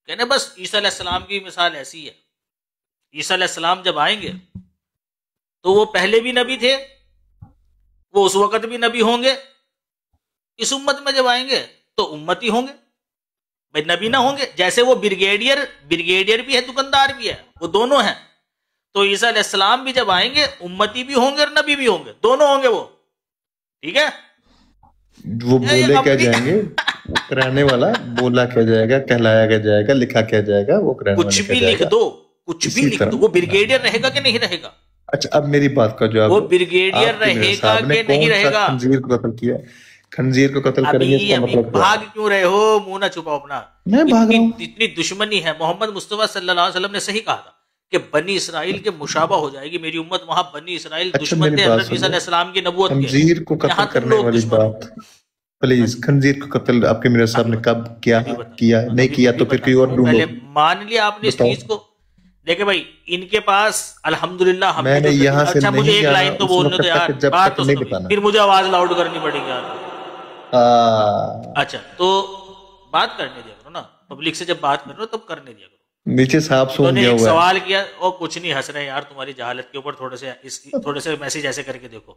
کہنے بس عیسیٰ علیہ السلام کی مثال ایسی ہے. عیسیٰ علیہ السلام جب آئیں گے تو وہ پہلے بھی نبی تھے، وہ اس وقت بھی نبی ہوں گے. اس امت میں جب آئیں گے تو امتی ہوں گے، بھائی نبی نہ ہوں گے. جیسے وہ بریگیڈیئر بھی ہے، دکاندار بھی ہے، وہ دونوں ہیں. تو عیسیٰ علیہ السلام بھی جب آئیں گے امتی بھی ہوں گے اور نبی بھی ہوں گے، دونوں ہوں گے وہ. ٹھیک ہے، وہ بولے کیا جائیں گے، کرانے والا بولا کیا جائے گا، کہلایا کیا جائے گا، لکھا کیا جائے گا، وہ کرانے کچھ بھی لکھ دو، کچھ بھی لکھ دو. وہ بریگیڈیئر رہے گا کہ نہیں رہے گا؟ اچھا اب میری بات کا جواب، وہ بریگیڈیئر رہے گا کہ نہیں رہے گا؟ خنزیر کو قتل کیا، خنزیر کو قتل کریں گے، اس کا مطلب بھاگ کیوں رہے ہو؟ منہ نہ چھپاؤ اپنا. میں بھاگ رہا ہوں. اتنی دشمنی ہے. محمد مصطفیٰ صلی اللہ علیہ وسلم نے صحیح کہا تھا کہ بنی اسرائیل کے مشابہ ہو جائے گی میری امت. وہاں بنی اسرائیل دشمن تھے حضرت عیسیٰ علیہ السلام کی نبوت کے. خنزیر کو قتل کرنے والی بات، پلیز خنزیر کو قتل آپ کے میرے صاحب نے کب کیا نہیں کیا؟ تو پھر کوئی اور ڈھونڈو. پہلے مان لیا آپ نے اس چیز کو. دیکھیں بھائی ان کے پاس الحمدللہ ہم میں نے یہاں سے اچھا مجھے ایک لائن تو بولنے دو یار، بات تو پھر مجھے آواز لاؤڈ کرنی پڑے گی یار. اچھا تو بات کرنے دیا کرو نا، پبلک سے جب بات کر رہے ہو تب کرنے دیا کرو. نیچے صاحب سن گیا ہوا ہے. سوال کیا اور کچھ نہیں ہنس رہے یار تمہاری جہالت کے اوپر. تھوڑے سے میسج ایسے کر کے دیکھو.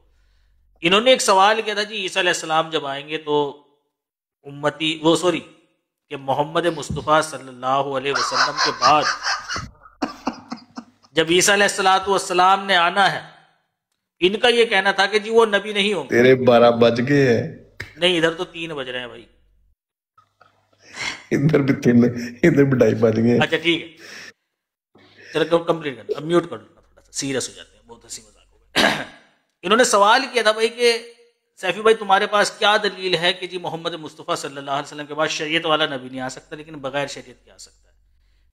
انہوں نے ایک سوال کیا تھا جی عیسیٰ علیہ السلام جب آئیں گے تو امتی کہ محمد مصطفیٰ صلی اللہ علیہ وسلم کے بعد جب عیسیٰ علیہ السلام نے آنا ہے، ان کا یہ کہنا تھا کہ جی وہ نبی نہیں ہوں گے. تیرے 12 بج گئے ہیں. نہیں ادھر تو 3 بج رہے ہیں بھائی، ادھر بھی 3، ادھر بھی 2:30 بج گئے. اچھا ٹھیک ہے چلو کمپلیٹ کر، اب میوٹ کر لوں، تھوڑا سا سیریس ہو جاتے ہیں، بہت ہنسی مذاق ہو گئے. انہوں نے سوال کیا تھا بھائی کہ سیفی بھائی تمہارے پاس کیا دلیل ہے کہ جی محمد مصطفیٰ صلی اللہ علیہ وسلم کے بعد شریعت والا نبی نہیں آ سکتا لیکن بغیر شریعت کے آ سکتا ہے.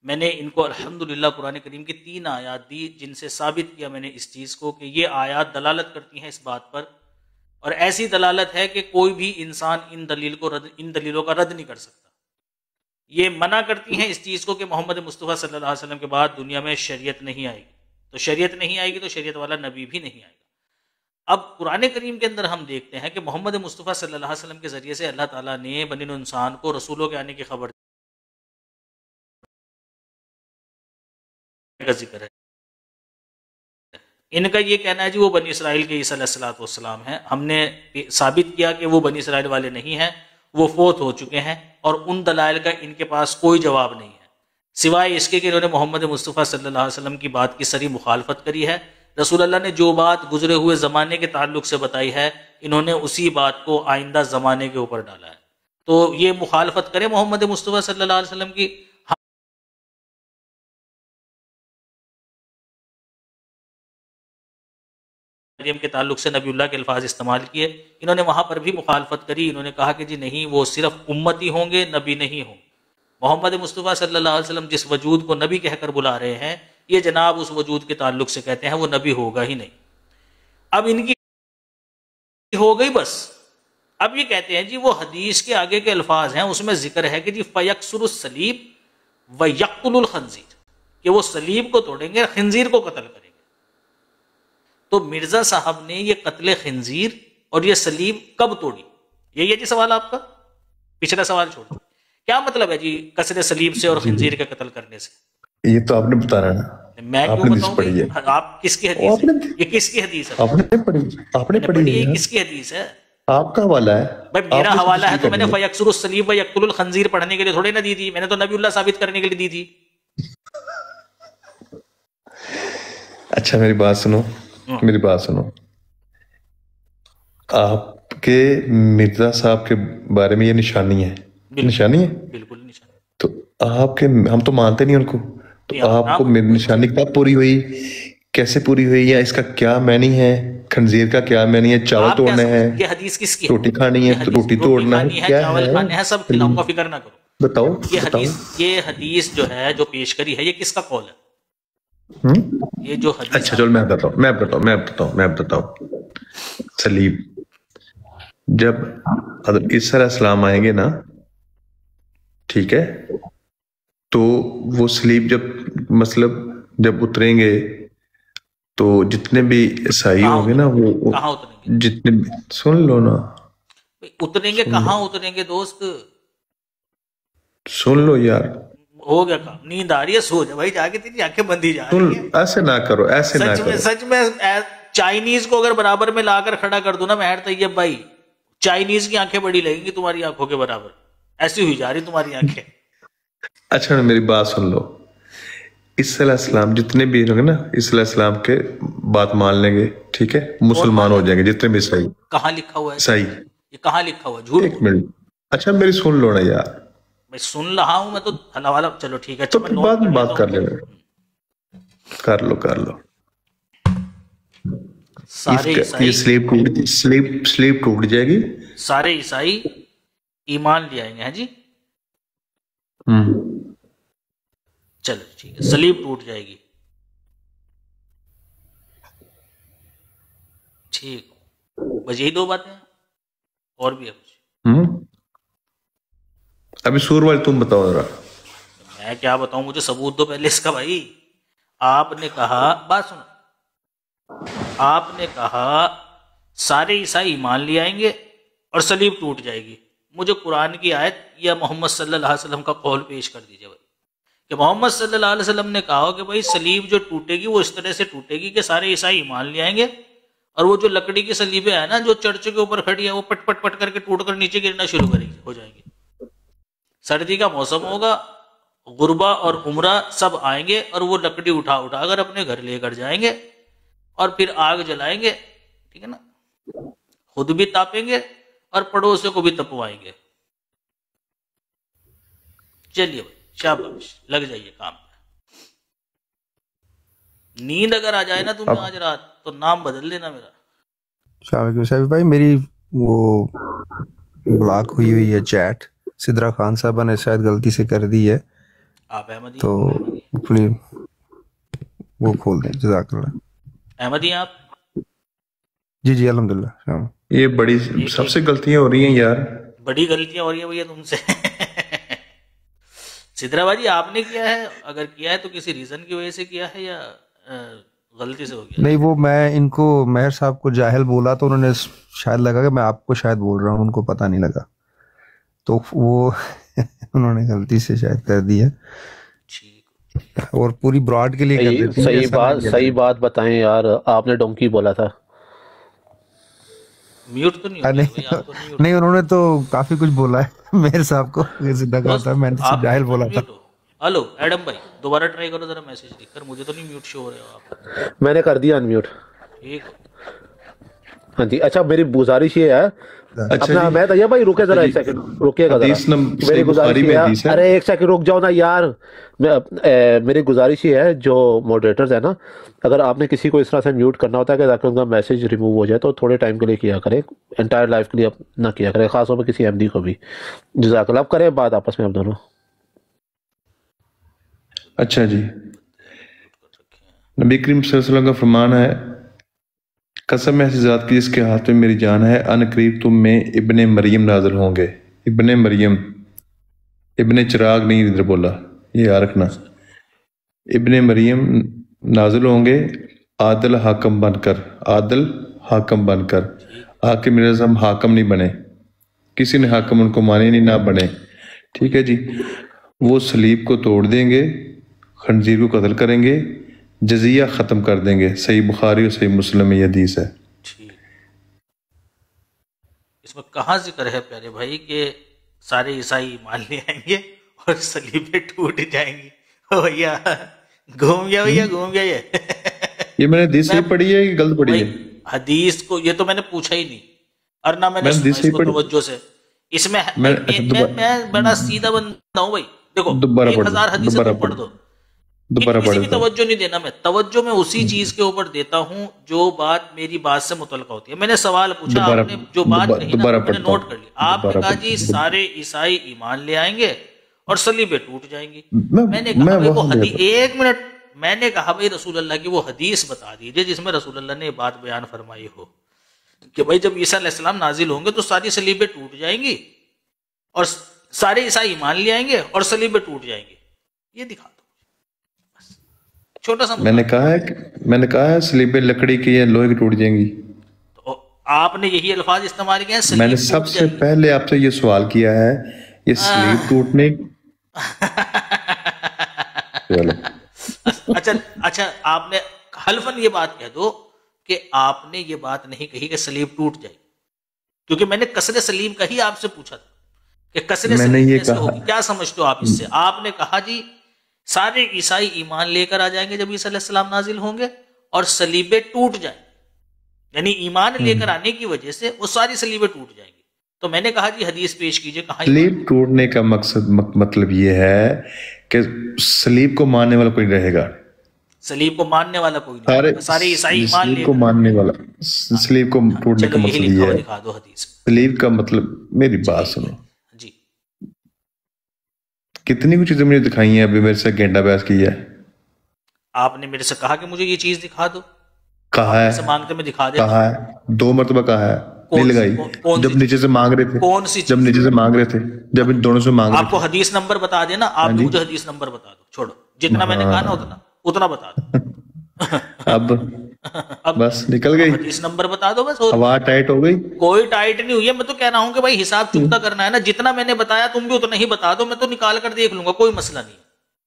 میں نے ان کو الحمدللہ قرآن کریم کی 3 آیات دی جن سے ثابت کیا میں نے اس چیز کو کہ یہ آیات دلالت کرتی ہیں اس بات پر، اور ایسی دلالت ہے کہ کوئی بھی انسان ان دلیلوں کا رد نہیں کر سکتا. یہ منع کرتی ہیں اس چیز کو کہ محمد مصطفیٰ صلی اللہ علیہ وسلم کے بعد دنیا میں شریعت نہیں آئے گی. تو شریعت نہیں آئے گی تو شریعت والا نبی بھی نہیں آئے گا. اب قرآن کریم کے اندر ہم دیکھتے ہیں کہ محمد مصطفیٰ صلی اللہ علیہ وسلم کے ذریعے سے اللہ تعالیٰ نے بنی نوع انسان کو رسولوں کے آنے کی خبر کا ذکر ہے. ان کا یہ کہنا ہے جی وہ بنی اسرائیل کے عیسیٰ علیہ السلام ہیں. ہم نے ثابت کیا کہ وہ بنی اسرائیل والے نہیں ہیں، وہ فوت ہو چکے ہیں، اور ان دلائل کا ان کے پاس کوئی جواب نہیں ہے سوائے اس کے کہ انہوں نے محمد مصطفیٰ صلی اللہ علیہ وسلم کی بات کی صریح مخالفت کری ہے. رسول اللہ نے جو بات گزرے ہوئے زمانے کے تعلق سے بتائی ہے انہوں نے اسی بات کو آئندہ زمانے کے اوپر ڈالا ہے. تو یہ مخالفت کرے محمد مصطفیٰ صلی اللہ علیہ وسلم کی. مریم کے تعلق سے نبی اللہ کے الفاظ استعمال کیے، انہوں نے وہاں پر بھی مخالفت کری. انہوں نے کہا کہ جی نہیں وہ صرف امتی ہوں گے، نبی نہیں ہوں. محمد مصطفیٰ صلی اللہ علیہ وسلم جس وجود کو نبی کہہ کر بلا رہے ہیں یہ جناب اس وجود کے تعلق سے کہتے ہیں وہ نبی ہوگا ہی نہیں. اب ان کی ہو گئی بس. اب یہ کہتے ہیں جی وہ حدیث کے آگے کے الفاظ ہیں اس میں ذکر ہے کہ جی فَيَكْسُرُ الصَّلِيبَ وَيَقْتُلُ الْخَنْزِيرَ، کہ وہ صلیب کو توڑیں گے، خنزیر کو قتل کریں گے. تو مرزا صاحب نے یہ قتل خنزیر اور یہ صلیب کب توڑی؟ یہی ہے جی سوال آپ کا. پچھلا سوال چھوڑ دو، کیا مطلب ہے جی کسر صلیب سے اور خنزیر کا قتل کرنے سے؟ یہ تو آپ نے بتانا ہے نا. میں کیوں بتاؤں؟ آپ کس کی حدیث ہے یہ؟ کس کی حدیث ہے؟ آپ نے پڑھی ہے. کس کی حدیث ہے؟ آپ کا حوالہ ہے. بھائی میرا حوالہ ہے تو میں نے فَيَكْسُرُ الصَّلِيبَ وَيَقْتُلُ الْخَنْزِيرَ پڑھنے کے لیے تھوڑے نہ دی تھی، میں نے تو نبی اللہ ثابت کرنے کے لیے دی تھی. اچھا میری بات سنو، میری بات سنو. آپ کے مرزا صاحب کے بارے میں یہ نشانی ہے، نشانی ہے بالکل نشانی. تو آپ کے ہم تو مانتے نہیں ان کو، تو آپ کو نشانی کب پوری ہوئی، کیسے پوری ہوئی، یا اس کا کیا معنی ہے، خنزیر کا کیا معنی ہے، چاول توڑنا ہے، یہ حدیث کس کی ہے، روٹی کھانی ہے، روٹی توڑنا ہے، کیا چاول کھانے ہیں، سب کھلاؤں گا، فکر نہ کرو. بتاؤ. یہ حدیث جو ہے جو پیش کری ہے یہ کس کا قول ہے؟ یہ جو حدیث. اچھا چلو میں بتاؤں. صلیب جب حضرت عیسیٰ علیہ السلام آئیں گے نا، ٹھیک ہے، تو وہ صلیب جب اتریں گے تو جتنے بھی عیسائی ہوں گے نا وہ کہاں اتریں گے؟ جتنے بھی سن لو نا، اتریں گے کہاں اتریں گے دوست؟ سن لو یار، ہو گیا کام، نیند آ رہی ہے، سو جا بھائی، جا کے تیری آنکھیں بندی جا رہی ہیں. ایسے نہ کرو، ایسے نہ کرو. سچ میں چائنیز کو اگر برابر میں لا کر کھڑا کر دوں نا مہر طیب بھائی، چائنیز کی آنکھیں بڑی لگیں گی تمہاری آنکھوں کے برابر، ایسی ہوئی جا رہی تمہاری آنکھیں. اچھا میری بات سن لو، عیسیٰ علیہ السلام جتنے بھی ہوں گے نا، عیسیٰ علیہ السلام کے بات مان لیں گے، ٹھیک ہے، مسلمان ہو جائیں گے جتنے بھی عیسائی. کہاں لکھا ہوا ہے عیسائی؟ یہ کہاں لکھا ہوا ہے؟ جھوٹ. ایک منٹ، اچھا میری سن لو نا یار. میں سن رہا ہوں، میں تو حوالہ، چلو ٹھیک ہے، تو پھر بعد میں بات کر لینا. کر لو کر لو. یہ سلیپ ٹوٹ جائے گی. سارے عیسائی ایمان لے آئیں گے. ہاں جی، چلو ٹھیک ہے، سلیب ٹوٹ جائے گی. ٹھیک، بس یہی دو باتیں ہیں، اور بھی ہے کچھ؟ ابھی سور والے تم بتاؤ ذرا. میں کیا بتاؤں، مجھے ثبوت دو پہلے اس کا. بھائی آپ نے کہا، بات سنو، آپ نے کہا سارے عیسائی ایمان لے آئیں گے اور سلیب ٹوٹ جائے گی. مجھے قرآن کی آیت یا محمد صلی اللہ علیہ وسلم کا قول پیش کر دیجیے بھائی، کہ محمد صلی اللہ علیہ وسلم نے کہا کہ بھائی سلیب جو ٹوٹے گی وہ اس طرح سے ٹوٹے گی کہ سارے عیسائی ایمان لے آئیں گے، اور وہ جو لکڑی کی سلیبیں ہیں نا جو چرچ کے اوپر کھڑی ہے، وہ پٹ پٹ پٹ کر کے ٹوٹ کر نیچے گرنا شروع ہو جائیں گی. سردی کا موسم ہوگا، غربا اور عمرہ سب آئیں گے اور وہ لکڑی اٹھا اٹھا کر اپنے گھر لے کر جائیں گے اور پھر آگ جلائیں گے، ٹھیک ہے نا، خود بھی تاپیں گے اور پڑوسیوں کو بھی تپوائیں گے. چلیے بھائی، شاباش، لگ جائیے کام پہ. نیند اگر آ جائے نا تمہیں آج رات تو نام بدل دینا میرا. شاہد بھائی، میری وہ بلاک ہوئی ہے چیٹ، سدرا خان صاحبہ نے شاید غلطی سے کر دی ہے، آپ احمدی تو پلیز وہ کھول دیں. جزاک اللہ. احمدی ہیں آپ؟ جی جی الحمدللہ. یہ بڑی سب سے غلطیاں ہو رہی ہیں یار، بڑی غلطیاں ہو رہی ہیں بھیا تم سے. سدرا بھائی آپ نے کیا ہے؟ اگر کیا ہے تو کسی ریزن کی وجہ سے کیا ہے یا غلطی سے ہو گیا؟ نہیں، وہ میں ان کو مہر صاحب کو جاہل بولا تو انہوں نے شاید لگا کہ میں آپ کو شاید بول رہا ہوں، ان کو پتہ نہیں لگا، تو وہ انہوں نے غلطی سے شاید کر دیا. اور پوری براڈ کے لیے کر دیتے. صحیح بات بتائیں یار، آپ نے ڈونکی بولا تھا. میوٹ تو نہیں، انہوں نے تو کافی کچھ بولا ہے مہر صاحب کو، میں نے جاہل بولا تھا. ہلو ایڈم بھائی، دوبارہ ٹرائی کرو ذرا میسج لکھ کر. مجھے تو نہیں میوٹ شو ہو رہا آپ. میں نے کر دیا ان میوٹ. ٹھیک، ہاں جی. اچھا میری گزارش یہ ہے، اپنا میں طیب بھائی رکے ذرا ایک سیکنڈ، رکیے گا ذرا. میری گزارش یہ ہے، ارے ایک سیکنڈ رک جاؤ نا یار. میری گزارش یہ ہے، جو ماڈریٹرز ہیں نا، اگر آپ نے کسی کو اس طرح سے میوٹ کرنا ہوتا ہے کہ تاکہ ان کا میسج ریموو ہو جائے، تو تھوڑے ٹائم کے لیے کیا کرے، انٹائر لائف کے لیے نہ کیا کرے، خاص طور پہ کسی ایم ڈی کو بھی. جزاک اللہ. اب کریں بات آپس میں اب دونوں. اچھا جی، نبی کریم صلی اللہ علیہ وسلم کا فرمان ہے، قسم ایسی ذات کی جس کے ہاتھ میں میری جان ہے، ان قریب تم میں ابن مریم نازل ہوں گے. ابن مریم، ابن چراغ نہیں ادھر بولا، یہ یاد رکھنا. ابن مریم نازل ہوں گے عادل حاکم بن کر، عادل حاکم بن کر. حاکم نظام حاکم نہیں بنے، کسی نے حاکم ان کو مانے نہیں، نہ بنے، ٹھیک ہے جی. وہ صلیب کو توڑ دیں گے، خنزیر کو قتل کریں گے، جزیہ ختم کر دیں گے. صحیح بخاری اور صحیح مسلم میں یہ حدیث ہے. اس میں کہاں ذکر ہے پیارے بھائی کہ سارے عیسائی ایمان لے آئیں گے اور صلیبیں ٹوٹ جائیں گی؟ بھیا گھوم گیا، بھیا گھوم گیا. یہ میں نے حدیث صحیح پڑھی ہے کہ غلط پڑھی ہے؟ حدیث کو یہ تو میں نے پوچھا ہی نہیں، اور نہ میں نے سنا اس کو توجہ سے. اس میں میں بڑا سیدھا بندہ ہوں بھائی. دیکھو 1000 حدیثیں تم پڑھ دو، کسی بھی توجہ نہیں دینا. میں توجہ میں اسی چیز کے اوپر دیتا ہوں جو بات میری بات سے متعلقہ ہوتی ہے. میں نے سوال پوچھا، آپ نے جو بات کہی نا میں نے نوٹ کر لی. آپ نے کہا جی سارے عیسائی ایمان لے آئیں گے اور صلیبیں ٹوٹ جائیں گی. میں نے کہا بھائی وہ حدیث، ایک منٹ، میں نے کہا بھائی رسول اللہ کی وہ حدیث بتا دیجئے جس میں رسول اللہ نے یہ بات بیان فرمائی ہو کہ بھائی جب عیسیٰ علیہ السلام نازل ہوں گے تو ساری صلیبیں ٹوٹ جائیں گی اور سارے عیسائی ایمان لے آئیں گے اور صلیبیں ٹوٹ جائیں گی. یہ دکھا دو. چھوٹا سا میں نے کہا ہے سلیبیں لکڑی کی یا لوہے کی ٹوٹ جائیں گی. تو آپ نے یہی الفاظ استعمال کیے ہیں. میں نے سب سے پہلے آپ سے یہ سوال کیا ہے یہ سلیب ٹوٹنے اچھا آپ نے حلفاً یہ بات کہہ دو کہ آپ نے یہ بات نہیں کہی کہ سلیب ٹوٹ جائے, کیونکہ میں نے کسر سلیم کا ہی آپ سے پوچھا تھا کہ کسر سلیم کیسے ہوگی, کیا سمجھتے ہو آپ اس سے؟ آپ نے کہا جی سارے عیسائی ایمان لے کر آ جائیں گے جب عیسیٰ علیہ السلام نازل ہوں گے اور سلیبیں ٹوٹ جائیں, یعنی ایمان لے کر آنے کی وجہ سے وہ ساری سلیبیں ٹوٹ جائیں گی. تو میں نے کہا جی حدیث پیش کیجئے کہاں. سلیب ٹوٹنے کا مطلب یہ ہے کہ سلیب کو ماننے والا کوئی رہے گا. سلیب کو ماننے والا کوئی نہیں, سارے عیسائی ایمان لے کو ماننے والا. سلیب کو ٹوٹنے کا مطلب یہ ہے, دکھا دو حدیث. سلیب کا مطلب, میری بات سنو جی, کتنی کچھ چیزیں مجھے دکھائی ہیں, ابھی میرے سے گھنٹہ بحث کی ہے. آپ نے میرے سے کہا کہ مجھے یہ چیز دکھا دو, کہا ہے, مانگتے میں دکھا دیتا, کہا ہے 2 مرتبہ کہا ہے, نہیں لگائی. جب نیچے سے مانگ رہے تھے, کون سی جب نیچے سے مانگ رہے تھے, جب ان دونوں سے مانگ رہے آپ کو حدیث نمبر بتا دینا, آپ مجھے حدیث نمبر بتا دو, چھوڑو جتنا میں نے کہا نا اتنا بتا دو. اب بس نکل گئی, حدیث نمبر بتا دو بس. ہوا ٹائٹ ہو گئی, کوئی ٹائٹ نہیں ہوئی ہے, میں تو کہہ رہا ہوں کہ بھائی حساب چکتا کرنا ہے نا, جتنا میں نے بتایا تم بھی اتنا ہی بتا دو, میں تو نکال کر دیکھ لوں گا, کوئی مسئلہ نہیں ہے.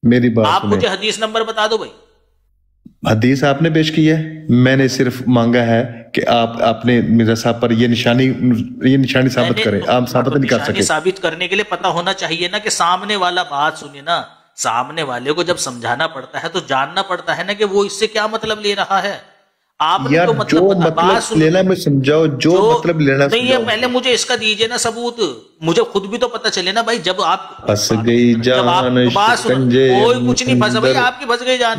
میری بات آپ مجھے حدیث نمبر بتا دو بھائی. حدیث آپ نے پیش کی ہے, میں نے صرف مانگا ہے کہ آپ اپنے مرزا صاحب پر یہ نشانی ثابت کریں. آپ ثابت نہیں کر سکے. ثابت کرنے کے لیے پتہ ہونا چاہیے نا کہ سامنے والا بات سنیے نا, سامنے والے کو جب سمجھانا پڑتا ہے تو جاننا پڑتا ہے نا کہ وہ اس سے کیا مطلب لے رہا ہے. آپ نے تو مطلب لینا میں سمجھاؤ, جو مطلب لینا نہیں ہے, پہلے مجھے اس کا دیجئے نا ثبوت, مجھے خود بھی تو پتہ چلے نا بھائی. جب آپ پھنس گئی جان شکنجے, کوئی کچھ نہیں پھنسا بھائی, آپ کی پھنس گئی جان,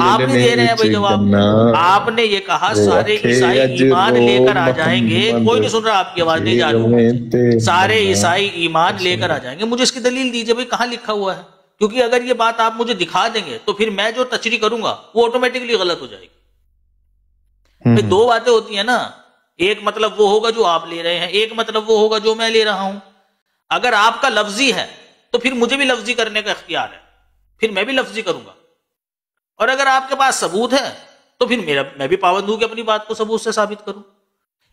آپ نے دے رہے ہیں بھائی جواب. آپ نے یہ کہا سارے عیسائی ایمان لے کر آ جائیں گے, کوئی نہیں سن رہا آپ کی آواز, نہیں جا رہا, سارے عیسائی ایمان لے کر آ جائیں گے. مجھے اس کی دلیل دیجئے بھائی, کہاں لکھا ہوا ہے, کیونکہ اگر یہ بات آپ مجھے دکھا دیں گے تو پھر میں جو تشریح کروں گا وہ آٹومیٹکلی غلط ہو جائے گی. دو باتیں ہوتی ہیں نا, ایک مطلب وہ ہوگا جو آپ لے رہے ہیں, ایک مطلب وہ ہوگا جو میں لے رہا ہوں. اگر آپ کا لفظی ہے تو پھر مجھے بھی لفظی کرنے کا اختیار ہے, پھر میں بھی لفظی کروں گا. اور اگر آپ کے پاس ثبوت ہے تو پھر میں بھی پابند ہوں کہ اپنی بات کو ثبوت سے ثابت کروں.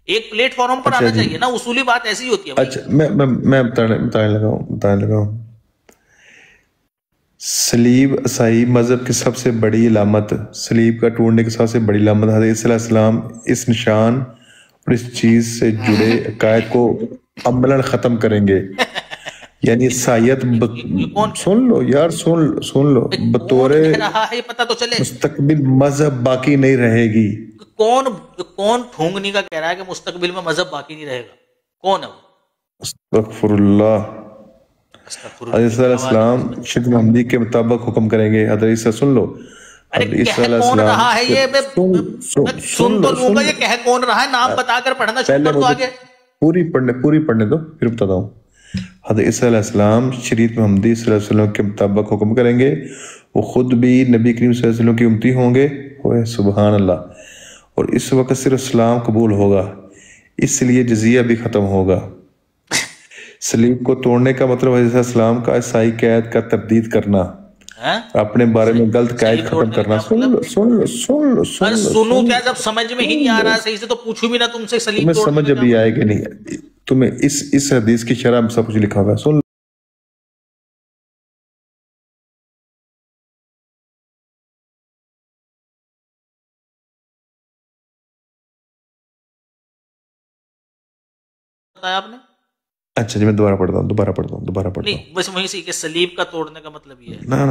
ایک پلیٹ فارم پر آنا چاہیے نا, اصولی بات ایسی ہوتی ہے. اچھا میں بتانے لگا ہوں. سلیب عیسائی مذہب کی سب سے بڑی علامت, سلیب کا ٹوٹنے کی سب سے بڑی علامت, حضرت عیسیٰ علیہ السلام اس نشان اور اس چیز سے جڑے عقائد کو عملاً ختم کریں گے. یعنی عیسائیت سن لو یار, سن لو, بطور مستقبل مذہب باقی نہیں رہے گی. کون ٹھونگنی کا کہہ رہا ہے کہ مستقبل میں مذہب باقی نہیں رہے گا؟ کون ہے وہ؟ استغفر اللہ. حضرت عیسیٰ علیہ السلام شریعت محمدی کے مطابق حکم کریں گے. حضرت عیسیٰ سن لو, حضرت عیسیٰ علیہ السلام سن تو لوں گا, یہ کہہ کون رہا ہے, نام بتا کر پڑھنا شروع کر دو آگے. پوری پڑھنے دو پھر بتاتا ہوں. حضرت عیسیٰ علیہ السلام شریعت محمدی صلی اللہ علیہ وسلم کے مطابق حکم کریں گے. وہ خود بھی نبی کریم صلی اللہ علیہ وسلم کی امتی ہوں گے. سبحان اللہ. اور اس وقت صرف اسلام قبول ہوگا, اس لیے جزیہ بھی ختم ہوگا. سلیب کو توڑنے کا مطلب حضرت السلام کا عیسائی قید کا تردید کرنا, اپنے بارے میں غلط قید ختم کرنا. سنو کیا, جب سمجھ میں ہی نہیں آ رہا صحیح سے تو پوچھوں بھی نہ تم سے. سلیب تمہیں سمجھ ابھی آئے گی نہیں, تمہیں اس حدیث کی شرح میں سب کچھ لکھا ہوا ہے. سن بتایا آپ نے. اچھا جی, میں دوبارہ پڑھتا ہوں. نہیں بس وہیں سے کہ سلیب کا توڑنے کا مطلب یہ ہے. نہ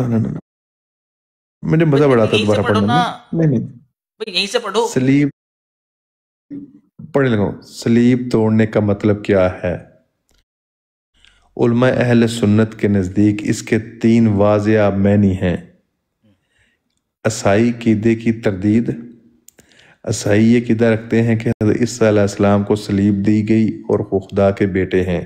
مجھے مزہ بڑا آتا ہے دوبارہ پڑھنا. نہیں یہیں سے پڑھو. سلیب پڑھنے لگا ہوں. سلیب توڑنے کا مطلب کیا ہے؟ علماء اہل سنت کے نزدیک اس کے 3 واضح معنی ہیں. عیسائی عقیدے کی تردید. عیسائی یہ عقیدہ رکھتے ہیں کہ حضرت عیسیٰ علیہ السلام کو صلیب دی گئی اور وہ خدا کے بیٹے ہیں.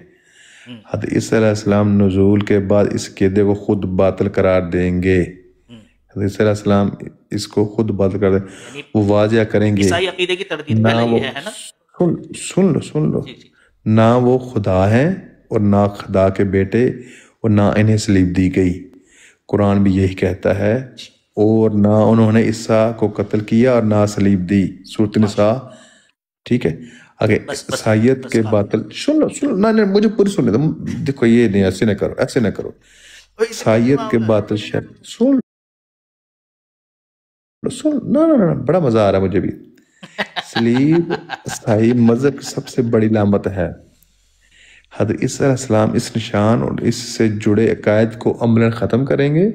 حضرت عیسیٰ علیہ السلام نزول کے بعد اس عقیدے کو خود باطل قرار دیں گے. حضرت عیسیٰ علیہ السلام اس کو خود باطل قرار دیں, وہ واضح کریں گے. عیسائی عقیدے کی تردید پہلے یہ ہے نا. سن لو. نہ وہ خدا ہیں اور نہ خدا کے بیٹے, اور نہ انہیں صلیب دی گئی. قرآن بھی یہی کہتا ہے اور نہ انہوں نے عیسیٰ کو قتل کیا اور نہ صلیب دی، سورۃ نساء، ٹھیک ہے؟ آگے عیسائیت کے باطل، سن لو نہ مجھے پوری سن لو، دیکھو یہ نہیں، ایسے نہ کرو، ایسے نہ کرو. عیسائیت کے باطل سن نہ بڑا مزہ آ رہا ہے مجھے بھی. صلیب عیسائی مذہب کی سب سے بڑی علامت ہے. حضرت عیسیٰ علیہ السلام اس نشان اور اس سے جڑے عقائد کو عملاً ختم کریں گے،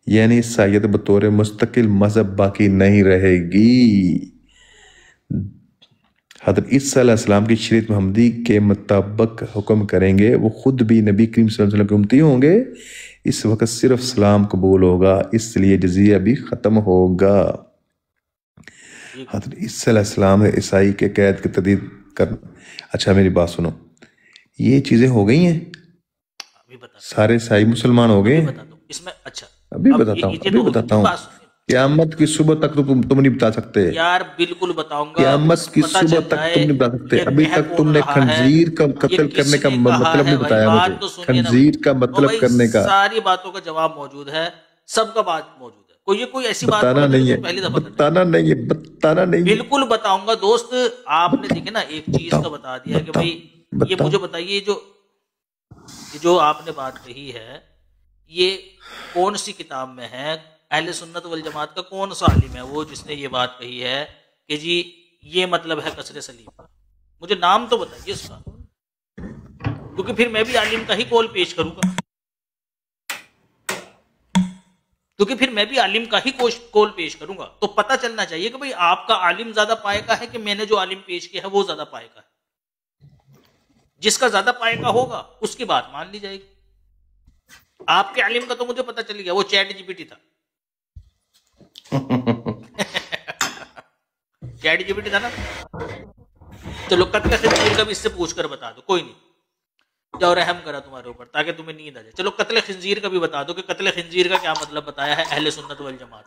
یعنی عیسائیت بطور مستقل مذہب باقی نہیں رہے گی. حضرت عیسیٰ علیہ السلام کی شریعت محمدی کے مطابق حکم کریں گے. وہ خود بھی نبی کریم صلی اللہ علیہ وسلم کے امتی ہوں گے. اس وقت صرف اسلام قبول ہوگا، اس لیے جزیہ بھی ختم ہوگا. حضرت عیسیٰ علیہ السلام ہے عیسائی کے قید کی تردید کرنا. اچھا میری بات سنو، یہ چیزیں ہو گئی ہیں، سارے عیسائی مسلمان ہو گئے. اس میں اچھا ابھی بتاتا ہوں. قیامت کی صبح تک تو تم نہیں بتا سکتے یار. بالکل بتاؤں گا. قیامت کی صبح تک تم نہیں بتا سکتے. ابھی تک تم نے خنزیر کا قتل کرنے کا مطلب نہیں بتایا مجھے. خنزیر کا مطلب کرنے کا ساری باتوں کا جواب موجود ہے، سب کا بات موجود ہے. کوئی ایسی بات بتانا نہیں ہے، پہلی دفعہ بتانا نہیں ہے، بتانا نہیں ہے. بالکل بتاؤں گا دوست. آپ نے دیکھے نا ایک چیز کا بتا دیا کہ بھائی یہ مجھے بتائیے، جو آپ نے بات کہی ہے یہ کون سی کتاب میں ہے؟ اہل سنت والجماعت کا کون سا عالم ہے وہ جس نے یہ بات کہی ہے کہ جی یہ مطلب ہے کسر صلیب کا؟ مجھے نام تو بتائیے اس کا، کیونکہ پھر میں بھی عالم کا ہی قول پیش کروں گا. تو پتہ چلنا چاہیے کہ بھئی آپ کا عالم زیادہ پائے کا ہے کہ میں نے جو عالم پیش کیا ہے وہ زیادہ پائے کا ہے. جس کا زیادہ پائے کا ہوگا اس کی بات مان لی جائے گی. آپ کے عالم کا تو مجھے پتہ چل گیا وہ چیٹ جی پی ٹی تھا. چیٹ جی پی ٹی تھا نا. چلو قتل خنزیر کا بھی اس سے پوچھ کر بتا دو، کوئی نہیں، جاؤ رحم کرا تمہارے اوپر تاکہ تمہیں نیند آ جائے. چلو قتل خنزیر کا بھی بتا دو کہ قتل خنزیر کا کیا مطلب بتایا ہے اہل سنت والجماعت.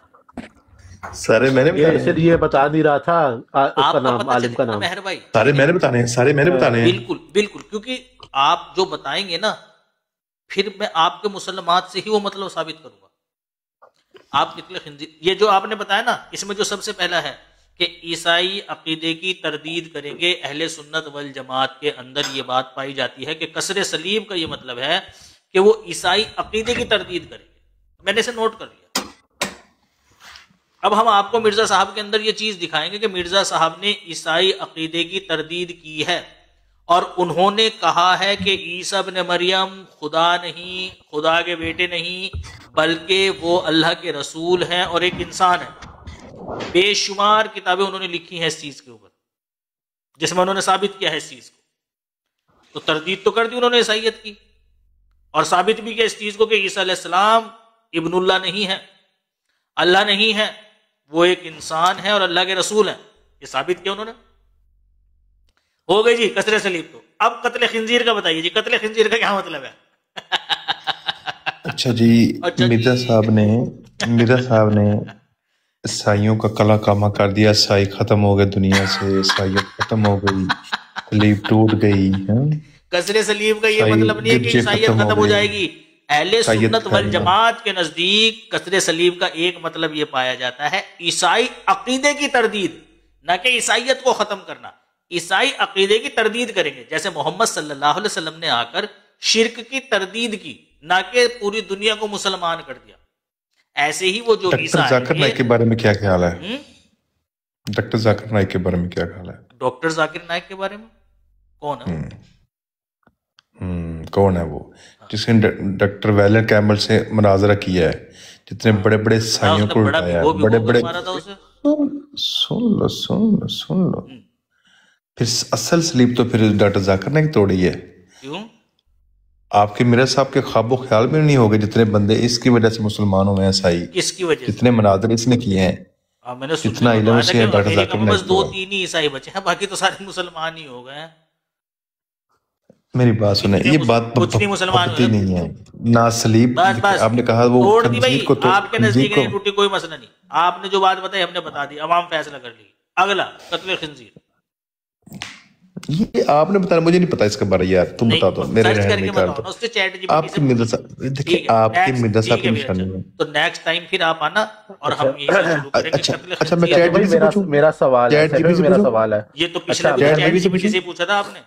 سارے میں نے یہ بتا نہیں رہا تھا اس کا نام، عالم کا نام. مہر بھائی سارے میں نے بتانے ہیں، سارے میں نے بتانے ہیں. بالکل کیونکہ آپ جو بتائیں گے نا پھر میں آپ کے مسلمات سے ہی وہ مطلب ثابت کروں گا. آپ قتل خنزیر یہ جو آپ نے بتایا نا، اس میں جو سب سے پہلا ہے کہ عیسائی عقیدے کی تردید کریں گے. اہل سنت والجماعت کے اندر یہ بات پائی جاتی ہے کہ کسر صلیب کا یہ مطلب ہے کہ وہ عیسائی عقیدے کی تردید کریں گے. میں نے اسے نوٹ کر لیا. اب ہم آپ کو مرزا صاحب کے اندر یہ چیز دکھائیں گے کہ مرزا صاحب نے عیسائی عقیدے کی تردید کی ہے اور انہوں نے کہا ہے کہ عیسیٰ ابن مریم خدا نہیں، خدا کے بیٹے نہیں، بلکہ وہ اللہ کے رسول ہیں اور ایک انسان ہے. بے شمار کتابیں انہوں نے لکھی ہیں اس چیز کے اوپر جس میں انہوں نے ثابت کیا ہے اس چیز کو. تو تردید تو کر دی انہوں نے عیسائیت کی اور ثابت بھی کیا اس چیز کو کہ عیسیٰ علیہ السلام ابن اللہ نہیں ہے، اللہ نہیں ہے، وہ ایک انسان ہے اور اللہ کے رسول ہیں. یہ ثابت کیا انہوں نے. ہو گئی جی کسر صلیب. تو اب قتل خنزیر کا بتائیے جی، قتل خنزیر کا کیا مطلب ہے؟ اچھا جی، مرزا صاحب نے عیسائیوں کا کلا کامہ کر دیا. عیسائی ختم ہو گئے دنیا سے، عیسائیت ختم ہو گئی، صلیب ٹوٹ گئی. کسر صلیب کا یہ مطلب نہیں ہے کہ عیسائیت ختم ہو جائے گی. اہل سنت والجماعت کے نزدیک کسر صلیب کا ایک مطلب یہ پایا جاتا ہے عیسائی عقیدے کی تردید، نہ کہ عیسائیت کو ختم کرنا. عیسائی عقیدے کی تردید کریں گے جیسے محمد صلی اللہ علیہ وسلم نے آ کر شرک کی تردید کی، نہ کہ پوری دنیا کو مسلمان کر دیا. ایسے ہی وہ جو ڈاکٹر ذاکر نائک کے بارے میں کیا خیال ہے؟ ڈاکٹر ذاکر نائک کے بارے میں کیا خیال ہے؟ ڈاکٹر ذاکر نائک کے بارے میں کون ہے؟ کون ہے وہ جس نے ڈاکٹر ویلر کیمل سے مناظرہ کیا ہے، جتنے بڑے بڑے عیسائیوں کو اٹھایا ہے، بڑے بڑے. سن لو پھر اصل سلیب تو پھر ڈاکٹر ذاکر نائک توڑی ہے. کیوں؟ آپ کے میرے صاحب کے خواب و خیال میں نہیں ہوگے جتنے بندے اس کی وجہ سے مسلمان ہوئے ہیں عیسائی. کس کی وجہ؟ جتنے مناظر اس نے کیے ہیں، جتنا علم سے ہے ڈاکٹر ذاکر نائک. بس 2-3 ہی عیسائی بچے ہیں، باقی تو سارے مسلمان ہی ہو گئے ہیں. میری بات سنیں، یہ بات پکتی نہیں ہے. نہ صلیب آپ نے کہا وہ خنزیر کو، آپ کے نزدیک نہیں ٹوٹی، کوئی مسئلہ نہیں. آپ نے جو بات بتائی ہم نے بتا دی، عوام فیصلہ کر لی. اگلا قتل خنزیر. یہ آپ نے بتایا، مجھے نہیں پتا اس کے بارے یار، تم بتا دو میرے رہنے میں کار تو آپ کی مرزا صاحب، دیکھیں آپ کی مرزا صاحب کی نشانی ہے. تو نیکسٹ ٹائم پھر آپ آنا اور ہم یہ شروع کریں گے. اچھا میں چیٹ جی پی سے پوچھوں، میرا سوال ہے، چیٹ جی پی سے میرا پوچھوں، سوال ہے، یہ تو پچھلا چیٹ جی پی ٹی سے پوچھا تھا آپ نے.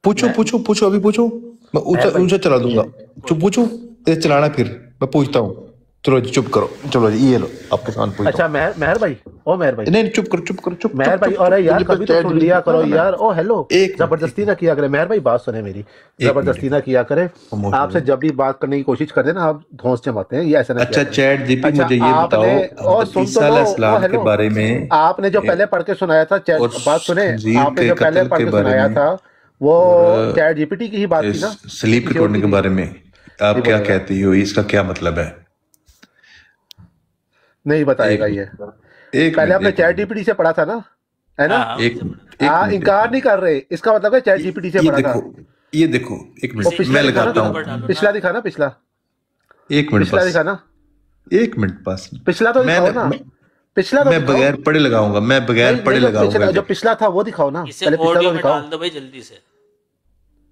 پوچھو ابھی پوچھو، میں اونچا چلا دوں گا. پوچھوں چلانا، پھر میں پوچھتا ہوں. چلو جی چپ کرو، چلو جی یہ لو آپ کے سامنے پوچھتا ہوں. اچھا مہر بھائی، او مہر بھائی، نہیں چپ کرو مہر بھائی. اور یار کبھی تو سن لیا کرو یار. او ہیلو، زبردستی نہ کیا کرے مہر بھائی، بات سنیں میری، زبردستی نہ کیا کرے. آپ سے جب بھی بات کرنے کی کوشش کرتے ہیں نا آپ دھونس جماتے ہیں، یہ ایسا نہیں. اچھا چیٹ جی پی مجھے یہ بتاؤ حضرت عیسیٰ علیہ السلام کے بارے میں آپ نے جو پہلے پڑھ کے سنایا تھا، بات سنیں، آپ نے جو پہلے پڑھ کے سنایا تھا وہ چیٹ جی پی ٹی کی ہی بات تھی نا. سلیب کے توڑنے کے بارے میں آپ کیا کہتی ہو، اس کا کیا مطلب ہے؟ نہیں بتائے گا یہ. پہلے آپ نے چیٹ جی پی ٹی سے پڑھا تھا نا، ہے نا؟ انکار نہیں کر رہے، اس کا مطلب ہے چیٹ جی پی ٹی سے پڑھا تھا. یہ دیکھو ایک منٹ میں لگاتا ہوں، پچھلا دکھا نا، پچھلا ایک منٹ پچھلا دکھا نا، ایک منٹ بس پچھلا تو دکھاؤ نا، پچھلا تو میں بغیر پڑھے لگاؤں گا، میں بغیر پڑھے لگاؤں گا. جو پچھلا تھا وہ دکھاؤ نا، پہلے پچھلا تو دکھاؤ، ڈال دو بھائی جلدی سے،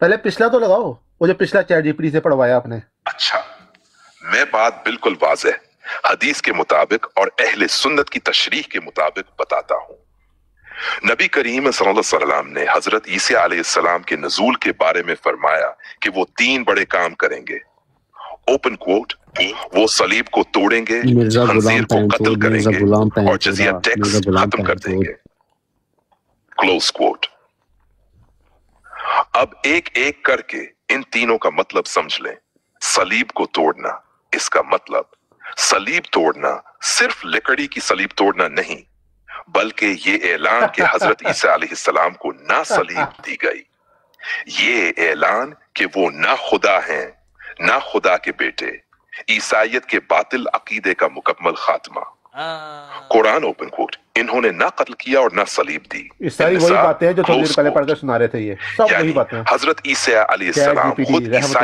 پہلے پچھلا تو لگاؤ، وہ جو پچھلا چیٹ جی پی ٹی سے پڑھوایا آپ نے. اچھا میں بات بالکل واضح حدیث کے مطابق اور اہل سنت کی تشریح کے مطابق بتاتا ہوں. نبی کریم صلی اللہ علیہ وسلم نے حضرت عیسیٰ علیہ السلام کے نزول کے بارے میں فرمایا کہ وہ 3 بڑے کام کریں گے. اوپن کوٹ، وہ صلیب کو توڑیں گے، خنزیر کو قتل کریں گے اور جزیہ ٹیکس ختم کر دیں گے. کلوز کوٹ. اب ایک ایک کر کے ان تینوں کا مطلب سمجھ لیں. صلیب کو توڑنا، اس کا مطلب صلیب توڑنا صرف لکڑی کی صلیب توڑنا نہیں، بلکہ یہ اعلان کہ حضرت عیسیٰ علیہ السلام کو نہ صلیب دی گئی، یہ اعلان کہ وہ نہ خدا ہیں نہ خدا کے بیٹے، عیسائیت کے باطل عقیدے کا مکمل خاتمہ. قرآن اوپن کوٹ. انہوں نے نہ قتل کیا اور نہ صلیب دی. ساری وہی باتیں ہیں جو تھوڑی دیر پہلے پڑھ کے سنا رہے تھے، یہ سب وہی باتیں. حضرت عیسیٰ علیہ السلام خود